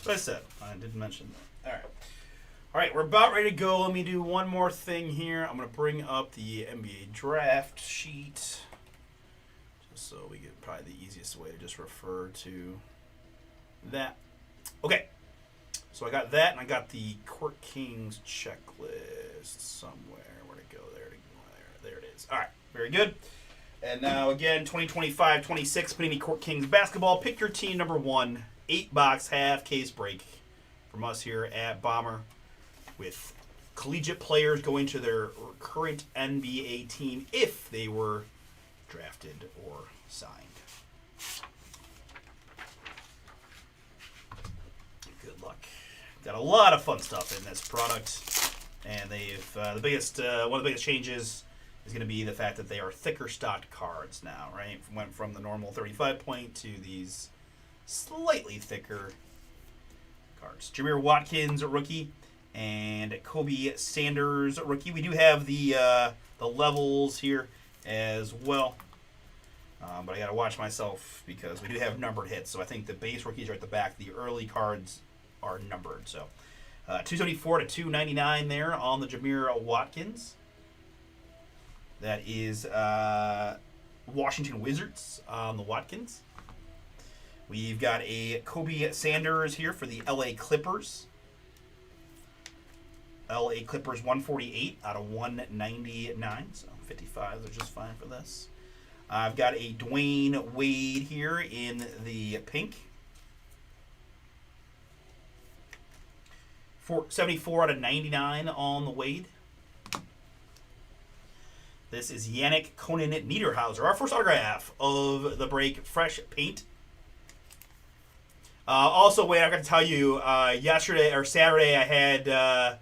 That's what I said. I didn't mention that. All right. All right, we're about ready to go. Let me do one more thing here. I'm going to bring up the NBA draft sheet. Just so we get probably the easiest way to just refer to that. Okay. So I got that, and I got the Court Kings checklist somewhere. Where'd it go? There it is. All right. Very good. And now, again, 2025-26 Panini Court Kings basketball. Pick your team number 1. 8-box half case break from us here at Bomber, with collegiate players going to their current NBA team if they were drafted or signed. Good luck. Got a lot of fun stuff in this product, and they've one of the biggest changes is going to be the fact that they are thicker stocked cards now. Right, went from the normal 35 point to these slightly thicker cards. Jameer Watkins, rookie, and Kobe Sanders, rookie. We do have the levels here as well, but I got to watch myself because we do have numbered hits. So I think the base rookies are at the back. The early cards are numbered. So 274 to 299 there on the Jameer Watkins. That is Washington Wizards on the Watkins. We've got a Kobe Sanders here for the LA Clippers. LA Clippers 148 out of 199, so 55 are just fine for this. I've got a Dwayne Wade here in the pink. 74 out of 99 on the Wade. This is Yannick Conan Niederhauser, our first autograph of the break, fresh paint. Also, Wade, I got to tell you, yesterday or Saturday, I had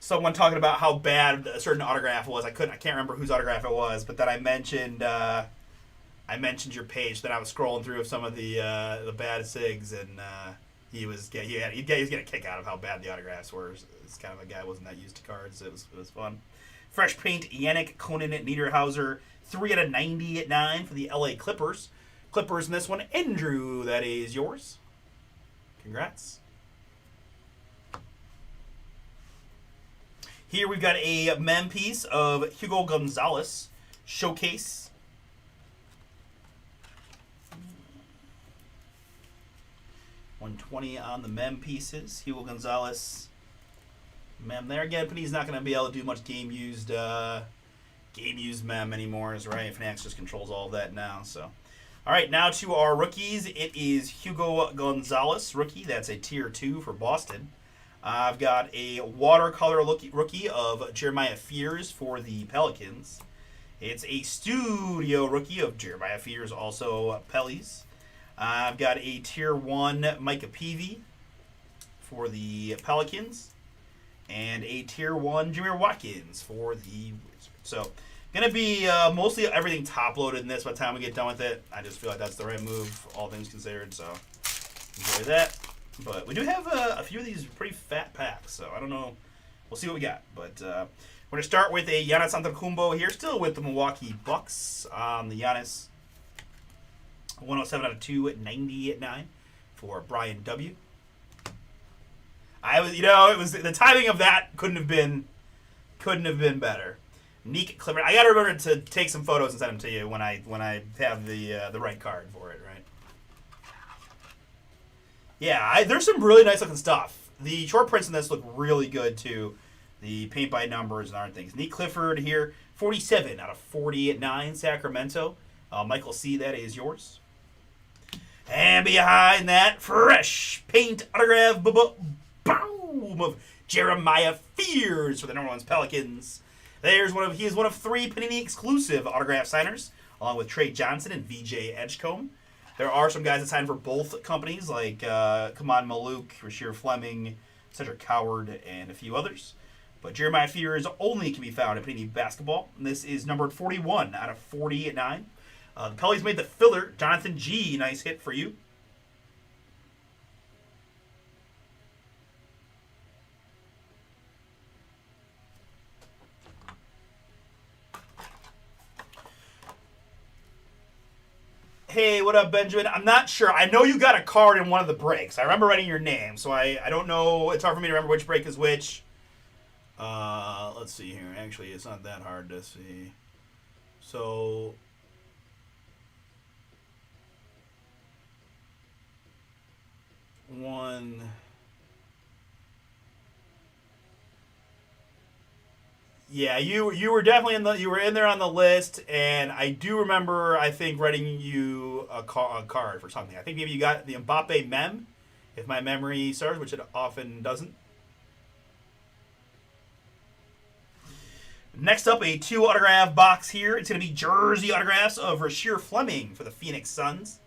someone talking about how bad a certain autograph was. I can't remember whose autograph it was, but then I mentioned your page. Then I was scrolling through some of the bad SIGs, and he was getting a kick out of how bad the autographs were. It's kind of a guy who wasn't that used to cards. It was fun. Fresh paint, Yannick Conan Niederhauser, 3 out of 99 for the LA Clippers. Clippers in this one. Andrew, that is yours. Congrats. Here we've got a mem piece of Hugo Gonzalez showcase. $120 on the mem pieces. Hugo Gonzalez mem there. Again, Panini's not going to be able to do much game used mem anymore, is right. Fanatics just controls all of that now. So, all right, now to our rookies. It is Hugo Gonzalez, rookie. That's a tier 2 for Boston. I've got a watercolor rookie of Jeremiah Fears for the Pelicans. It's a studio rookie of Jeremiah Fears, also Pellies. I've got a tier 1 Micah Peavy for the Pelicans. And a tier 1 Jameer Watkins for the Wizards. So, going to be mostly everything top-loaded in this by the time we get done with it. I just feel like that's the right move, all things considered. So, enjoy that. But we do have a few of these pretty fat packs, so I don't know. We'll see what we got. But we're going to start with a Giannis Antetokounmpo here, still with the Milwaukee Bucks on the Giannis. 107 out of 299 for Brian W. It was the timing of that couldn't have been better. Neek Clifford. I got to remember to take some photos and send them to you when I have the right card for it, right? Yeah, there's some really nice looking stuff. The short prints in this look really good too. The paint by numbers and other things. Neek Clifford here, 47 out of 49, Sacramento. Michael C., that is yours. And behind that, fresh paint autograph boom of Jeremiah Fears for the number 1 Pelicans. He is one of 3 Panini exclusive autograph signers, along with Trey Johnson and VJ Edgecombe. There are some guys that signed for both companies, like Kaman Maluk, Rasheer Fleming, Cedric Coward, and a few others. But Jeremiah Fears only can be found in Panini Basketball. And this is numbered 41 out of 49. The Pellies made the filler. Jonathan G., nice hit for you. Hey, what up, Benjamin? I'm not sure. I know you got a card in one of the breaks. I remember writing your name, so I don't know. It's hard for me to remember which break is which. Let's see here. Actually, it's not that hard to see. So... one... Yeah, you were definitely in there on the list, and I do remember, I think, writing you a card for something. I think maybe you got the Mbappe mem, if my memory serves, which it often doesn't. Next up, a 2 autograph box here. It's going to be jersey autographs of Rasheer Fleming for the Phoenix Suns.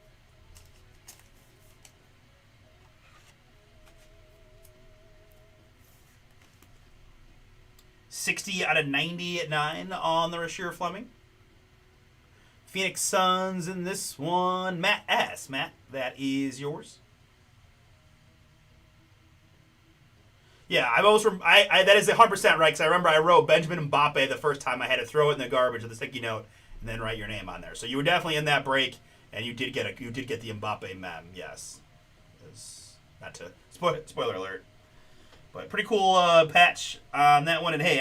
/99 on the Rasheer Fleming. Phoenix Suns in this one. Matt S. Matt, that is yours. Yeah, that is 100% right, because I remember I wrote Benjamin Mbappe the first time. I had to throw it in the garbage with a sticky note and then write your name on there. So you were definitely in that break, and you did get the Mbappe mem. Yes, not to spoiler alert. But pretty cool patch on that one. And hey,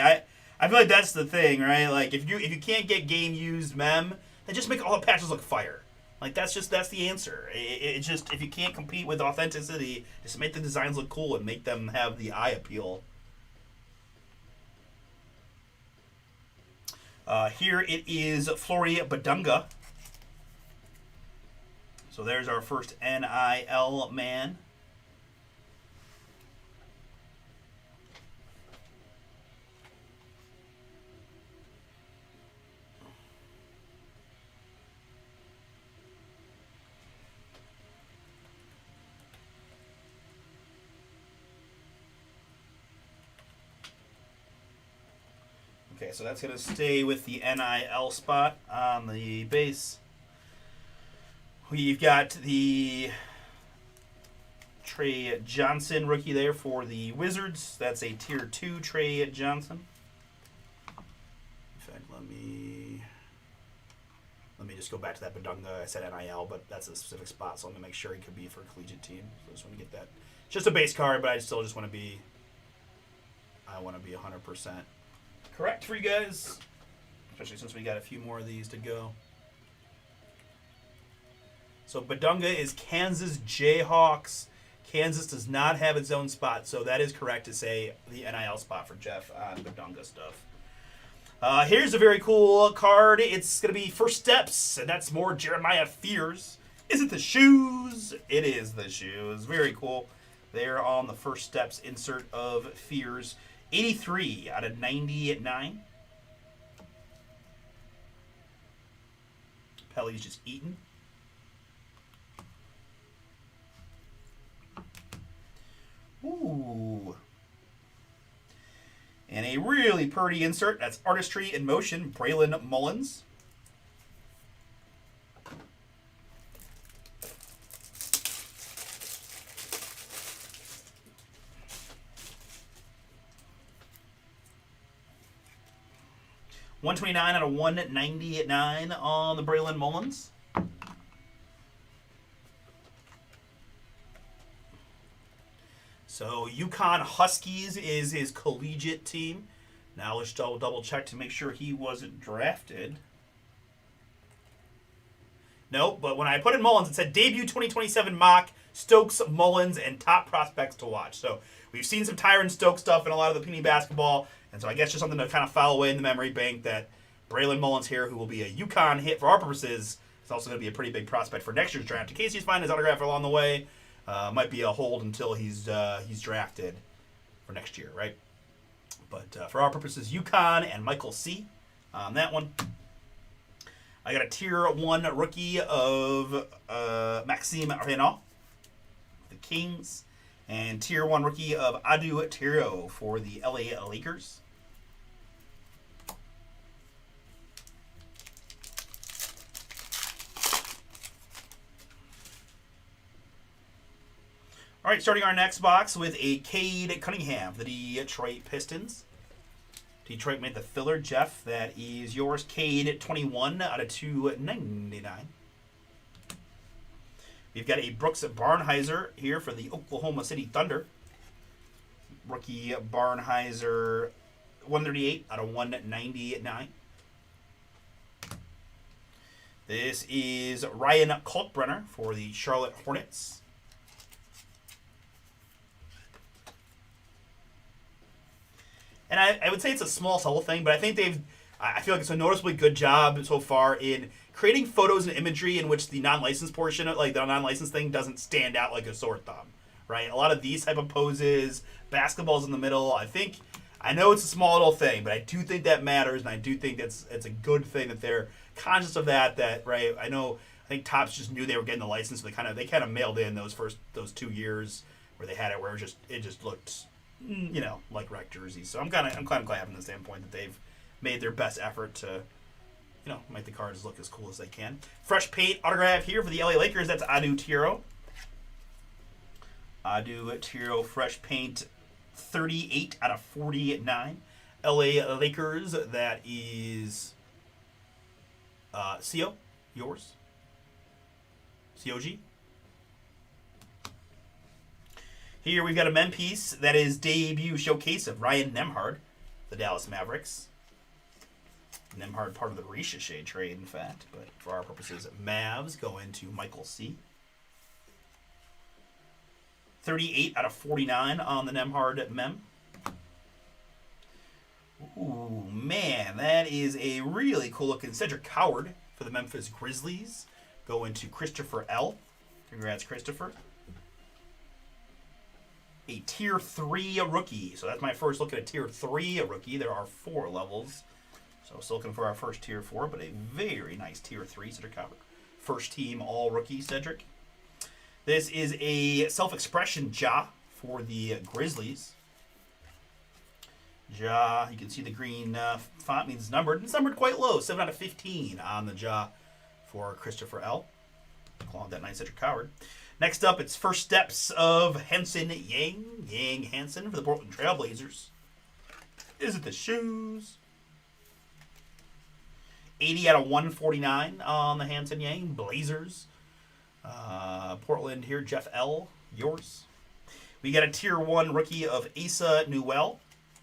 I feel like that's the thing, right? Like if you can't get game used mem, then just make all the patches look fire. Like that's the answer. It just, if you can't compete with authenticity, just make the designs look cool and make them have the eye appeal. Here it is Flory Badunga. So there's our first NIL man. Okay, so that's going to stay with the NIL spot on the base. We've got the Trey Johnson rookie there for the Wizards. That's a Tier 2 Trey Johnson. In fact, let me just go back to that Badunga. I said NIL, but that's a specific spot, so I'm going to make sure he could be for a collegiate team. So I just want to get that. Just a base card, but I still just want to be 100% correct for you guys, especially since we got a few more of these to go. So Badunga is Kansas Jayhawks. Kansas does not have its own spot, so that is correct to say the NIL spot for Jeff on Badunga stuff. Here's a very cool card. It's going to be First Steps, and that's more Jeremiah Fears. Is it the shoes? It is the shoes. Very cool. They're on the First Steps insert of Fears. 83 out of 99. Pelly's just eating. Ooh. And a really pretty insert. That's Artistry in Motion, Braylon Mullins. $129 out of $199 on the Braylon Mullins. So UConn Huskies is his collegiate team. Now let's double check to make sure he wasn't drafted. Nope, but when I put in Mullins, it said debut 2027 mock, Stokes, Mullins, and top prospects to watch. So we've seen some Tyron Stokes stuff in a lot of the Penny basketball. And so I guess just something to kind of file away in the memory bank that Braylon Mullins here, who will be a UConn hit for our purposes, is also going to be a pretty big prospect for next year's draft. In case he's finding his autograph along the way, might be a hold until he's drafted for next year, right? But for our purposes, UConn and Michael C. on that one. I got a Tier 1 rookie of Maxime Renaud, the Kings. And Tier 1 rookie of Adu Tiro for the LA Lakers. All right, starting our next box with a Cade Cunningham, the Detroit Pistons. Detroit made the filler. Jeff, that is yours. Cade 21 out of 299. We've got a Brooks Barnheiser here for the Oklahoma City Thunder. Rookie Barnheiser, 138 out of 199. This is Ryan Kalkbrenner for the Charlotte Hornets. And I would say it's a small, subtle thing, but I think I feel like it's a noticeably good job so far in creating photos and imagery in which the non-licensed portion, like the non-licensed thing, doesn't stand out like a sore thumb, right? A lot of these type of poses, basketball's in the middle. I know it's a small little thing, but I do think that matters, and I do think it's a good thing that they're conscious of that. That right? I think Topps just knew they were getting the license, so they kind of mailed in those 2 years where they had it, where it just looked, like rec jerseys. So I'm kind of glad from the standpoint that they've made their best effort to, make the cards look as cool as they can. Fresh paint autograph here for the LA Lakers. That's Adu Tiro. Adu Tiro fresh paint, 38 out of 49. LA Lakers. That is CO. Yours. COG. Here we've got a mem piece that is debut showcase of Ryan Nembhard, the Dallas Mavericks. Nembhard part of the Ricochet trade, in fact, but for our purposes, Mavs go into Michael C. 38 out of 49 on the Nembhard mem. Ooh, man, that is a really cool looking Cedric Howard for the Memphis Grizzlies. Go into Christopher L. Congrats, Christopher. A Tier 3 rookie. So that's my first look at a Tier 3 rookie. There are 4 levels. So still looking for our first Tier 4, but a very nice Tier 3 Cedric Howard. First team all-rookie Cedric. This is a self-expression Ja for the Grizzlies. Ja, you can see the green font means it's numbered. It's numbered quite low, 7 out of 15 on the Ja for Christopher L. Along with that nice Cedric Howard. Next up, it's first steps of Hanson Yang Hansen for the Portland Trailblazers. Is it the shoes? 80 out of 149 on the Hanson Yang Blazers. Portland here, Jeff L. Yours. We got a Tier 1 rookie of Asa Newell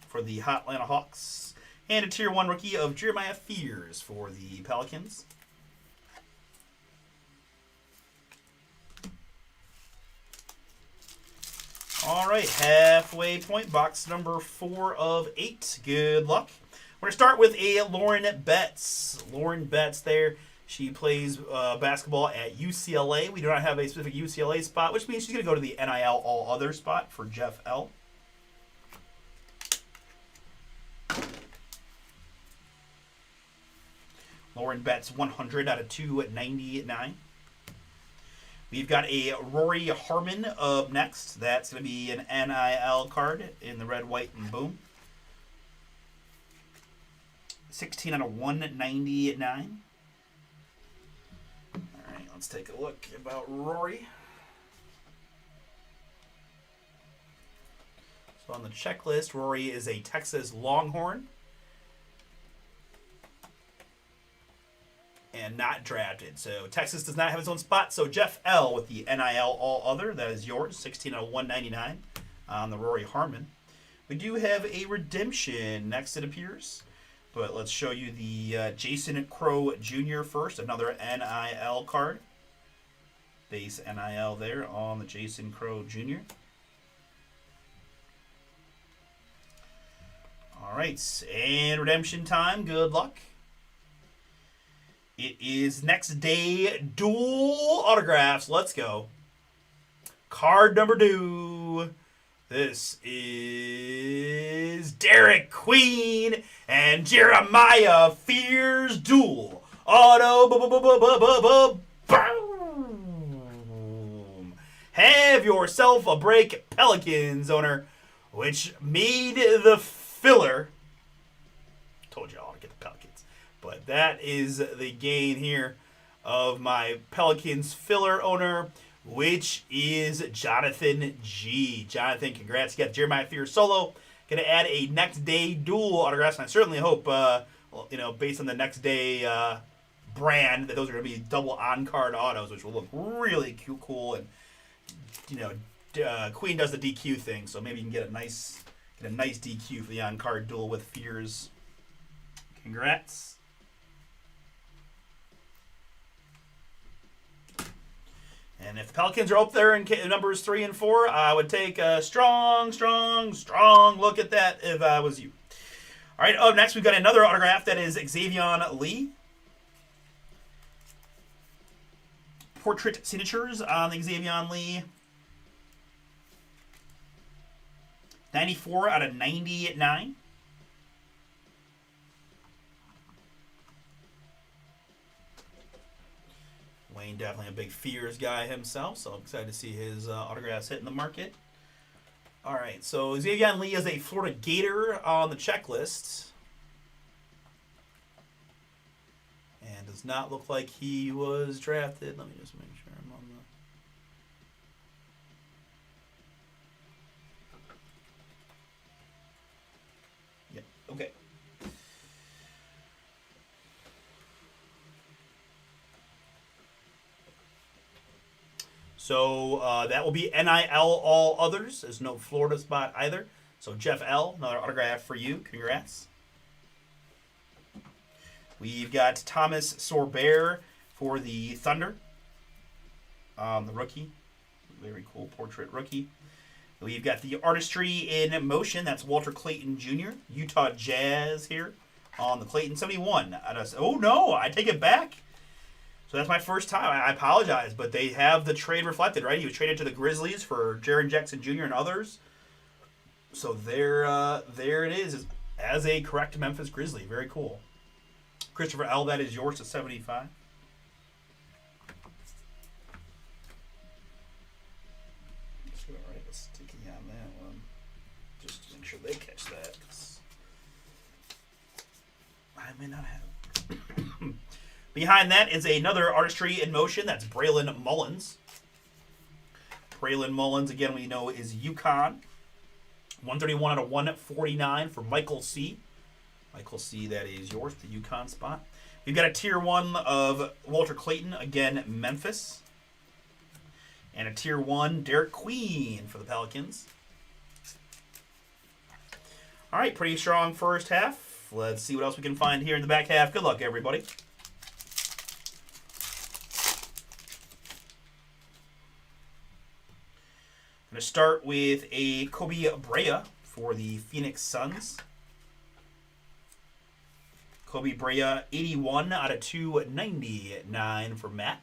for the Atlanta Hawks. And a Tier 1 rookie of Jeremiah Fears for the Pelicans. All right, halfway point, box number 4 of 8. Good luck. We're going to start with a Lauren Betts. Lauren Betts there. She plays basketball at UCLA. We do not have a specific UCLA spot, which means she's going to go to the NIL All Other spot for Jeff L. Lauren Betts, 100 out of 299. We've got a Rory Harmon up next. That's going to be an NIL card in the red, white, and boom. 16 out of 199. All right, let's take a look about Rory. So on the checklist, Rory is a Texas Longhorn. And not drafted. So Texas does not have its own spot. So Jeff L. with the NIL All Other. That is yours. 16 out of 199 on the Rory Harmon. We do have a redemption next, it appears. But let's show you the Jason Crow Jr. first. Another NIL card. Base NIL there on the Jason Crow Jr. All right. And redemption time. Good luck. It is next day dual autographs. Let's go. Card number 2. This is Derek Queen and Jeremiah Fears dual auto. Boom. Have yourself a break, Pelicans owner, which made the filler. Told you all to get the Pelicans. But that is the gain here of my Pelicans filler owner, which is Jonathan G. Jonathan, congrats. You got Jeremiah Fears solo. Going to add a next day dual autographs. And I certainly hope, based on the next day brand that those are going to be double on-card autos, which will look really cool. And Queen does the DQ thing, so maybe you can get a nice DQ for the on-card duel with Fears. Congrats. And if the Pelicans are up there in numbers 3 and 4, I would take a strong look at that if I was you. All right, up next we've got another autograph that is Xavier Lee. Portrait signatures on the Xavier Lee. 94 out of 99. Wayne definitely a big Fears guy himself, so I'm excited to see his autographs hitting the market. All right, so Xavier Lee is a Florida Gator on the checklist. And does not look like he was drafted. Let me just make sure I'm on the... Yeah, okay. So that will be NIL all others. There's no Florida spot either. So Jeff L., another autograph for you. Congrats. We've got Thomas Sorbert for the Thunder. The rookie. Very cool portrait rookie. We've got the Artistry in Motion. That's Walter Clayton Jr. Utah Jazz here on the Clayton 71. Oh, no. I take it back. So that's my first time. I apologize, but they have the trade reflected, right? He was traded to the Grizzlies for Jaren Jackson Jr. and others. So there it is as a correct Memphis Grizzly. Very cool. Christopher L., that is yours to 75. Just going to write a sticky on that one. Just to make sure they catch that. I may not have. Behind that is another Artistry in Motion. That's Braylon Mullins. Braylon Mullins, again, we know is UConn. 131 out of 149 for Michael C. Michael C., that is yours, the UConn spot. We've got a Tier 1 of Walter Clayton, again, Memphis. And a Tier 1 Derek Queen for the Pelicans. All right, pretty strong first half. Let's see what else we can find here in the back half. Good luck, everybody. I'm going to start with a Kobe Brea for the Phoenix Suns. Kobe Brea, 81 out of 299 for Matt.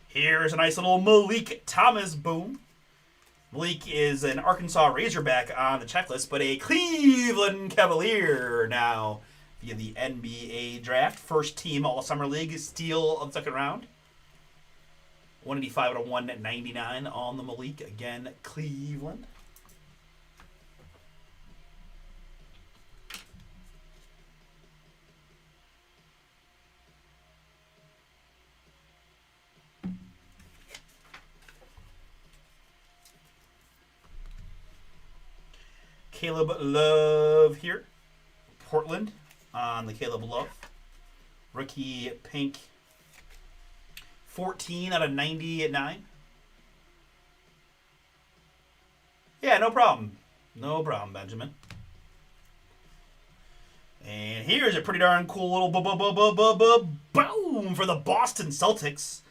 Here's a nice little Malik Thomas boom. Malik is an Arkansas Razorback on the checklist, but a Cleveland Cavalier now via the NBA draft. First team All-Summer League, steal of the second round. 185 out of 199 on the Malik. Again, Cleveland. Caleb Love here. Portland on the Caleb Love. Rookie pink. 14 out of 99. Yeah, no problem. No problem, Benjamin. And here's a pretty darn cool little boom for the Boston Celtics.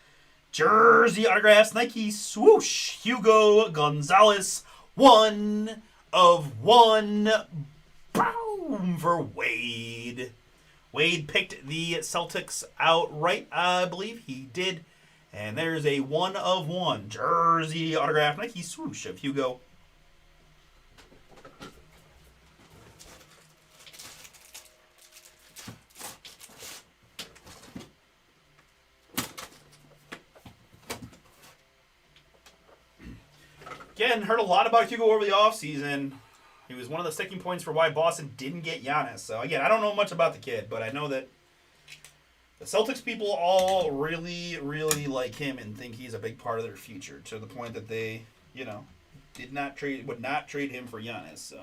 Jersey autographs, Nike swoosh. Hugo Gonzalez, 1 of 1. Boom for Wade. Wade picked the Celtics outright, I believe he did. And there's a 1 of 1 jersey autograph Nike swoosh of Hugo. Again, heard a lot about Hugo over the offseason. He was one of the sticking points for why Boston didn't get Giannis. So, again, I don't know much about the kid, but I know that the Celtics people all really, really like him and think he's a big part of their future, to the point that they, would not trade him for Giannis. So,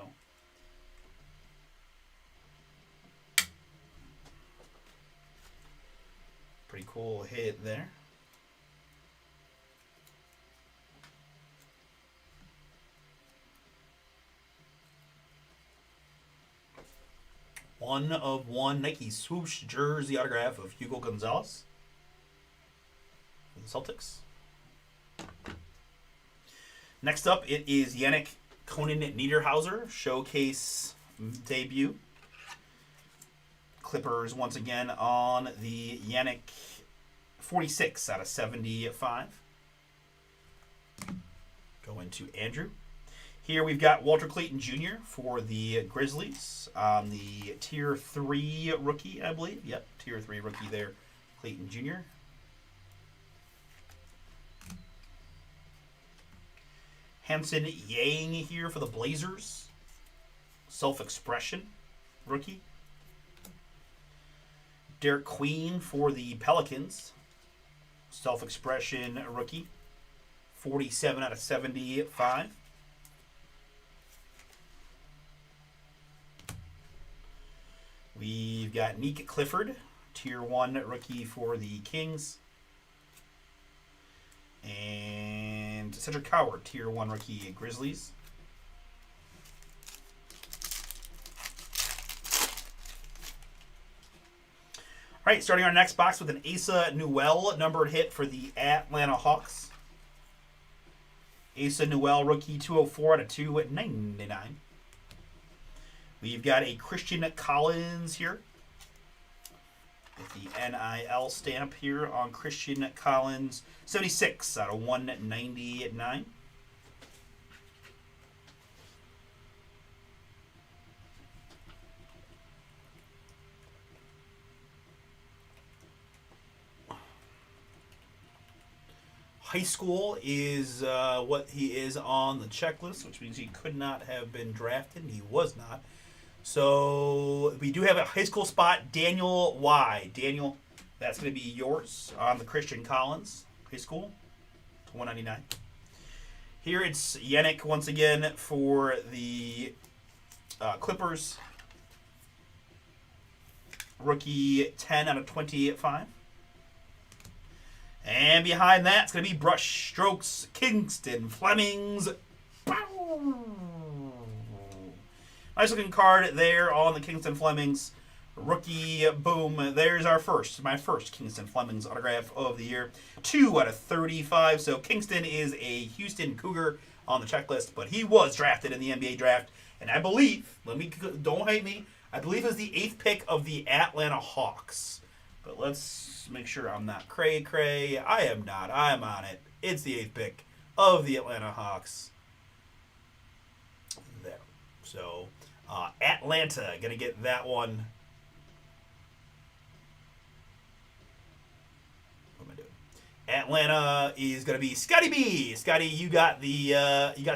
Pretty cool hit there. One of one Nike swoosh jersey autograph of Hugo Gonzalez for the Celtics. Next up, it is Yannick Konen Niederhauser showcase debut. Clippers once again on the Yannick 46 out of 75. Going to Andrew. Here we've got Walter Clayton Jr. for the Grizzlies. The Tier 3 rookie, I believe. Yep, Tier 3 rookie there, Clayton Jr. Hanson Yang here for the Blazers. Self-Expression rookie. Derek Queen for the Pelicans. Self-Expression rookie. 47 out of 75. We've got Nick Clifford, Tier 1 rookie for the Kings. And Cedric Coward, Tier 1 rookie Grizzlies. All right, starting our next box with an Asa Newell numbered hit for the Atlanta Hawks. Asa Newell, rookie 204 out of 299. We've got a Christian Collins here. With the NIL stamp here on Christian Collins. 76 out of 199. High school is what he is on the checklist, which means he could not have been drafted, and he was not. So we do have a high school spot, Daniel Y. Daniel, that's going to be yours on the Christian Collins high school, to 199. Here it's Yannick once again for the Clippers. Rookie 10 out of 25. And behind that, it's going to be Brush Strokes Kingston Flemings. Nice looking card there on the Kingston Flemings. Rookie, boom. There's my first Kingston Flemings autograph of the year. 2 out of 35. So Kingston is a Houston Cougar on the checklist, but he was drafted in the NBA draft. And I believe, don't hate me, I believe it was the 8th pick of the Atlanta Hawks. But let's make sure I'm not cray-cray. I am not. I'm on it. It's the 8th pick of the Atlanta Hawks. There. So, Atlanta going to get that one. What am I doing? Atlanta is going to be Scotty B. Scotty, you got the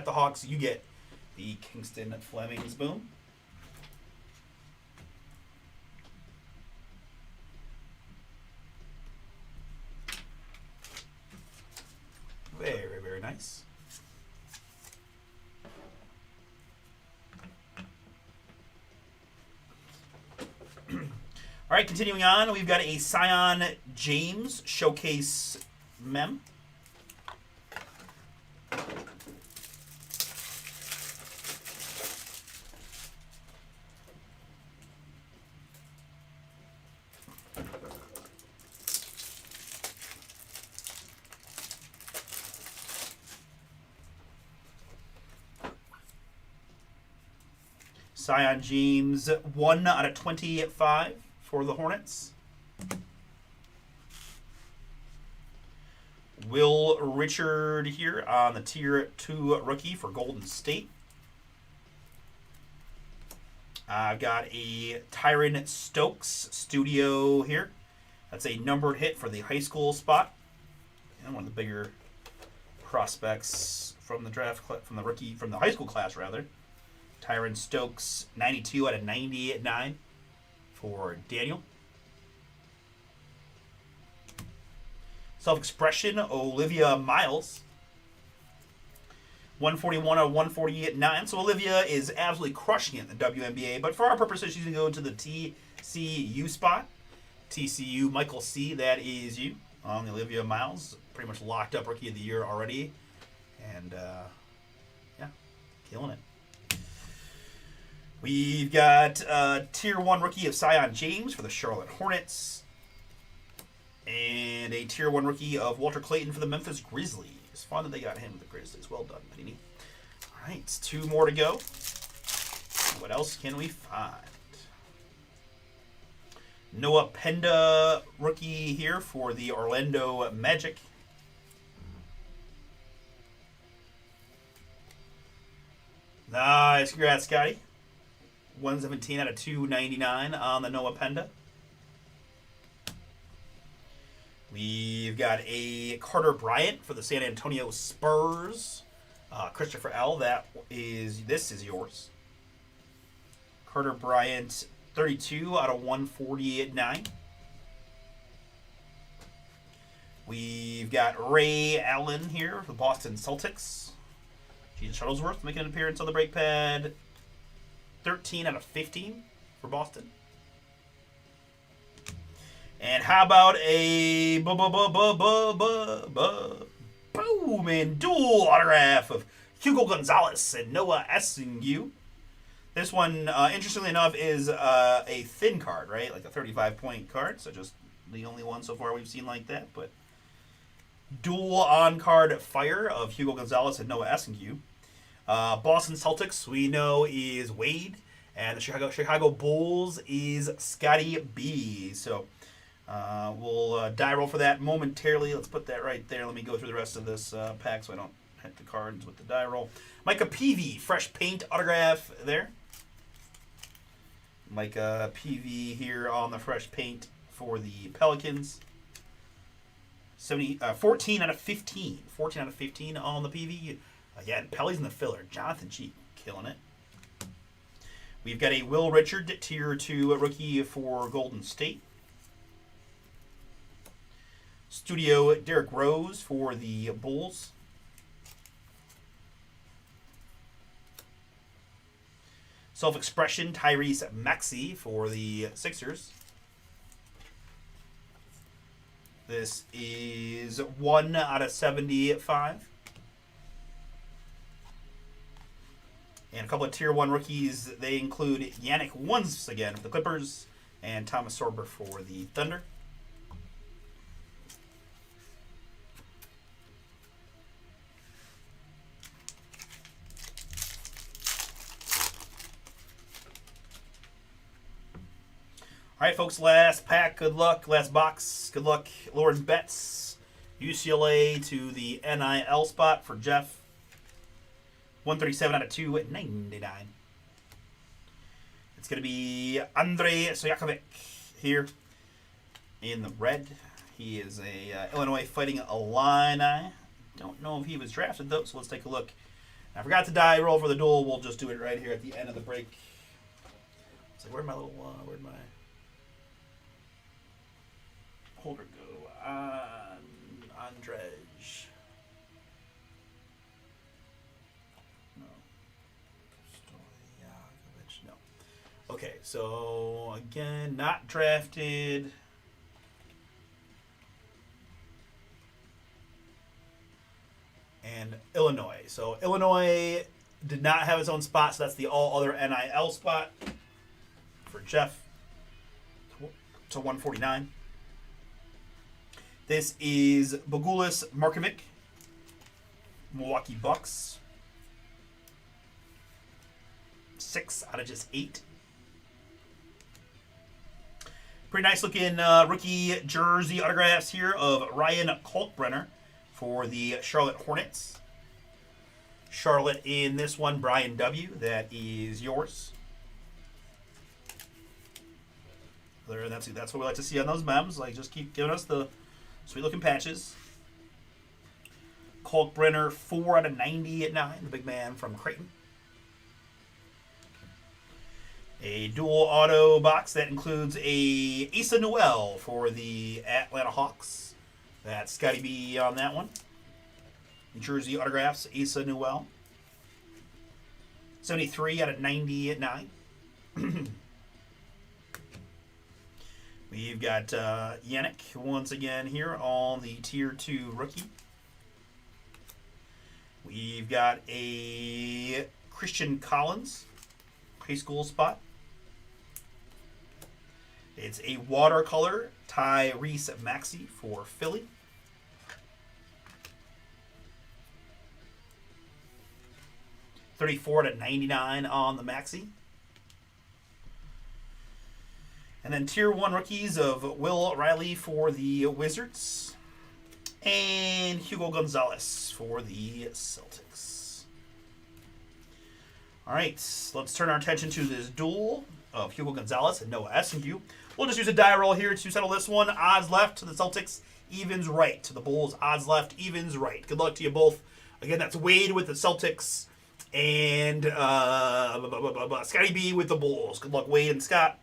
Hawks. You get the Kingston Flemings. Boom. Very, very nice. All right, continuing on, we've got a Zion James showcase mem. Zion James, 1 out of 25 for the Hornets. Will Richard here on the Tier 2 rookie for Golden State. I've got a Tyron Stokes studio here. That's a numbered hit for the high school spot. And one of the bigger prospects from the draft, from the high school class rather. Tyron Stokes, 92 out of 99 for Daniel. Self-Expression, Olivia Miles. 141 out of 149. So Olivia is absolutely crushing it in the WNBA. But for our purposes, she's going to go to the TCU spot. TCU, Michael C., that is you. On the Olivia Miles, pretty much locked up Rookie of the Year already. And, yeah, killing it. We've got Tier 1 Rookie of Sion James for the Charlotte Hornets. And a Tier 1 Rookie of Walter Clayton for the Memphis Grizzlies. Fun that they got him with the Grizzlies. Well done, Panini. All right, 2 more to go. What else can we find? Noah Penda rookie here for the Orlando Magic. Nice. Congrats, Scotty. 117 out of 299 on the Noah Penda. We've got a Carter Bryant for the San Antonio Spurs. Christopher L., this is yours. Carter Bryant, 32 out of 149. We've got Ray Allen here for the Boston Celtics. Gene Shuttlesworth making an appearance on the break pad. 13 out of 15 for Boston. And how about a boom and dual autograph of Hugo Gonzalez and Noah Essingu. This one, interestingly enough, is a thin card, right? Like a 35-point card. So just the only one so far we've seen like that. But dual on-card fire of Hugo Gonzalez and Noah Essingu. Boston Celtics, we know, is Wade. And the Chicago Bulls is Scotty B. So we'll die roll for that momentarily. Let's put that right there. Let me go through the rest of this pack so I don't hit the cards with the die roll. Micah Peavy, fresh paint autograph there. Micah Peavy here on the fresh paint for the Pelicans. 14 out of 15. 14 out of 15 on the Peavy. Again, Pelly's in the filler. Jonathan Cheek killing it. We've got a Will Richard, Tier 2 rookie for Golden State. Studio Derrick Rose for the Bulls. Self-Expression Tyrese Maxey for the Sixers. This is 1 out of 75. And a couple of Tier 1 rookies. They include Yannick once again for the Clippers and Thomas Sorber for the Thunder. All right, folks, last pack. Good luck. Last box. Good luck. Lauren Betts, UCLA to the NIL spot for Jeff. 137 out of 299. It's going to be Andrei Stojakovic here in the red. He is a Illinois Fighting Illini. Don't know if he was drafted, though, so let's take a look. I forgot to die roll for the duel. We'll just do it right here at the end of the break. It's like, where'd my holder go? Andrej. No. Stojakovic. No. Okay, so again, not drafted. And Illinois. So Illinois did not have its own spot, so that's the all other NIL spot for Jeff to 149. This is Bogulis Markovic, Milwaukee Bucks. 6 out of just 8. Pretty nice looking rookie jersey autographs here of Ryan Kalkbrenner for the Charlotte Hornets. Charlotte in this one, Brian W. That is yours. There, that's what we like to see on those mems. Like, just keep giving us the sweet looking patches. Kalkbrenner, 4 out of 90 at 9. The big man from Creighton. A dual auto box that includes a Asa Noel for the Atlanta Hawks. That's Scotty B on that one. Jersey autographs, Asa Noel. 73 out of 90 at 9. We've got Yannick once again here on the Tier 2 rookie. We've got a Christian Collins high school spot. It's a watercolor Tyrese Maxey for Philly. $34/99 on the Maxey. And then Tier 1 rookies of Will Riley for the Wizards. And Hugo Gonzalez for the Celtics. All right, let's turn our attention to this duel of Hugo Gonzalez and Noah Essenhue. We'll just use a die roll here to settle this one. Odds left to the Celtics, evens right to the Bulls. Odds left, evens right. Good luck to you both. Again, that's Wade with the Celtics and Scotty B with the Bulls. Good luck, Wade and Scott.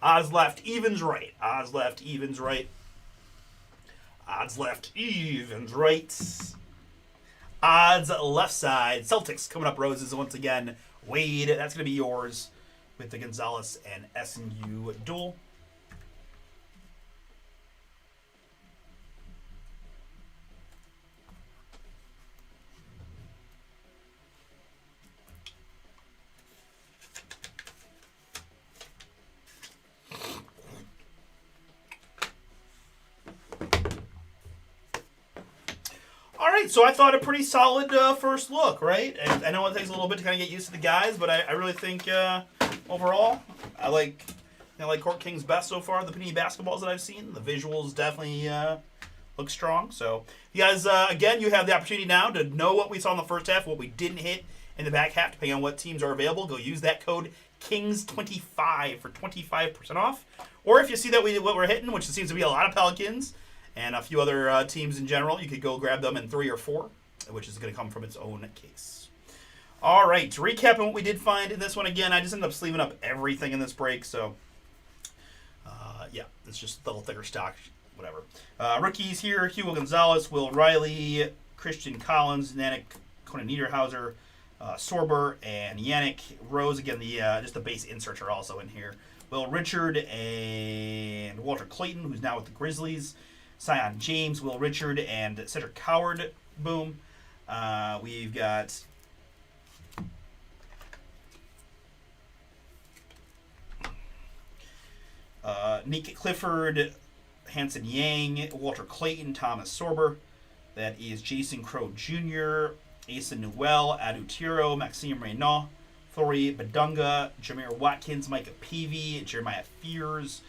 Odds left, evens right. Odds left, evens right. Odds left, evens right. Odds left side. Celtics coming up roses once again. Wade, that's going to be yours with the Gonzalez and SNU duel. Alright, so I thought a pretty solid first look, right? And I know it takes a little bit to kind of get used to the guys, but I really think overall, I like Court King's best so far, the Panini basketballs that I've seen. The visuals definitely look strong. So, you guys, again, you have the opportunity now to know what we saw in the first half, what we didn't hit in the back half, depending on what teams are available. Go use that code KINGS25 for 25% off. Or if you see that what we're hitting, which seems to be a lot of Pelicans, and a few other teams in general, you could go grab them in 3 or 4, which is going to come from its own case. All right, recapping what we did find in this one again, I just ended up sleeving up everything in this break, so yeah, it's just a little thicker stock, whatever. Rookies here, Hugo Gonzalez, Will Riley, Christian Collins, Yannick Conan Niederhauser, Sorber, and Yannick Rose. Again, the just the base inserts are also in here. Will Richard and Walter Clayton, who's now with the Grizzlies. Sion James, Will Richard, and Cedric Coward. Boom. We've got Nick Clifford, Hanson Yang, Walter Clayton, Thomas Sorber. That is Jason Crow Jr., Asa Newell, Adu Tiro, Maxime Reynaud, Thori Badunga, Jameer Watkins, Micah Peavy, Jeremiah Fears,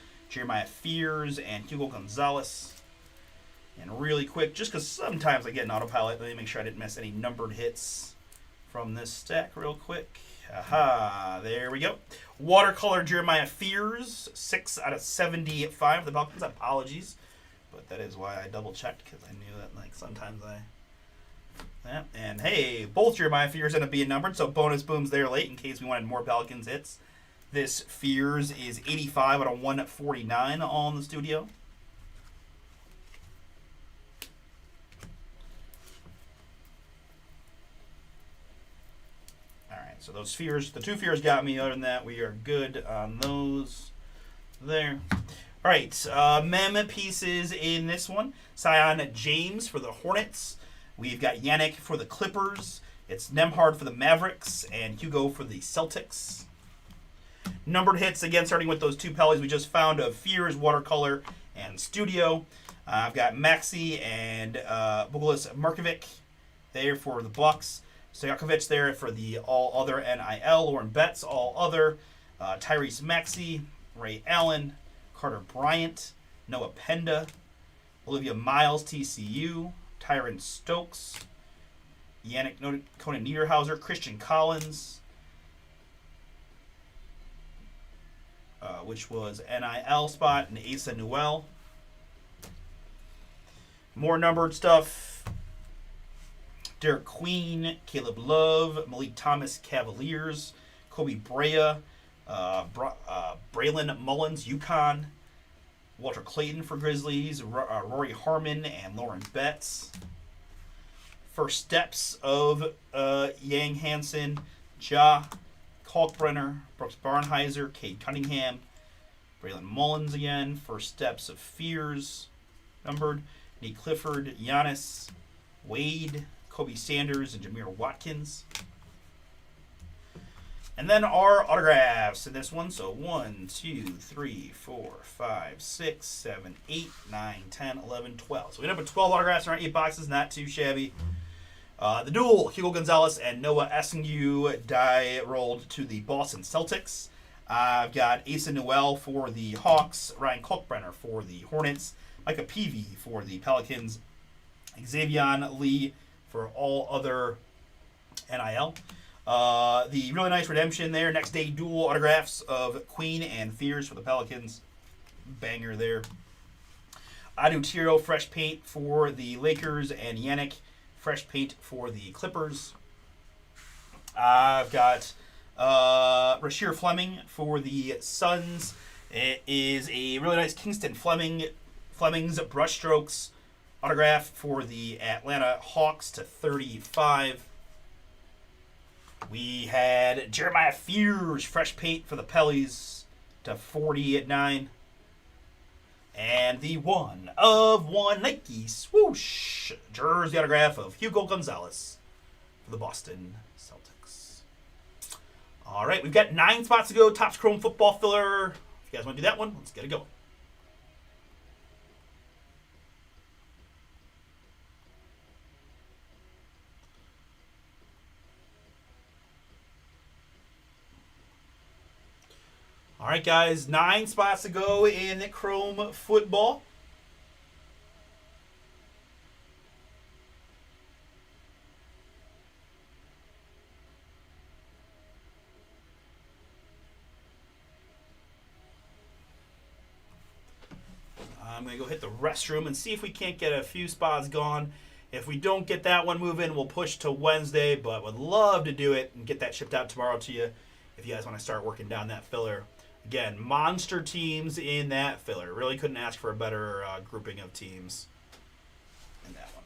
and Hugo Gonzalez. And really quick, just because sometimes I get an autopilot, let me make sure I didn't miss any numbered hits from this stack real quick. Aha, there we go. Watercolor Jeremiah Fears, 6 out of 75. The Falcons, apologies. But that is why I double-checked, because I knew that like sometimes yeah. And hey, both Jeremiah Fears end up being numbered, so bonus booms there late in case we wanted more Pelicans hits. This Fears is 85 out of 149 on the studio. So those Fears, the 2 Fears got me. Other than that, we are good on those there. All right, mem pieces in this one. Sion James for the Hornets. We've got Yannick for the Clippers. It's Nembhard for the Mavericks and Hugo for the Celtics. Numbered hits, again, starting with those 2 Pellies we just found of Fears, Watercolor, and Studio. I've got Maxey and Bogulis Markovic there for the Bucks. Stojakovic there for the All Other NIL. Lauren Betts, All Other. Tyrese Maxey, Ray Allen, Carter Bryant, Noah Penda, Olivia Miles, TCU, Tyron Stokes, Yannick Conan Niederhauser, Christian Collins, which was NIL spot, and Asa Newell. More numbered stuff. Derek Queen, Caleb Love, Malik Thomas, Cavaliers, Kobe Brea, Braylon Mullins, UConn, Walter Clayton for Grizzlies, Rory Harmon, and Lauren Betts. First steps of Yang Hansen, Ja Kalkbrenner, Brooks Barnheiser, Cade Cunningham, Braylon Mullins again. First Steps of Fears, numbered. Nate Clifford, Giannis, Wade, Kobe Sanders, and Jameer Watkins. And then our autographs in this one. So 1, 2, 3, 4, 5, 6, 7, 8, 9, 10, 11, 12. So we end up with 12 autographs in our 8 boxes. Not too shabby. The duel, Hugo Gonzalez and Noah Essingu die rolled to the Boston Celtics. I've got Asa Noel for the Hawks, Ryan Kalkbrenner for the Hornets, Micah Peavy for the Pelicans, Xavier Lee for all other NIL. The really nice redemption there. Next day dual autographs of Queen and Fears for the Pelicans. Banger there. Adu Tiro, fresh paint for the Lakers, and Yannick, fresh paint for the Clippers. I've got Rasheer Fleming for the Suns. It is a really nice Kingston Fleming's brushstrokes autograph for the Atlanta Hawks to 35. We had Jeremiah Fears, fresh paint for the Pellies to 40 at 9. And the 1 of 1 Nike swoosh jersey autograph of Hugo Gonzalez for the Boston Celtics. All right, we've got 9 spots to go. Topps Chrome Football Filler. If you guys want to do that one, let's get it going. All right, guys, 9 spots to go in Chrome Football. I'm going to go hit the restroom and see if we can't get a few spots gone. If we don't get that one moving, we'll push to Wednesday, but would love to do it and get that shipped out tomorrow to you if you guys want to start working down that filler. Again, monster teams in that filler. Really couldn't ask for a better grouping of teams in that one.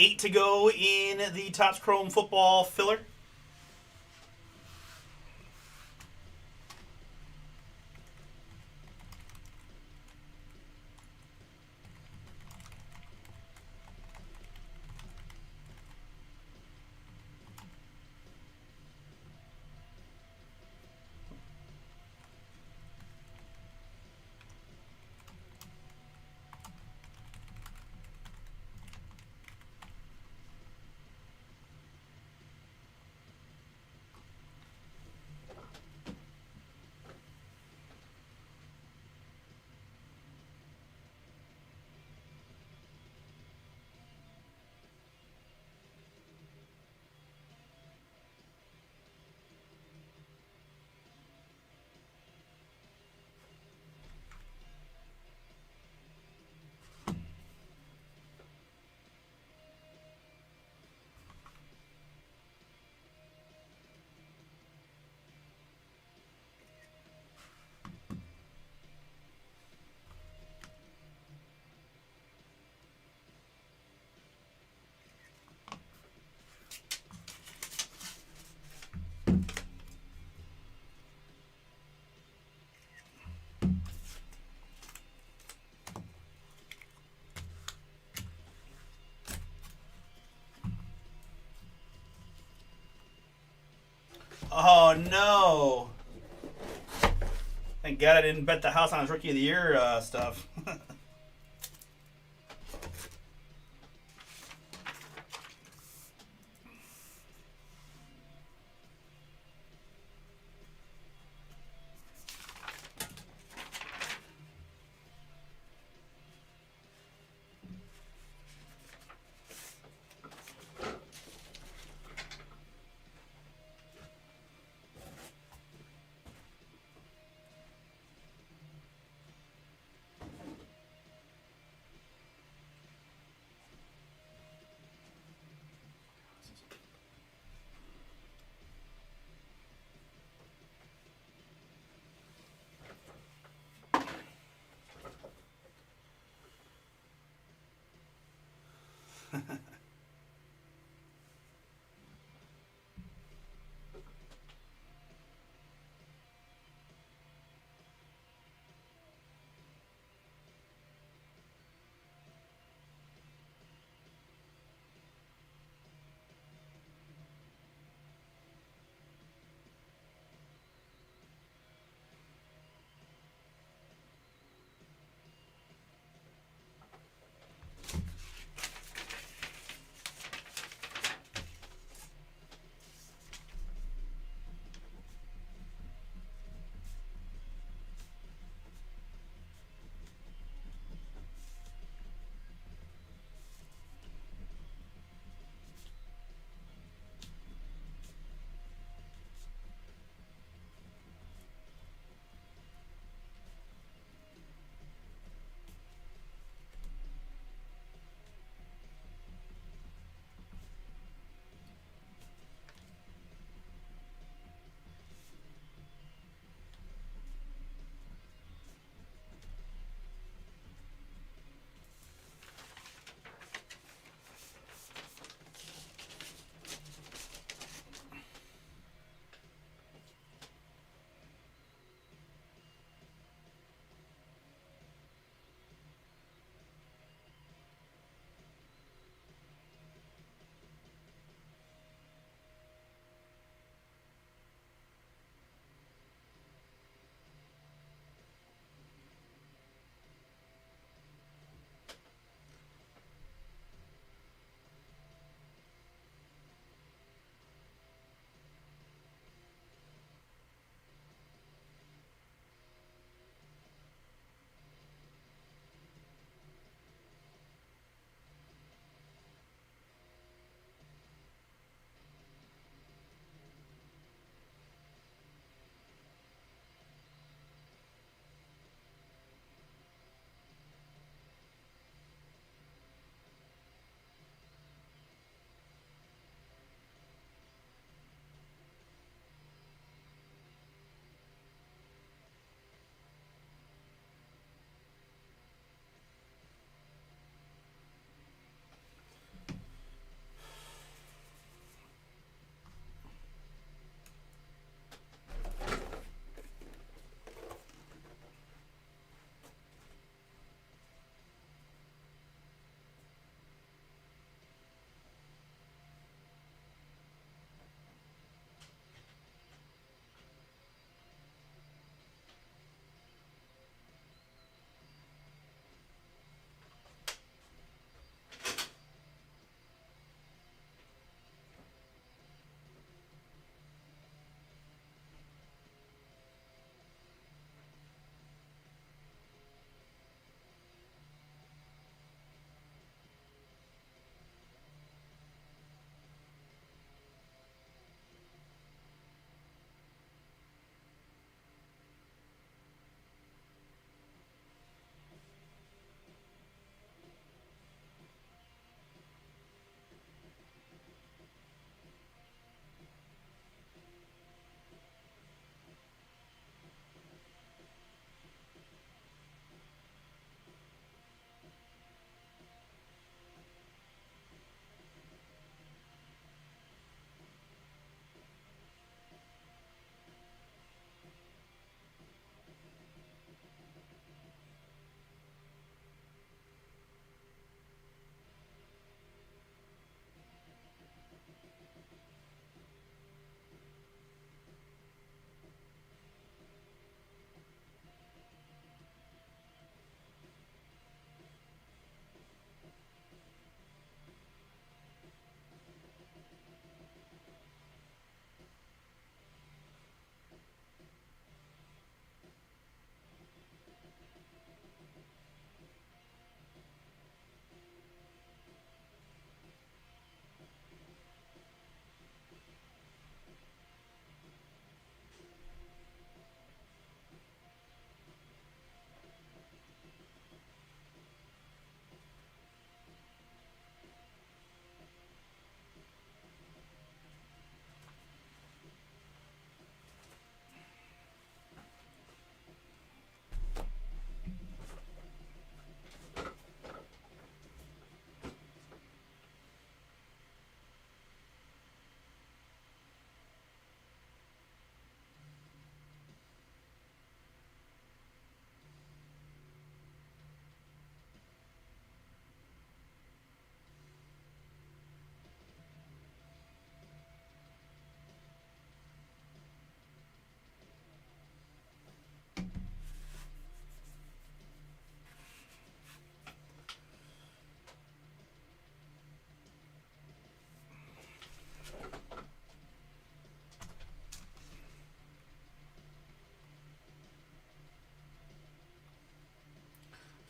8 to go in the Topps Chrome football filler. Oh no! Thank God I didn't bet the house on his Rookie of the Year stuff.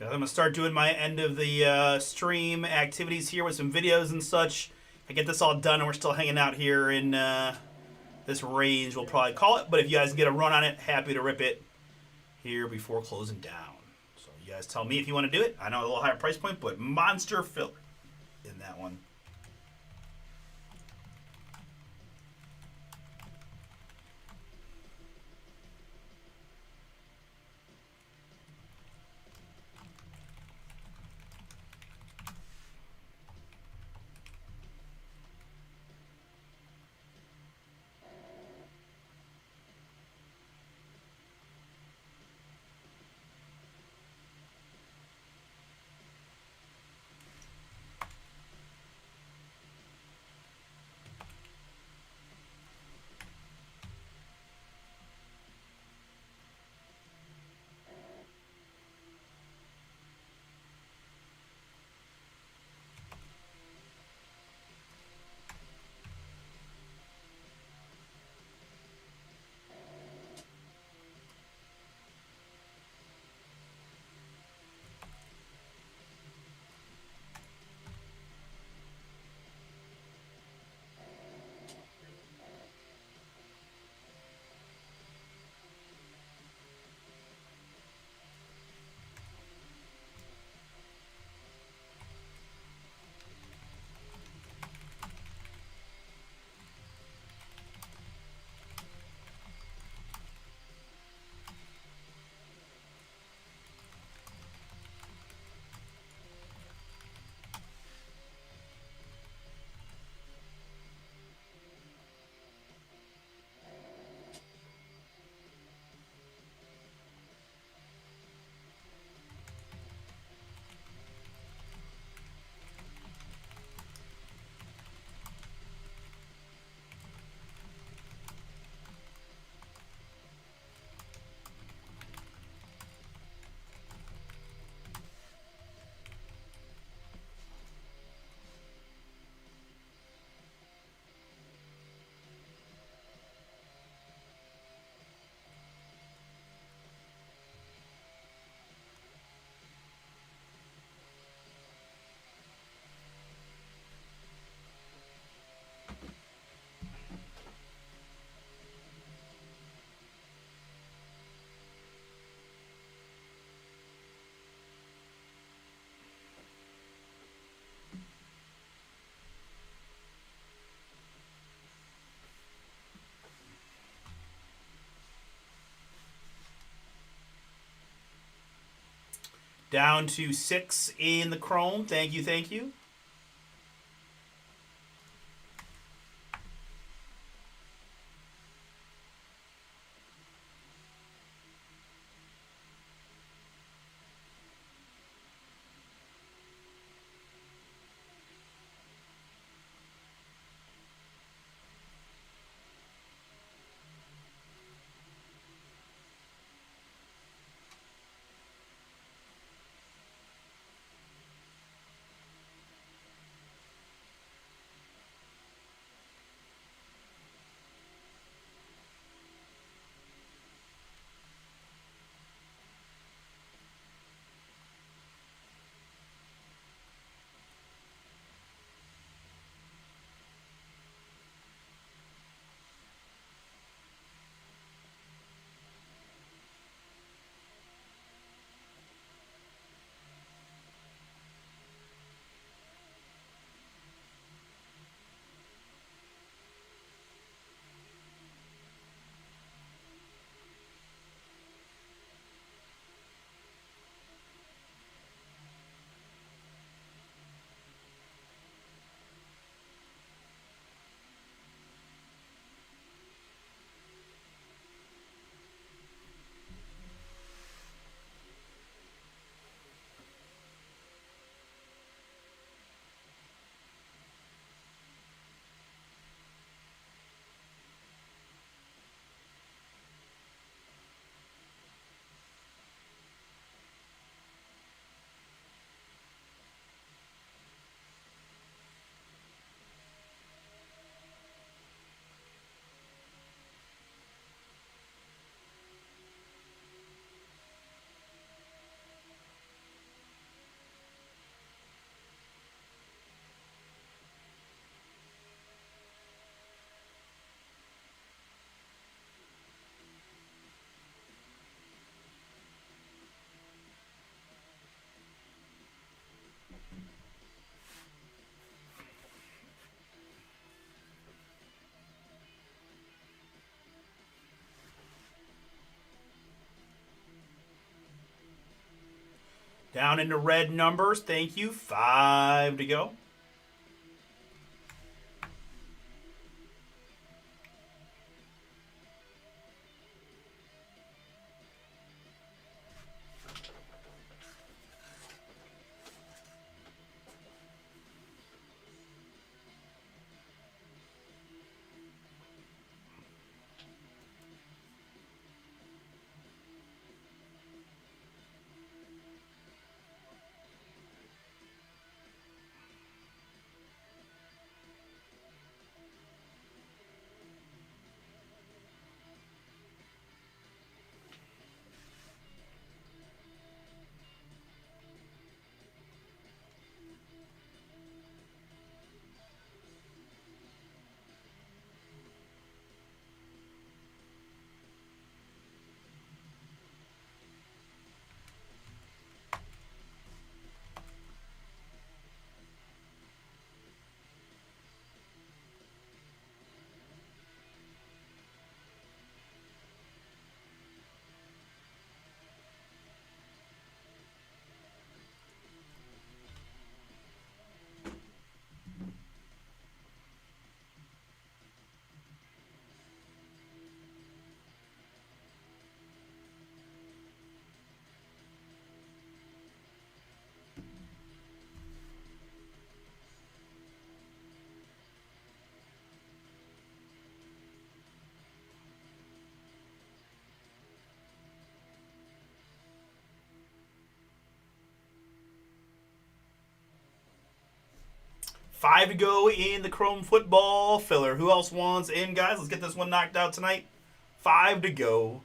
I'm going to start doing my end of the stream activities here with some videos and such. I get this all done and we're still hanging out here in this range, we'll probably call it. But if you guys get a run on it, happy to rip it here before closing down. So you guys tell me if you want to do it. I know a little higher price point, but monster filler in that one. Down to 6 in the Chrome. Thank you, thank you. Down into red numbers. Thank you. 5 to go. Five to go in the Chrome Football filler. Who else wants in, guys? Let's get this one knocked out tonight. 5 to go.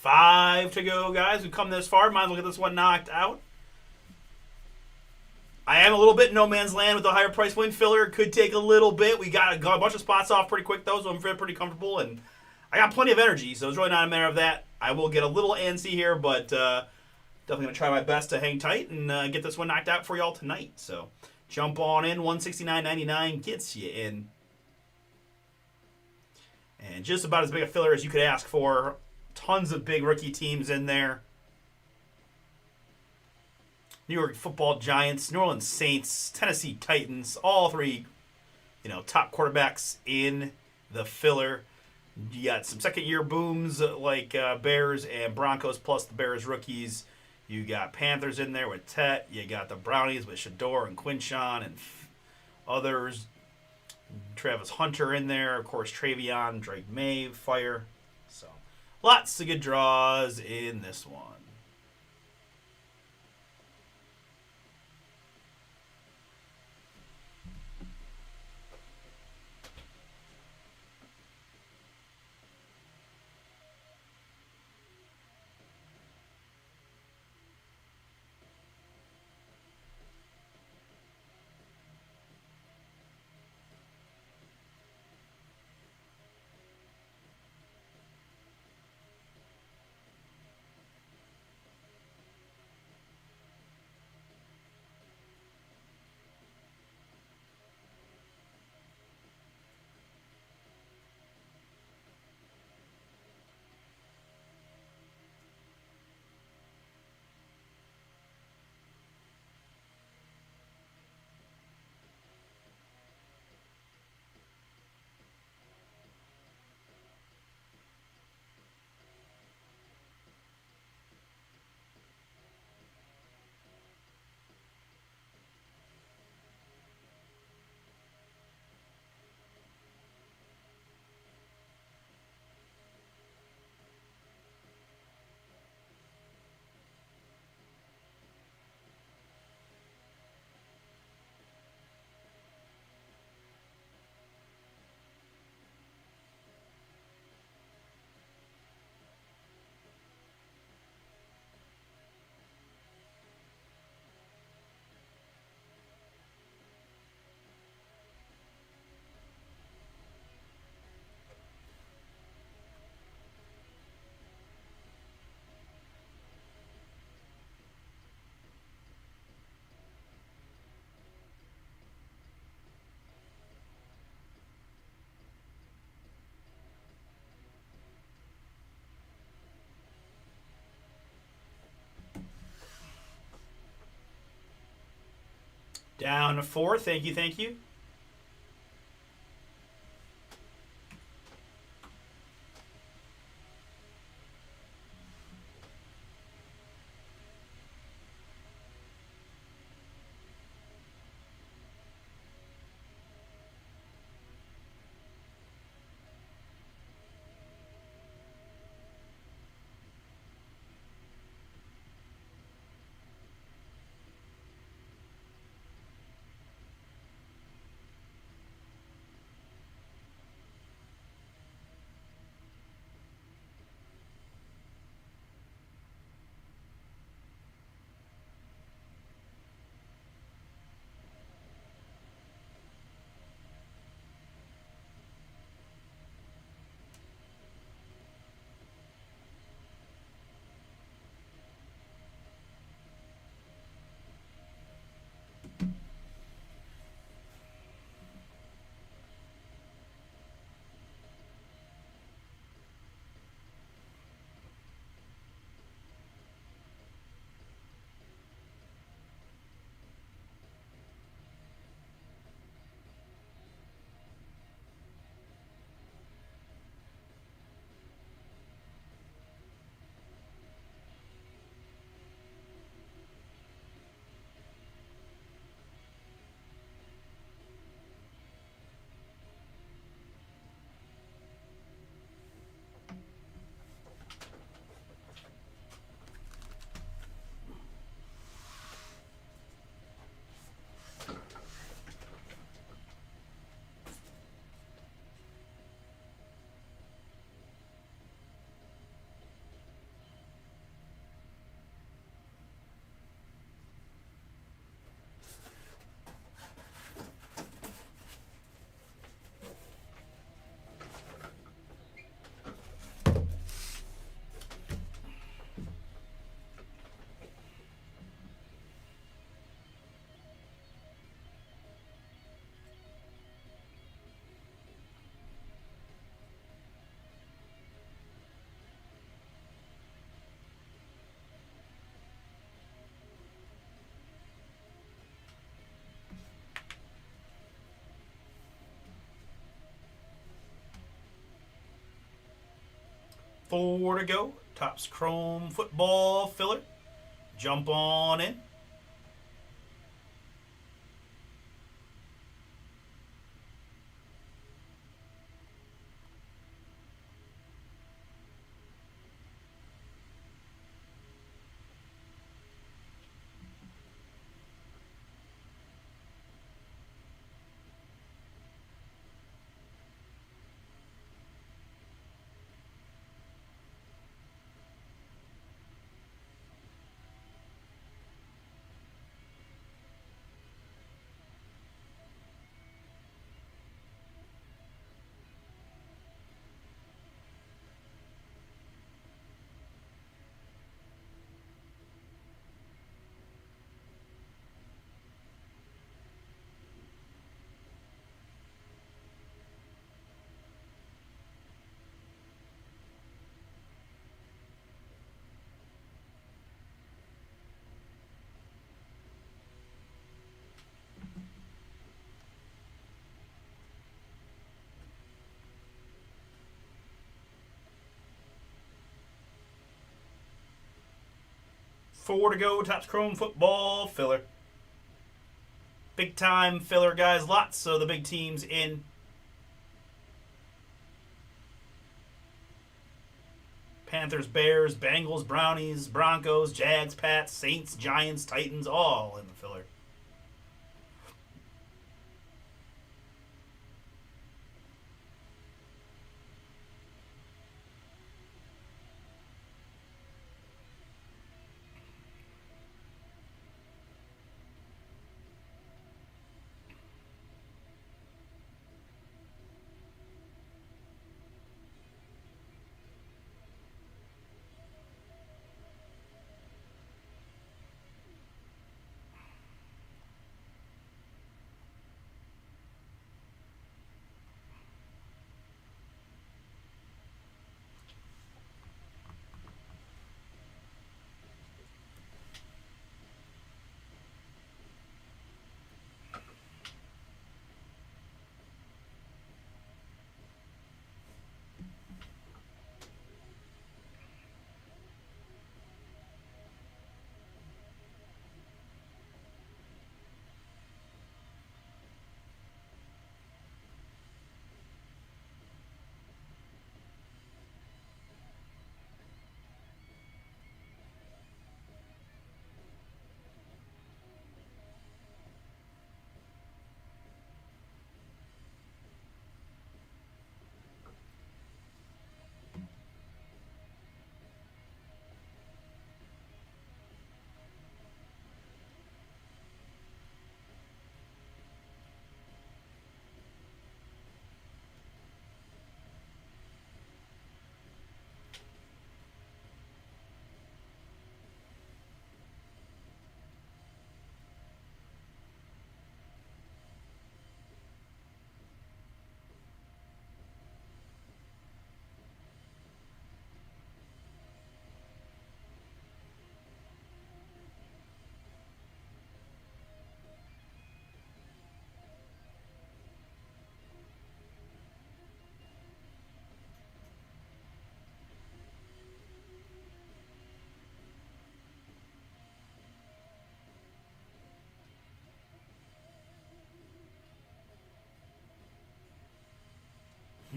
Five to go, guys. We've come this far. Might as well get this one knocked out. I am a little bit in no man's land with the higher price win filler. It could take a little bit. We got a bunch of spots off pretty quick, though, so I'm feeling pretty comfortable. And I got plenty of energy, so it's really not a matter of that. I will get a little antsy here, but definitely going to try my best to hang tight and get this one knocked out for y'all tonight. So Jump on in. $169.99 gets you in. And just about as big a filler as you could ask for. Tons of big rookie teams in there. New York Football Giants, New Orleans Saints, Tennessee Titans, all three, top quarterbacks in the filler. You got some second-year booms like Bears and Broncos, plus the Bears rookies. You got Panthers in there with Tet. You got the Brownies with Shador and Quinshawn and others. Travis Hunter in there. Of course, Travion, Drake May, Fire. So, lots of good draws in this one. Down to 4. Thank you, thank you. 4 to go. Topps Chrome football filler. Jump on in. Four to go. Topps Chrome football filler. Big time filler, guys. Lots of the big teams in. Panthers, Bears, Bengals, Brownies, Broncos, Jags, Pats, Saints, Giants, Titans, all in the filler.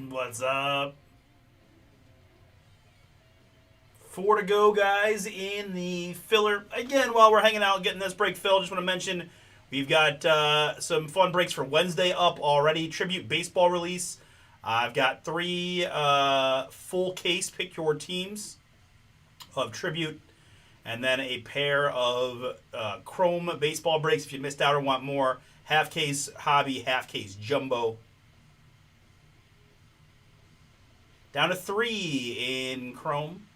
What's up? 4 to go, guys, in the filler. Again, while we're hanging out getting this break filled, just want to mention we've got some fun breaks for Wednesday up already. Tribute baseball release. I've got 3 full case pick your teams of Tribute, and then a pair of Chrome baseball breaks if you missed out or want more. Half case hobby, half case jumbo. Down to 3 in Chrome.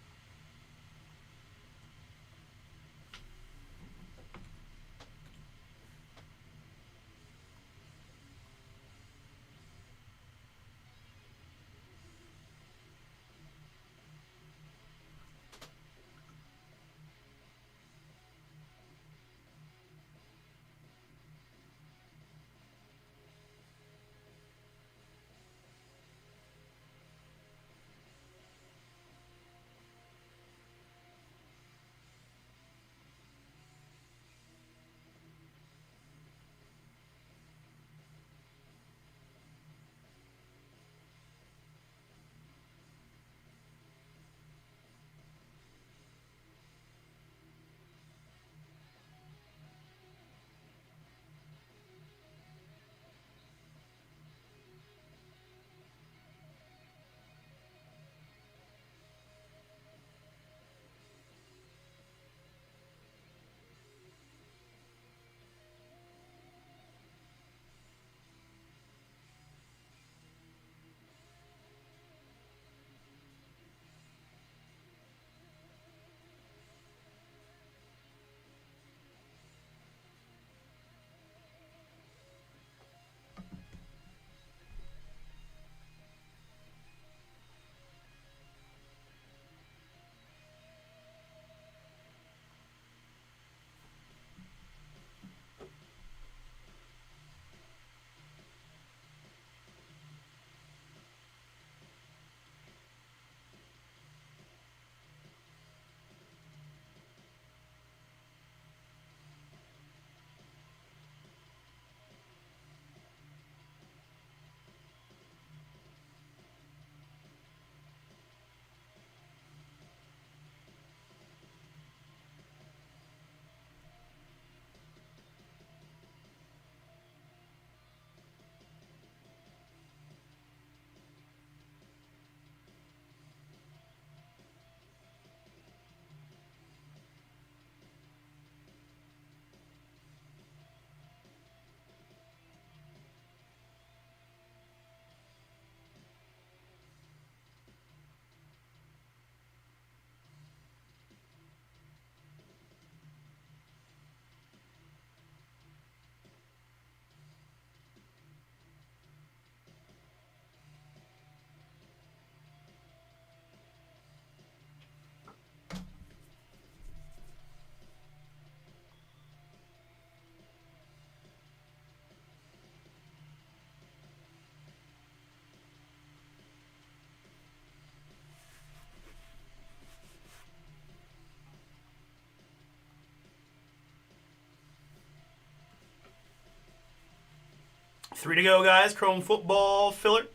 3 to go, guys. Chrome football filler.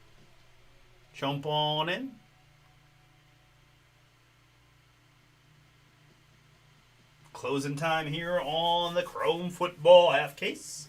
Jump on in. Closing time here on the Chrome football half case.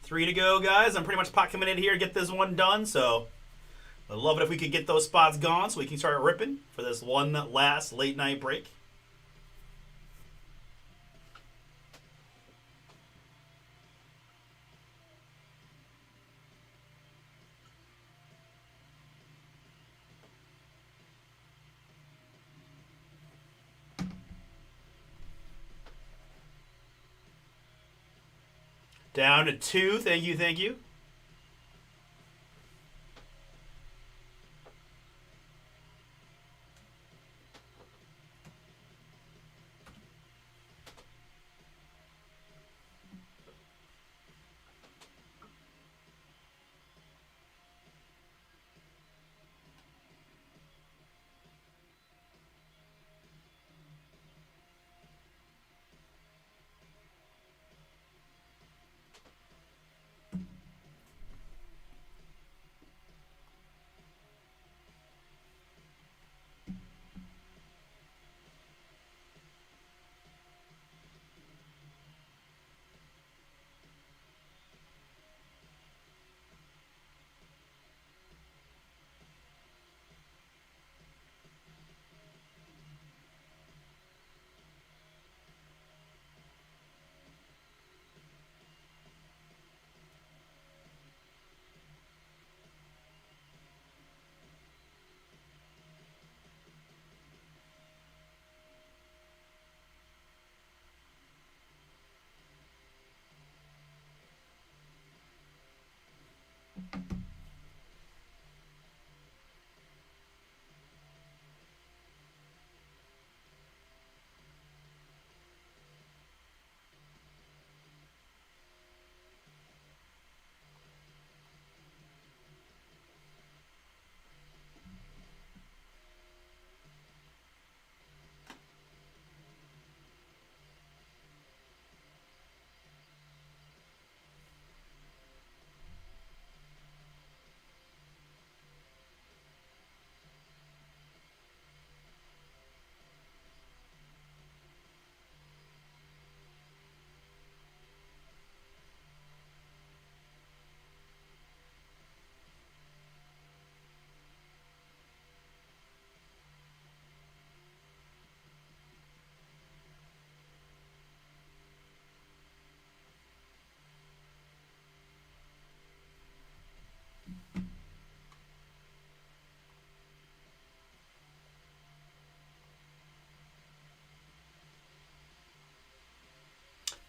Three to go, guys. I'm pretty much pot committed here to get this one done, so I'd love it if we could get those spots gone so we can start ripping for this one last late night break. Down to 2. Thank you, thank you.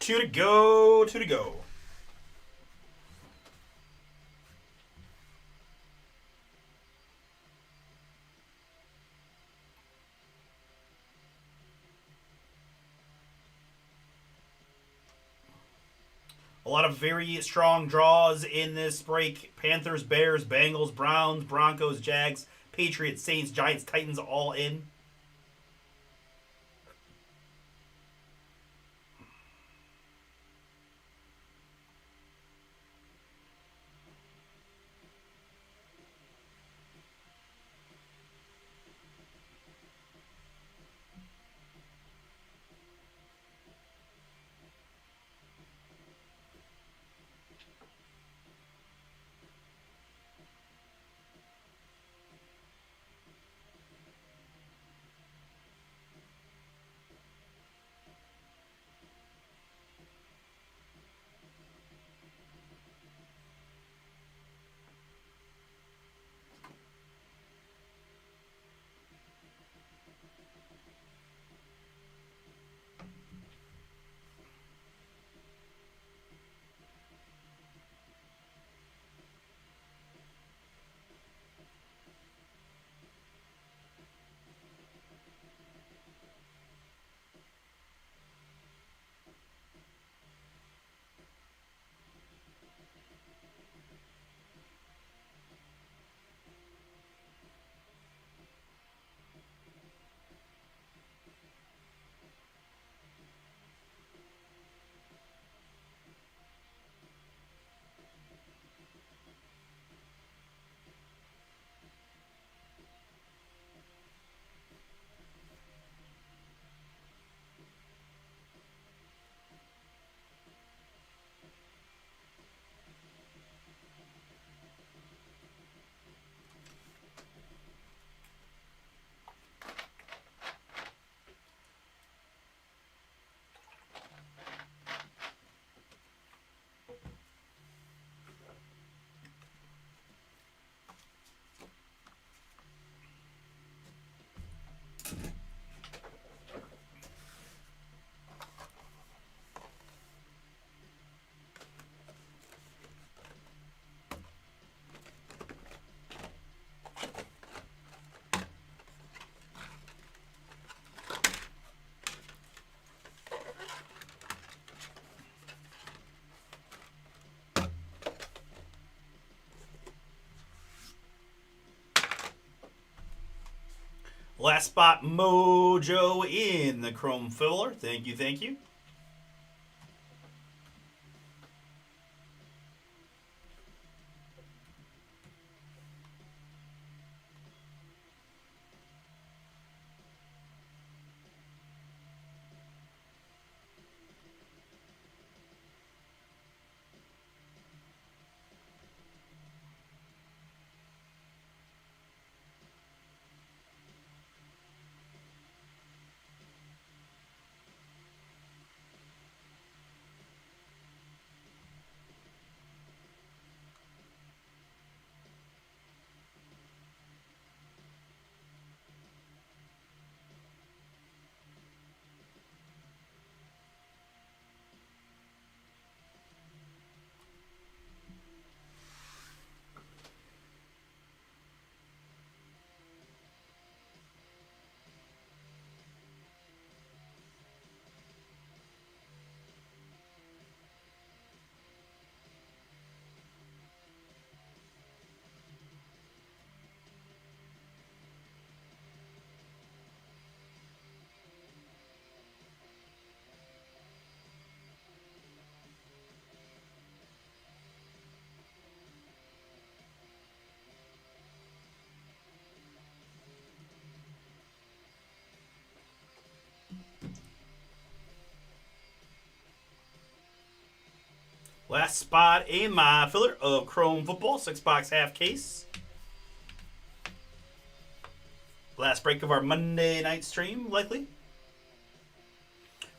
Two to go. Two to go. A lot of very strong draws in this break. Panthers, Bears, Bengals, Browns, Broncos, Jags, Patriots, Saints, Giants, Titans all in. Last spot mojo in the Chrome filler. Thank you, thank you. Last spot in my filler of Chrome Football, 6-box half case. Last break of our Monday night stream, likely.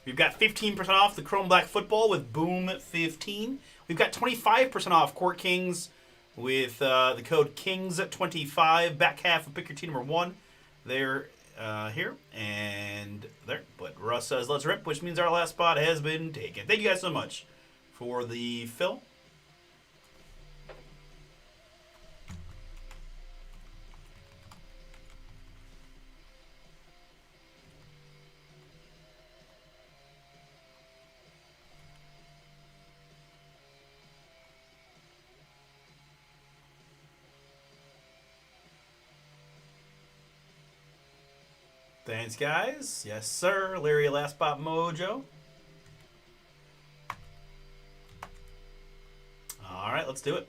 We've got 15% off the Chrome Black Football with Boom 15. We've got 25% off Court Kings with the code Kings25. Back half of pick your team number one. There here and there. But Russ says let's rip, which means our last spot has been taken. Thank you guys so much for the fill. Thanks, guys. Yes, sir. Larry, last spot mojo. All right, let's do it.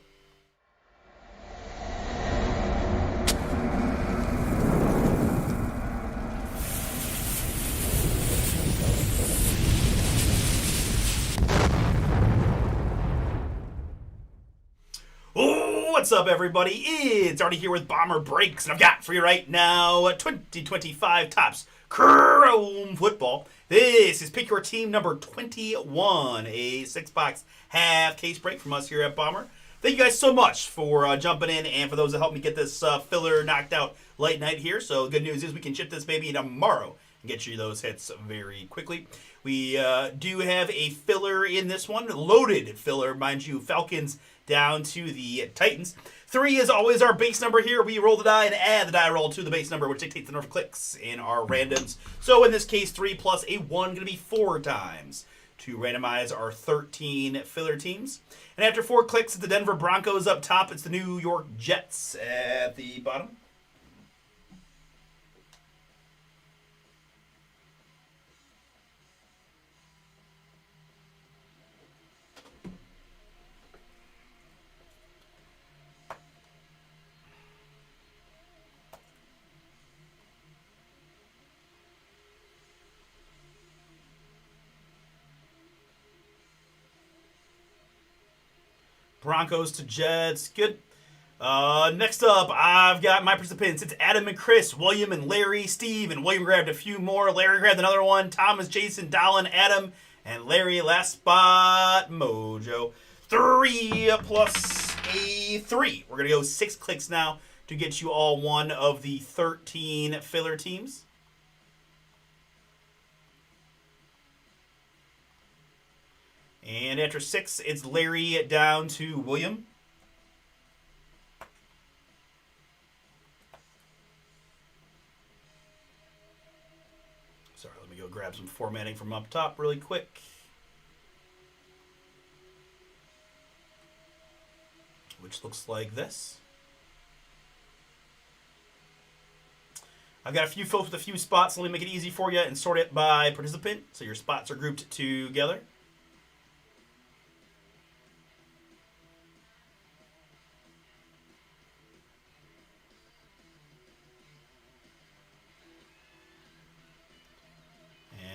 Oh, what's up, everybody? It's Artie here with Bomber Breaks, and I've got for you right now 2025 Topps Chrome Football. This is Pick Your Team number 21, a 6-box half case break from us here at Bomber. Thank you guys so much for jumping in, and for those that helped me get this filler knocked out late night here. So the good news is we can ship this baby tomorrow and get you those hits very quickly. We do have a filler in this one, loaded filler, mind you, Falcons down to the Titans. 3 is always our base number here. We roll the die and add the die roll to the base number, which dictates the number of clicks in our randoms. So in this case, 3 plus a 1 going to be 4 times to randomize our 13 filler teams. And after 4 clicks, it's the Denver Broncos up top. It's the New York Jets at the bottom. Broncos to Jets. Good. Next up, I've got my participants. It's Adam and Chris, William and Larry, Steve, and William grabbed a few more. Larry grabbed another one. Thomas, Jason, Dallin, Adam, and Larry. Last spot, Mojo. 3 plus a 3. We're going to go 6 clicks now to get you all one of the 13 filler teams. And after 6, it's Larry down to William. Sorry, let me go grab some formatting from up top really quick. Which looks like this. I've got a few folks with a few spots. Let me make it easy for you and sort it by participant, so your spots are grouped together.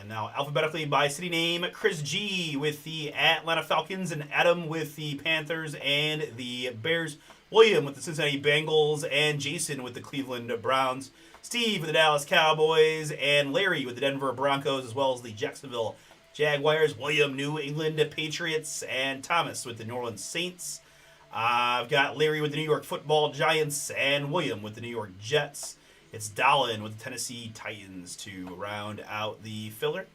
Now, alphabetically by city name, Chris G with the Atlanta Falcons, and Adam with the Panthers and the Bears, William with the Cincinnati Bengals, and Jason with the Cleveland Browns, Steve with the Dallas Cowboys, and Larry with the Denver Broncos, as well as the Jacksonville Jaguars, William, New England Patriots, and Thomas with the New Orleans Saints. I've got Larry with the New York Football Giants, and William with the New York Jets. It's Dallin with the Tennessee Titans to round out the filler.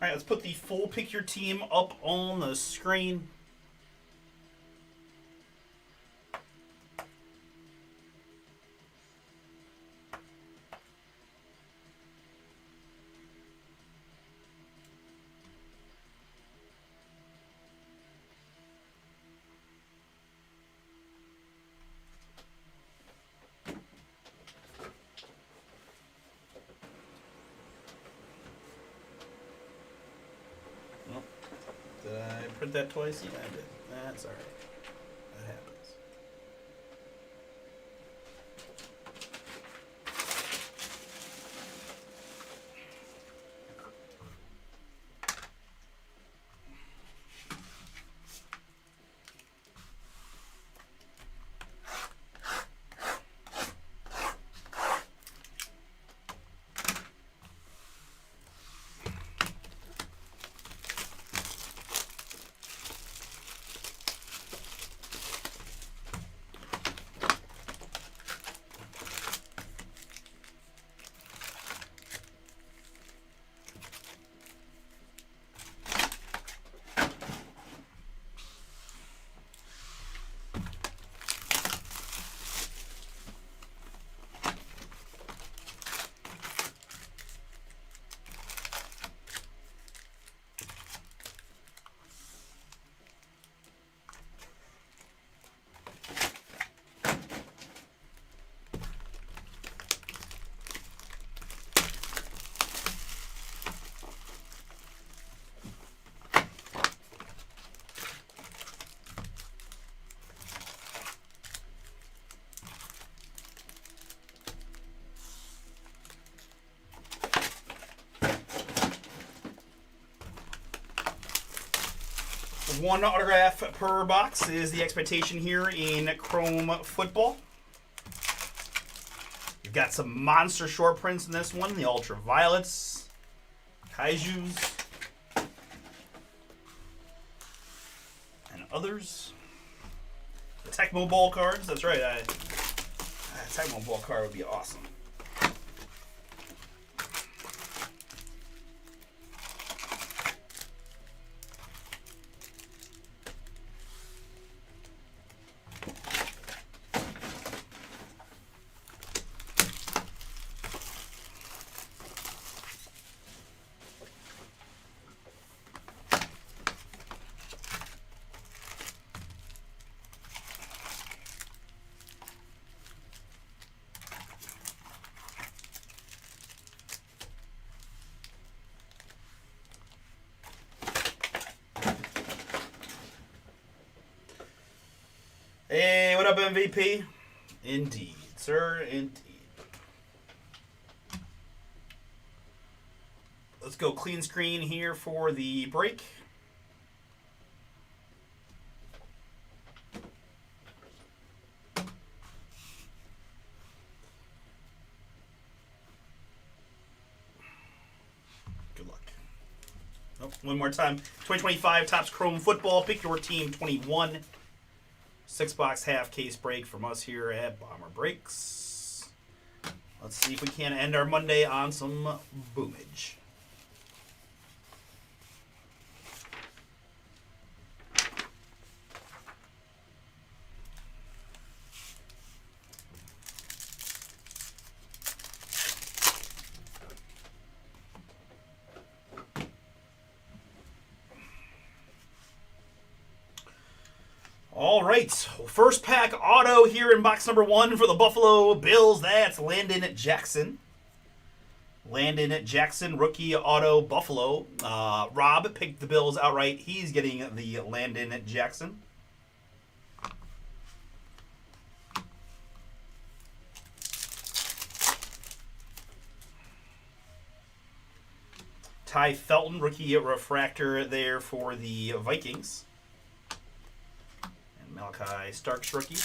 All right, let's put the full Pick Your Team up on the screen. I print that twice? Yeah, I did. That's alright. That happens. One autograph per box is the expectation here in Chrome Football. You've got some monster short prints in this one. The Ultraviolets, Kaijus, and others. The Tecmo Bowl cards. That's right. A Tecmo Bowl card would be awesome. Hey, what up, MVP? Indeed, sir, indeed. Let's go clean screen here for the break. Good luck. Oh, one more time. 2025 Topps Chrome Football. Pick your team 21. 6-box half case break from us here at Bomber Breaks. Let's see if we can end our Monday on some boomage. All right, first pack auto here in box number 1 for the Buffalo Bills. That's Landon Jackson. Landon Jackson, rookie auto, Buffalo. Rob picked the Bills outright. He's getting the Landon Jackson. Ty Felton, rookie refractor there for the Vikings. Malachi Starks rookie.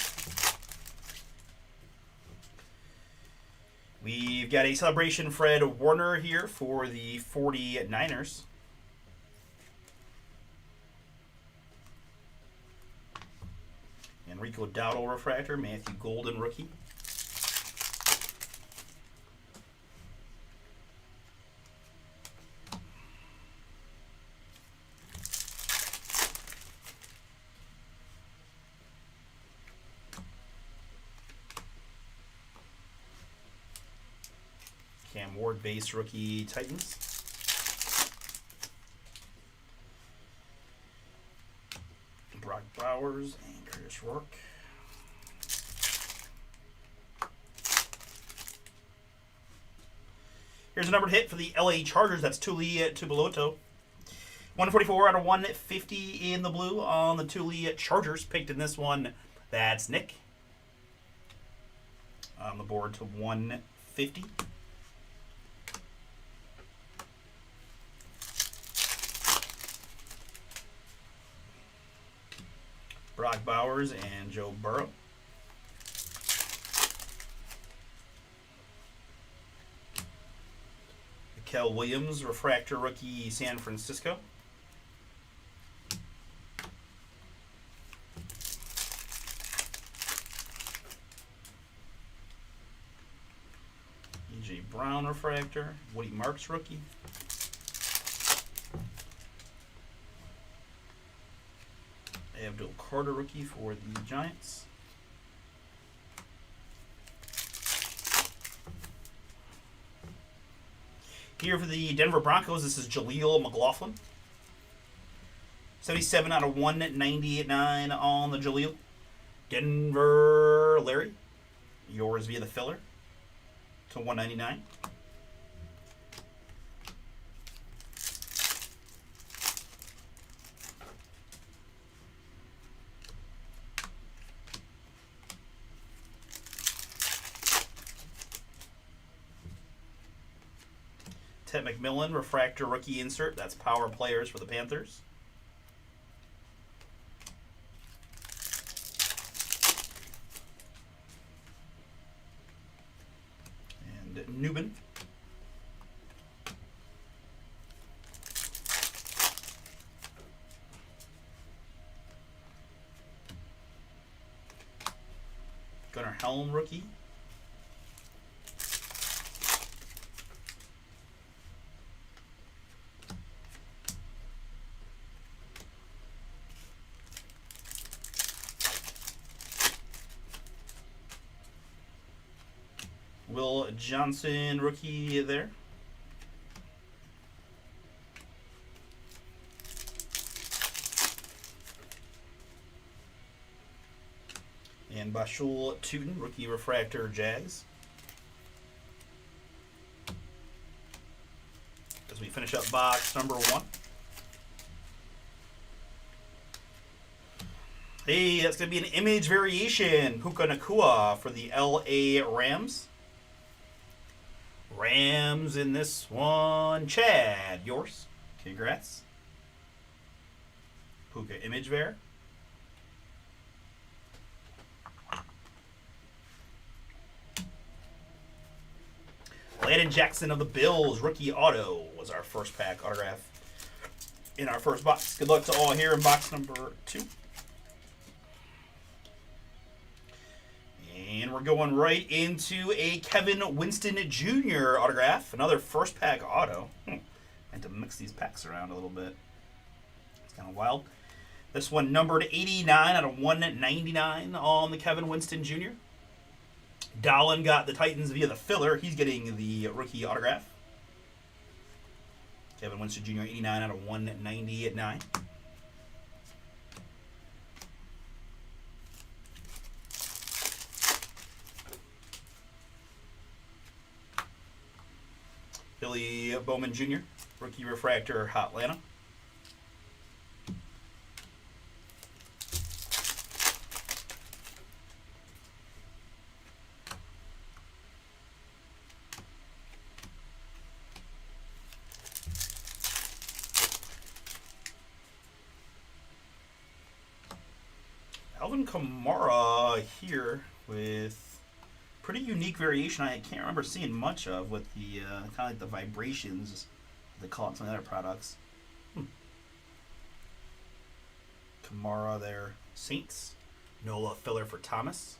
We've got a Celebration Fred Warner here for the 49ers. Enrico Dowdle refractor, Matthew Golden rookie. Cam Ward base rookie Titans. Brock Bowers and Curtis Rourke. Here's a numbered hit for the LA Chargers. That's Tuli Tubeloto. 144 out of 150 in the blue on the Thule Chargers. Picked in this one, that's Nick. On the board to 150. Brock Bowers and Joe Burrow. Kel Williams, refractor rookie, San Francisco. E.J. Brown, refractor. Woody Marks, rookie. Abdul Carter, rookie for the Giants. Here for the Denver Broncos, this is Jaleel McLaughlin. 77 out of 199 on the Jaleel. Denver Larry, yours via the filler to 199. Ted McMillan, refractor rookie insert. That's power players for the Panthers. And Newman. Gunnar Helm, rookie. Will Johnson, rookie there. And Bashul Tootin, rookie refractor, Jags. As we finish up box number 1. Hey, that's going to be an image variation. Puka Nacua for the LA Rams. Rams in this one. Chad, yours. Congrats. Puka image ver. Landon Jackson of the Bills, rookie auto, was our first pack autograph in our first box. Good luck to all here in box number 2. And we're going right into a Kevin Winston Jr. autograph. Another first pack auto. I had to mix these packs around a little bit. It's kind of wild. This one numbered 89 out of 199 on the Kevin Winston Jr. Dallin got the Titans via the filler. He's getting the rookie autograph. Kevin Winston Jr. 89 out of 199. Billy Bowman Jr., rookie refractor, Hotlanta. Alvin Kamara here with pretty unique variation I can't remember seeing much of with the kind of like the vibrations they call it some other products. Kamara there. Saints. Nola filler for Thomas.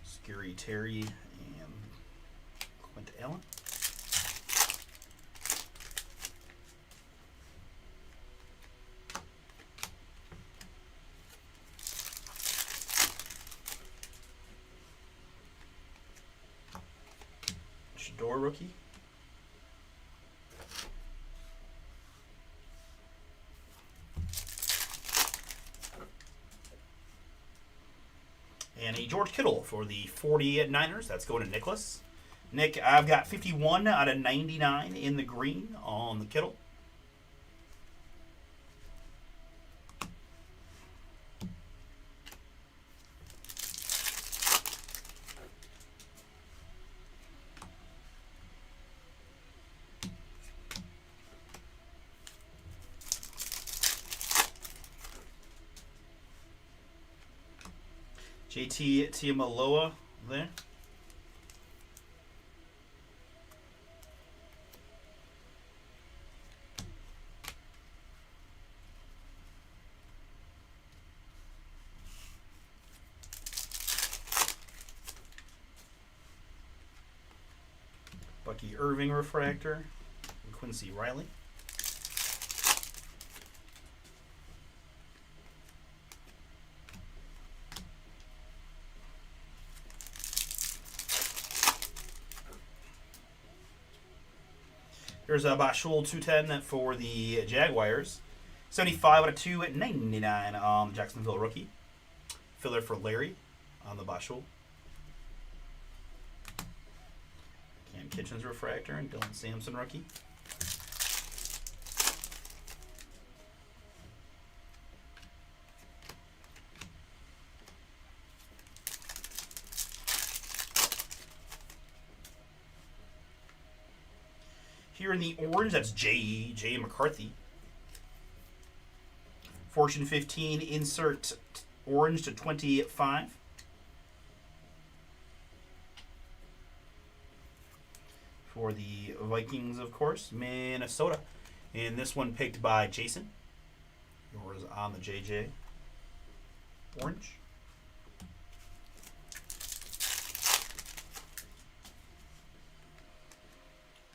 Scary Terry and Quint Allen. Shador rookie. And a George Kittle for the 49ers. That's going to Nicholas. Nick, I've got 51 out of 99 in the green on the Kittle. JT Tiamaloa there. Bucky Irving refractor. Quincy Riley. Here's a Bashul 210 for the Jaguars. 75 out of 2 at 99. Jacksonville rookie. Filler for Larry on the Bashul. Cam Kitchens refractor and Dylan Sampson rookie. Here in the orange, that's J. McCarthy. Fortune 15, insert orange to 25. For the Vikings, of course, Minnesota. And this one picked by Jason. Yours on the JJ. Orange.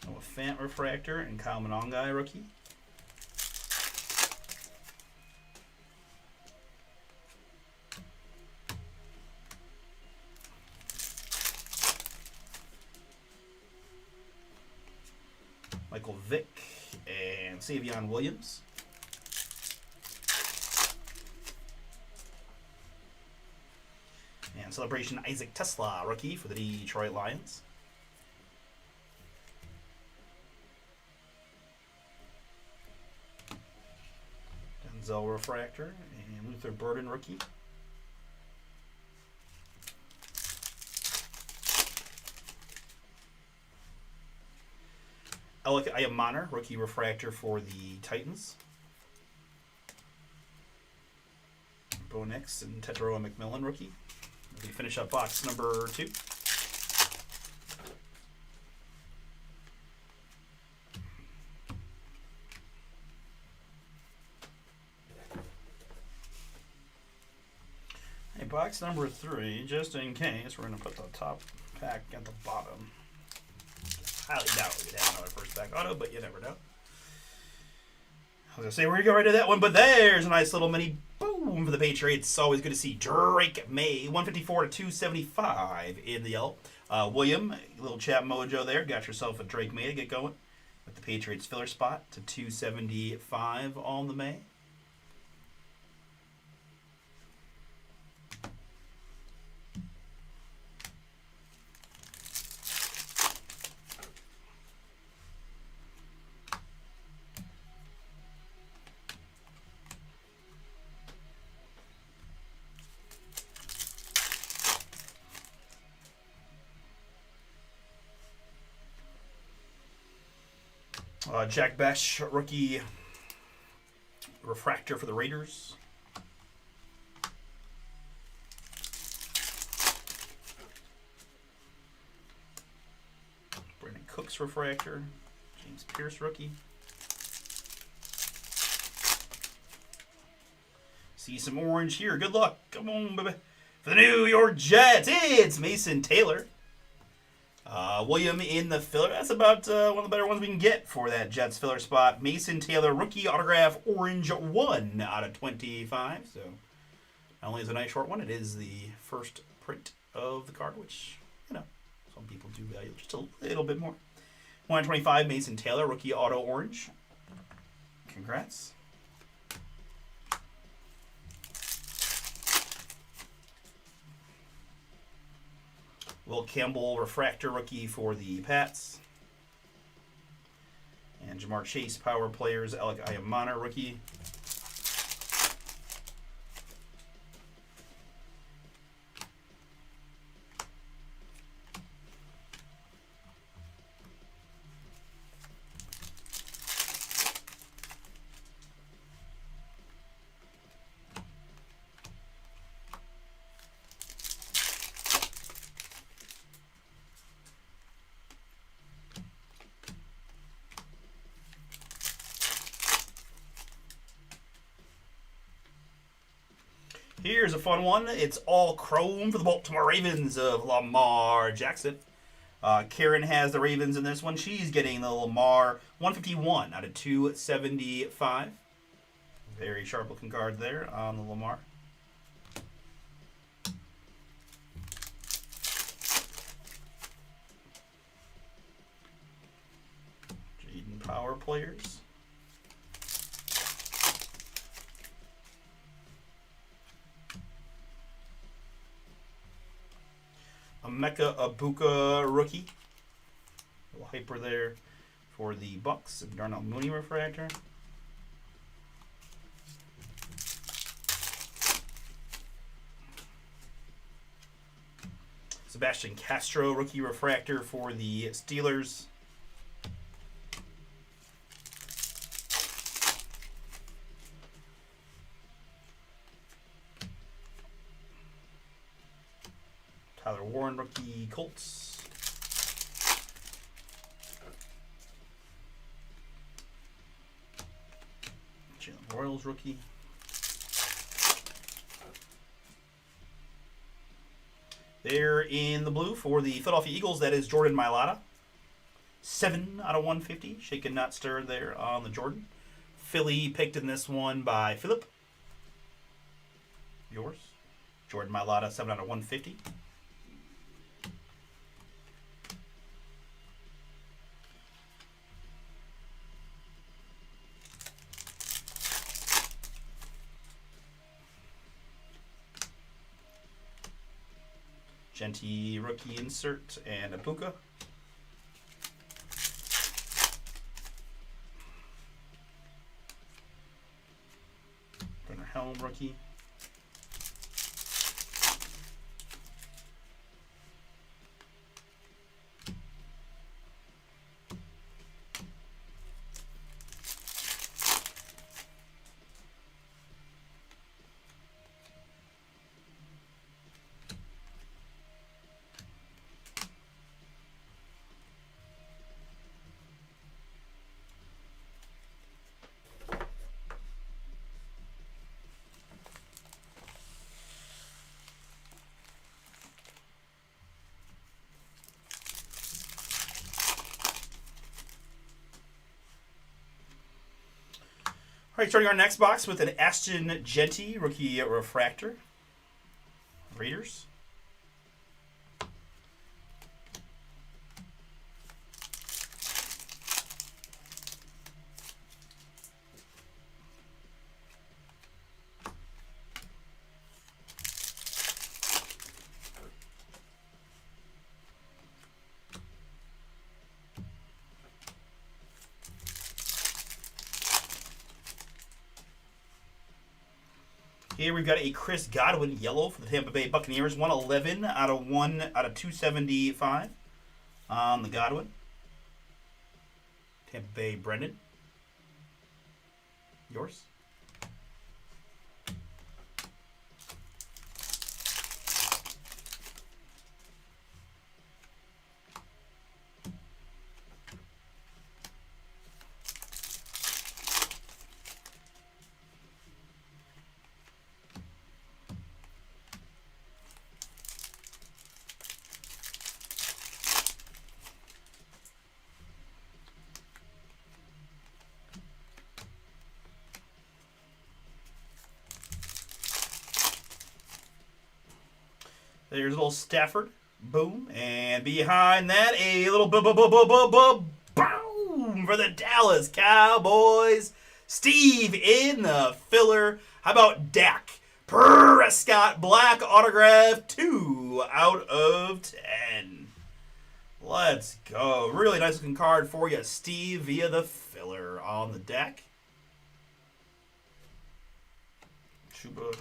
Noah Fant refractor and Kyle Monongai rookie. Michael Vick and Savion Williams. And celebration Isaac Tesla rookie for the Detroit Lions. Denzel refractor and Luther Burden rookie. Alec Ayamana, rookie refractor for the Titans. Bo Nix and Tetero McMillan, rookie. We finish up box number 2. Hey, box number 3, just in case, we're going to put the top pack at the bottom. Highly doubt we could have another first back auto, but you never know. I was going to say we're going to go right to that one, but there's a nice little mini boom for the Patriots. It's always good to see Drake May, 154 to 275 in the yellow. William, little chat mojo there. Got yourself a Drake May to get going with the Patriots filler spot to 275 on the May. Jack Besh, rookie refractor for the Raiders. Brandon Cooks refractor. James Pierce rookie. See some orange here. Good luck. Come on, baby. For the New York Jets, it's Mason Taylor. William in the filler. That's about one of the better ones we can get for that Jets filler spot. Mason Taylor, rookie autograph, orange 1 out of 25. So not only is it a nice short one, it is the first print of the card, which, you know, some people do value just a little bit more. 125, Mason Taylor, rookie auto orange. Congrats. Will Campbell refractor rookie for the Pats. And Jamar Chase power players. Alec Ayamana rookie. Here's a fun one. It's all chrome for the Baltimore Ravens of Lamar Jackson. Karen has the Ravens in this one. She's getting the Lamar 151 out of 275. Very sharp looking card there on the Lamar. Jaden power players. Emeka Egbuka rookie. A little hyper there for the Bucks. And Darnell Mooney refractor. Sebastian Castro rookie refractor for the Steelers. Tyler Warren rookie Colts. Jalen Royals rookie. There in the blue for the Philadelphia Eagles, that is Jordan Mailata. 7 out of 150. Shaken not stirred there on the Jordan. Philly picked in this one by Philip. Yours. Jordan Mailata, 7 out of 150. Genty rookie insert and a Puka. Brenner Helm rookie. All right, starting our next box with an Ashton Genty rookie refractor. Raiders. Here we've got a Chris Godwin yellow for the Tampa Bay Buccaneers. 111 out of 275 on the Godwin. Tampa Bay Brendan. Yours. There's a little Stafford. Boom. And behind that, a little boom for the Dallas Cowboys. Steve in the filler. How about Dak Prescott? Black autograph 2 2 out of 10. Let's go. Really nice looking card for you, Steve, via the filler on the deck. Chuba.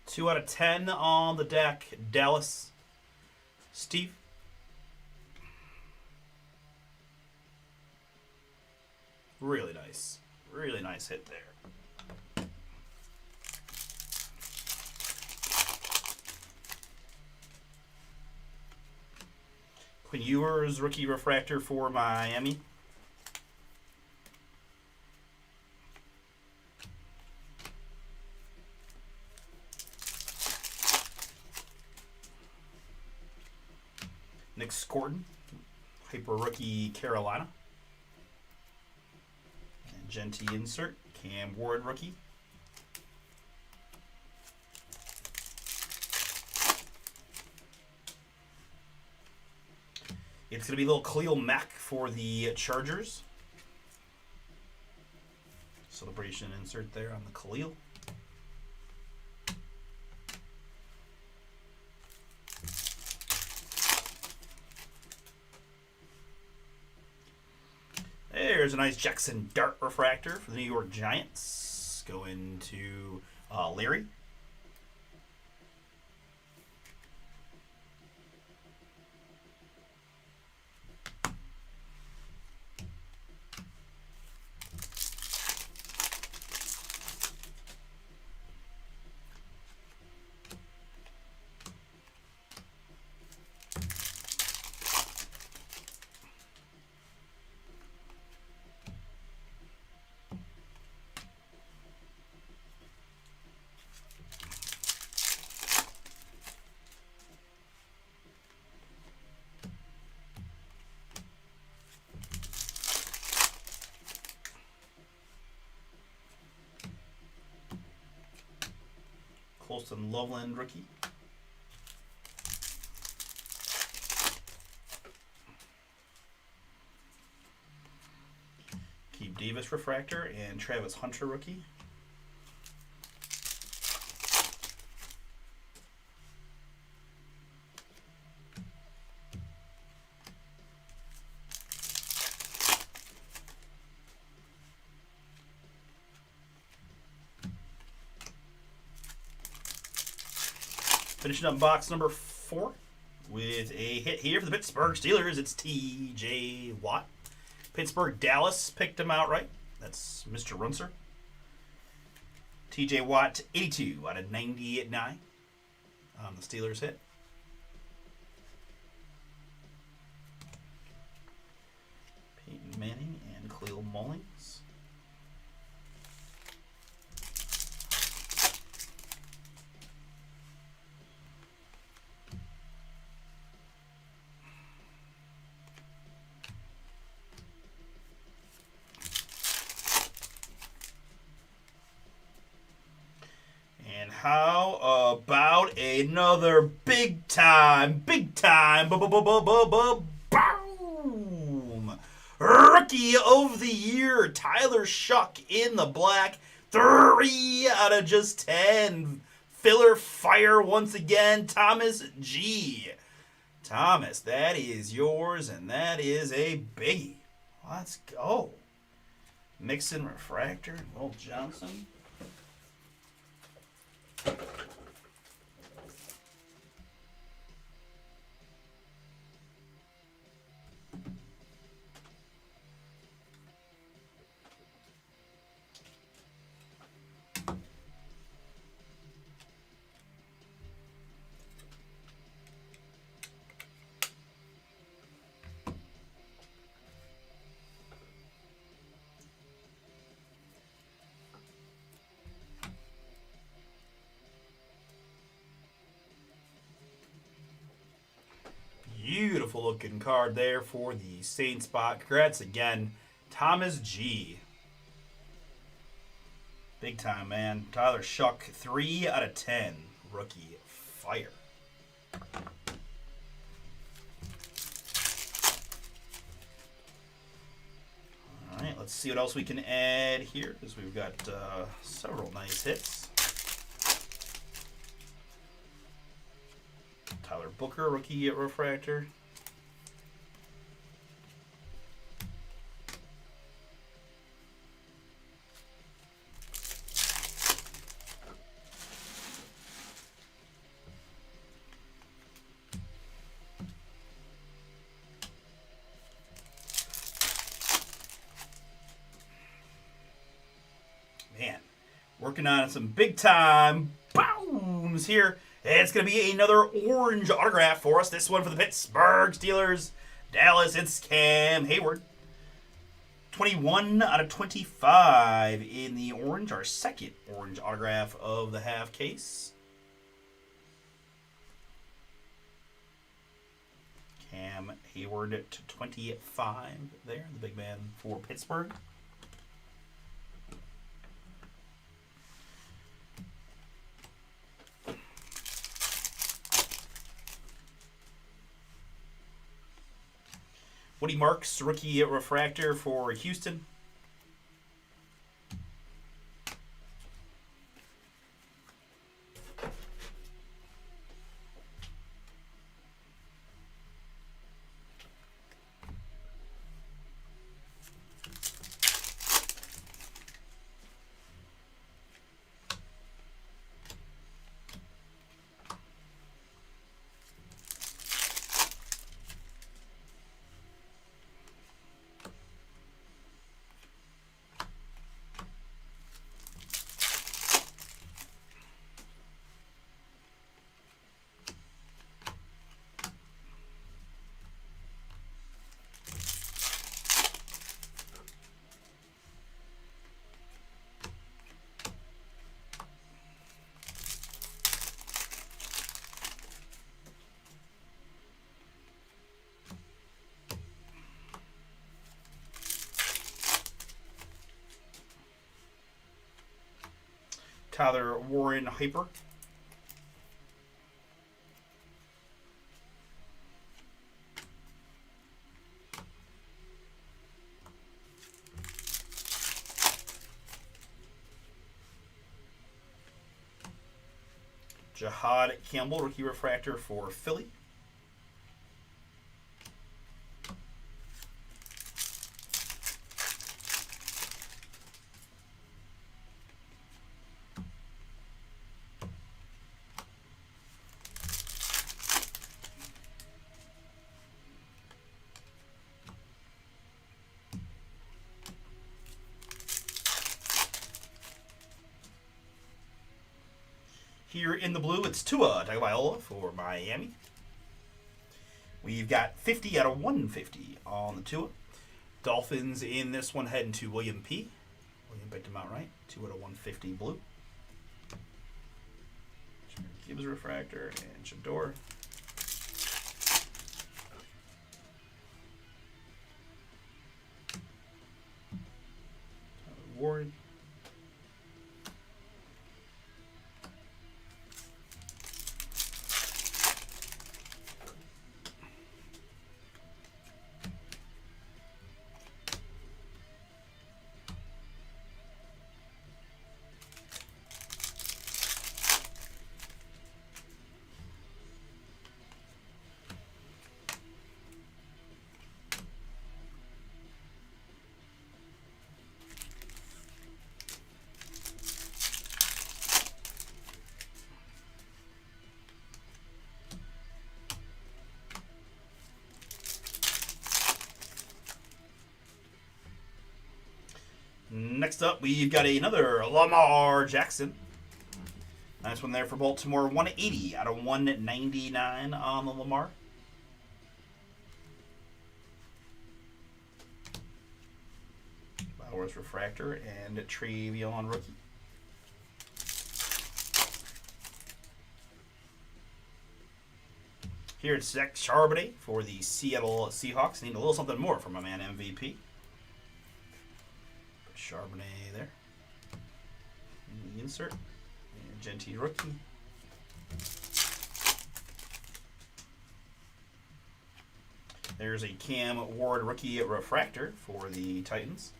Two out of 10 on the deck. Dallas. Steve. Really nice. Really nice hit there. Quinn Ewers, rookie refractor for Miami. Nick Scorton, hyper rookie Carolina. And Genty insert, Cam Ward rookie. It's going to be a little Khalil Mack for the Chargers. Celebration insert there on the Khalil. There's a nice Jackson Dart refractor for the New York Giants. Going to Larry. Colston Loveland rookie. Keep Davis refractor and Travis Hunter rookie. Finishing up box number 4 with a hit here for the Pittsburgh Steelers. It's T.J. Watt. Pittsburgh Dallas picked him outright. That's Mr. Runser. T.J. Watt, 82 out of 99 on the Steelers hit. Peyton Manning and Khalil Mullings. How about another big time boom! Rookie of the Year, Tyler Shuck in the black. 3 out of just 10. Filler fire once again, Thomas G. Thomas, that is yours, and that is a biggie. Let's go. Mixon refractor, Will Johnson. Beautiful looking card there for the Saints spot. Congrats again, Thomas G. Big time, man. Tyler Shuck, 3 out of 10. Rookie fire. All right, let's see what else we can add here, because we've got several nice hits. Tyler Booker, rookie at refractor. Man, working on some big time bounds here. It's going to be another orange autograph for us. This one for the Pittsburgh Steelers. Dallas, it's Cam Hayward. 21 out of 25 in the orange. Our second orange autograph of the half case. Cam Hayward to 25 there. The big man for Pittsburgh. Woody Marks, rookie at refractor for Houston. Tyler Warren Hyper. Jahad Campbell, rookie refractor for Philly. Here in the blue, it's Tua Tagovailoa for Miami. We've got 50 out of 150 on the Tua. Dolphins in this one heading to William P. William picked him out right. 2 out of 150 blue. Gibbs refractor and Shador. Warren. Next up, we've got another Lamar Jackson. Nice one there for Baltimore. 180 out of 199 on the Lamar. Bowers refractor and Travion rookie. Here it's Zach Charbonnet for the Seattle Seahawks. Need a little something more from my man MVP. Put Charbonnet there. In the insert. And Genty rookie. There's a Cam Ward rookie refractor for the Titans.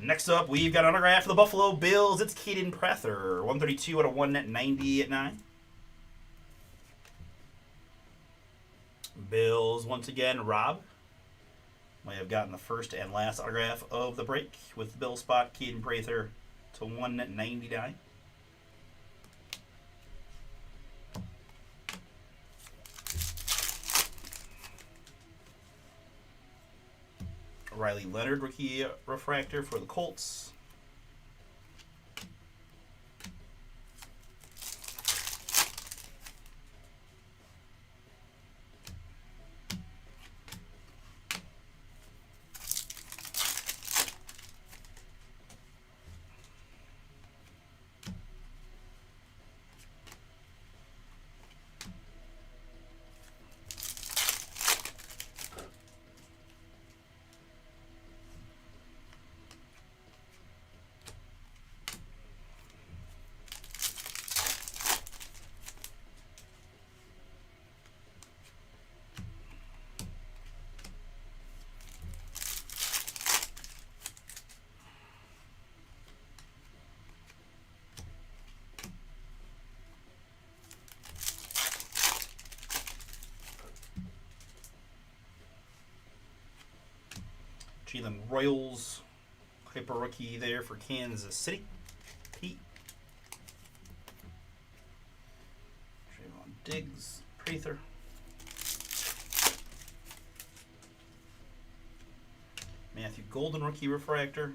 Next up, we've got an autograph for the Buffalo Bills. It's Caden Prather, 132 out of 190 at 9. Bills, once again, Rob. Might have gotten the first and last autograph of the break with the Bill spot, Caden Prather to 199. Riley Leonard rookie refractor for the Colts. Jalen Royals, hyper rookie there for Kansas City. Pete. Trayvon Diggs, Prather. Matthew Golden rookie refractor,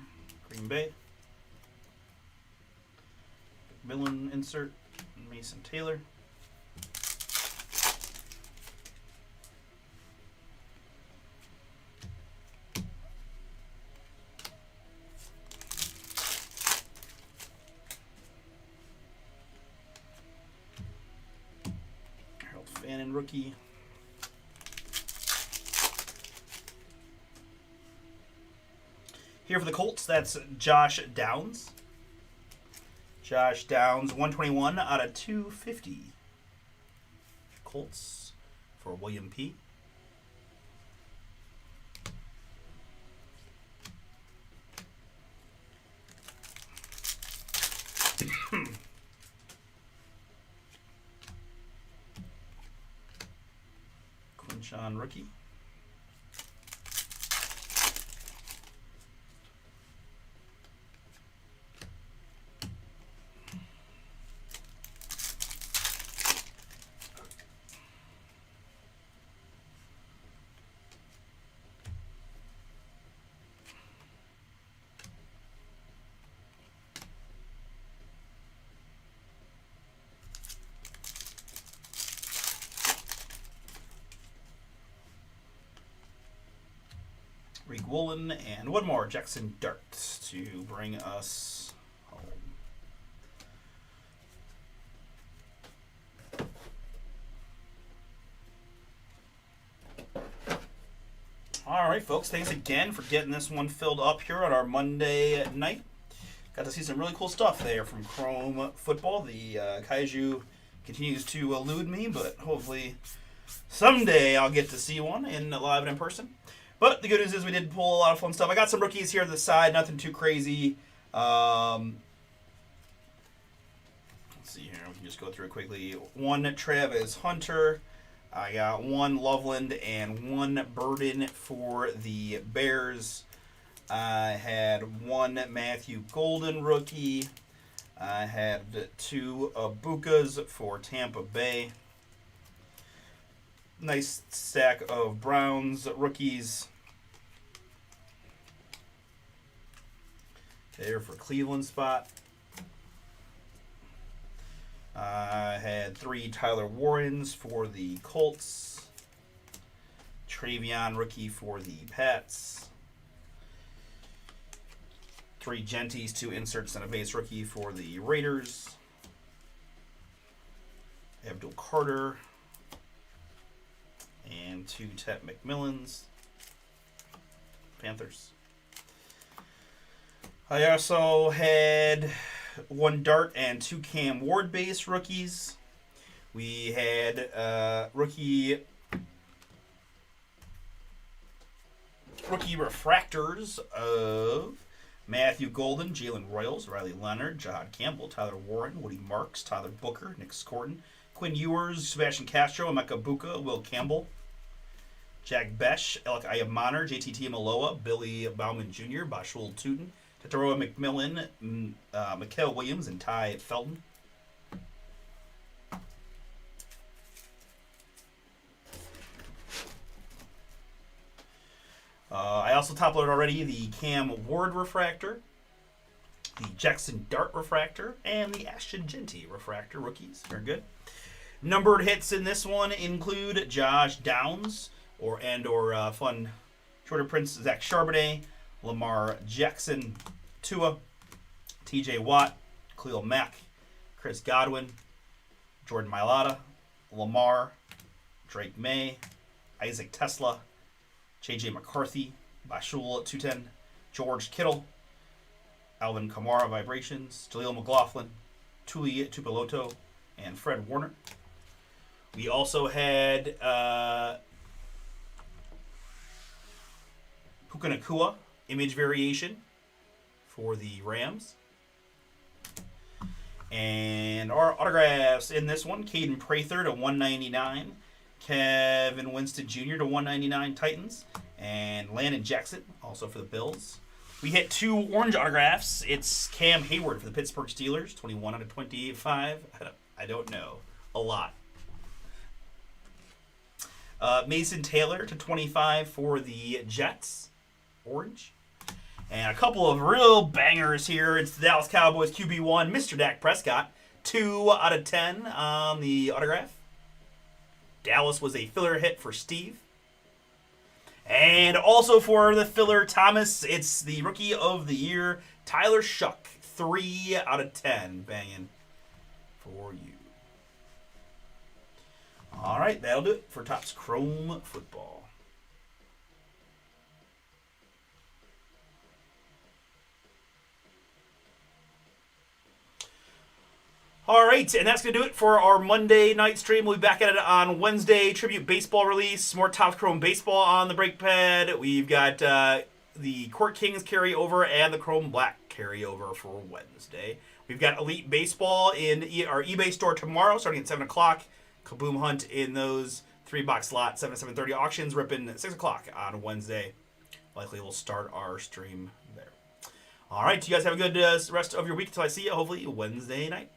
Green Bay. McMillan insert, Mason Taylor. Fannin rookie. Here for the Colts, that's Josh Downs. Josh Downs, 121 out of 250. Colts for William P. Quinshawn rookie. Reek Woolen, and one more, Jackson Dart, to bring us home. All right, folks, thanks again for getting this one filled up here on our Monday night. Got to see some really cool stuff there from Chrome Football. The Kaiju continues to elude me, but hopefully someday I'll get to see one live and in person. But the good news is we did pull a lot of fun stuff. I got some rookies here to the side, nothing too crazy. Let's see here, we can just go through it quickly. One Travis Hunter. I got one Loveland and one Burden for the Bears. I had 1 Matthew Golden rookie. I had 2 Abukas for Tampa Bay. Nice stack of Browns rookies. There for Cleveland spot. I had 3 Tyler Warrens for the Colts. Travion rookie for the Pats. 3 Genties, 2 inserts, and a base rookie for the Raiders. Abdul Carter. And 2 Tet McMillans. Panthers. I also had 1 Dart and 2 Cam Ward base rookies. We had rookie refractors of Matthew Golden, Jalen Royals, Riley Leonard, Jahad Campbell, Tyler Warren, Woody Marks, Tyler Booker, Nick Scorton, Quinn Ewers, Sebastian Castro, Emeka Buka, Will Campbell, Jack Besh, Alec Ayamaner, JTT Maloa, Billy Bauman Jr., Bashul Tootin, Tataroa McMillan, Mikael Williams, and Ty Felton. I also top-loaded already the Cam Ward refractor, the Jackson Dart refractor, and the Ashton Genty refractor rookies. Very good. Numbered hits in this one include Josh Downs, or fun shorter prints Zach Charbonnet, Lamar Jackson, Tua, TJ Watt, Khalil Mack, Chris Godwin, Jordan Mailata, Lamar, Drake May, Isaac Tesla, JJ McCarthy, Bashul 210, George Kittle, Alvin Kamara Vibrations, Jaleel McLaughlin, Tuli Tupeloto, and Fred Warner. We also had Puka Nacua image variation for the Rams. And our autographs in this one, Caden Prather to 199, Kevin Winston Jr. to 199 Titans, and Landon Jackson also for the Bills. We hit 2 orange autographs. It's Cam Hayward for the Pittsburgh Steelers, 21 out of 28.5. I don't know. A lot. Mason Taylor to 25 for the Jets, orange. And a couple of real bangers here. It's the Dallas Cowboys QB1, Mr. Dak Prescott, 2 out of 10 on the autograph. Dallas was a filler hit for Steve. And also for the filler Thomas, it's the Rookie of the Year, Tyler Shuck, 3 out of 10 banging for you. All right, that'll do it for Topps Chrome Football. All right, and that's going to do it for our Monday night stream. We'll be back at it on Wednesday. Tribute baseball release, more Topps Chrome baseball on the break pad. We've got the Court Kings carryover and the Chrome Black carryover for Wednesday. We've got Elite Baseball in our eBay store tomorrow, starting at 7 o'clock. Kaboom Hunt in those 3-box slot 7 to 7:30 auctions, ripping at 6 o'clock on Wednesday. Likely we'll start our stream there. All right, you guys have a good rest of your week until I see you, hopefully Wednesday night.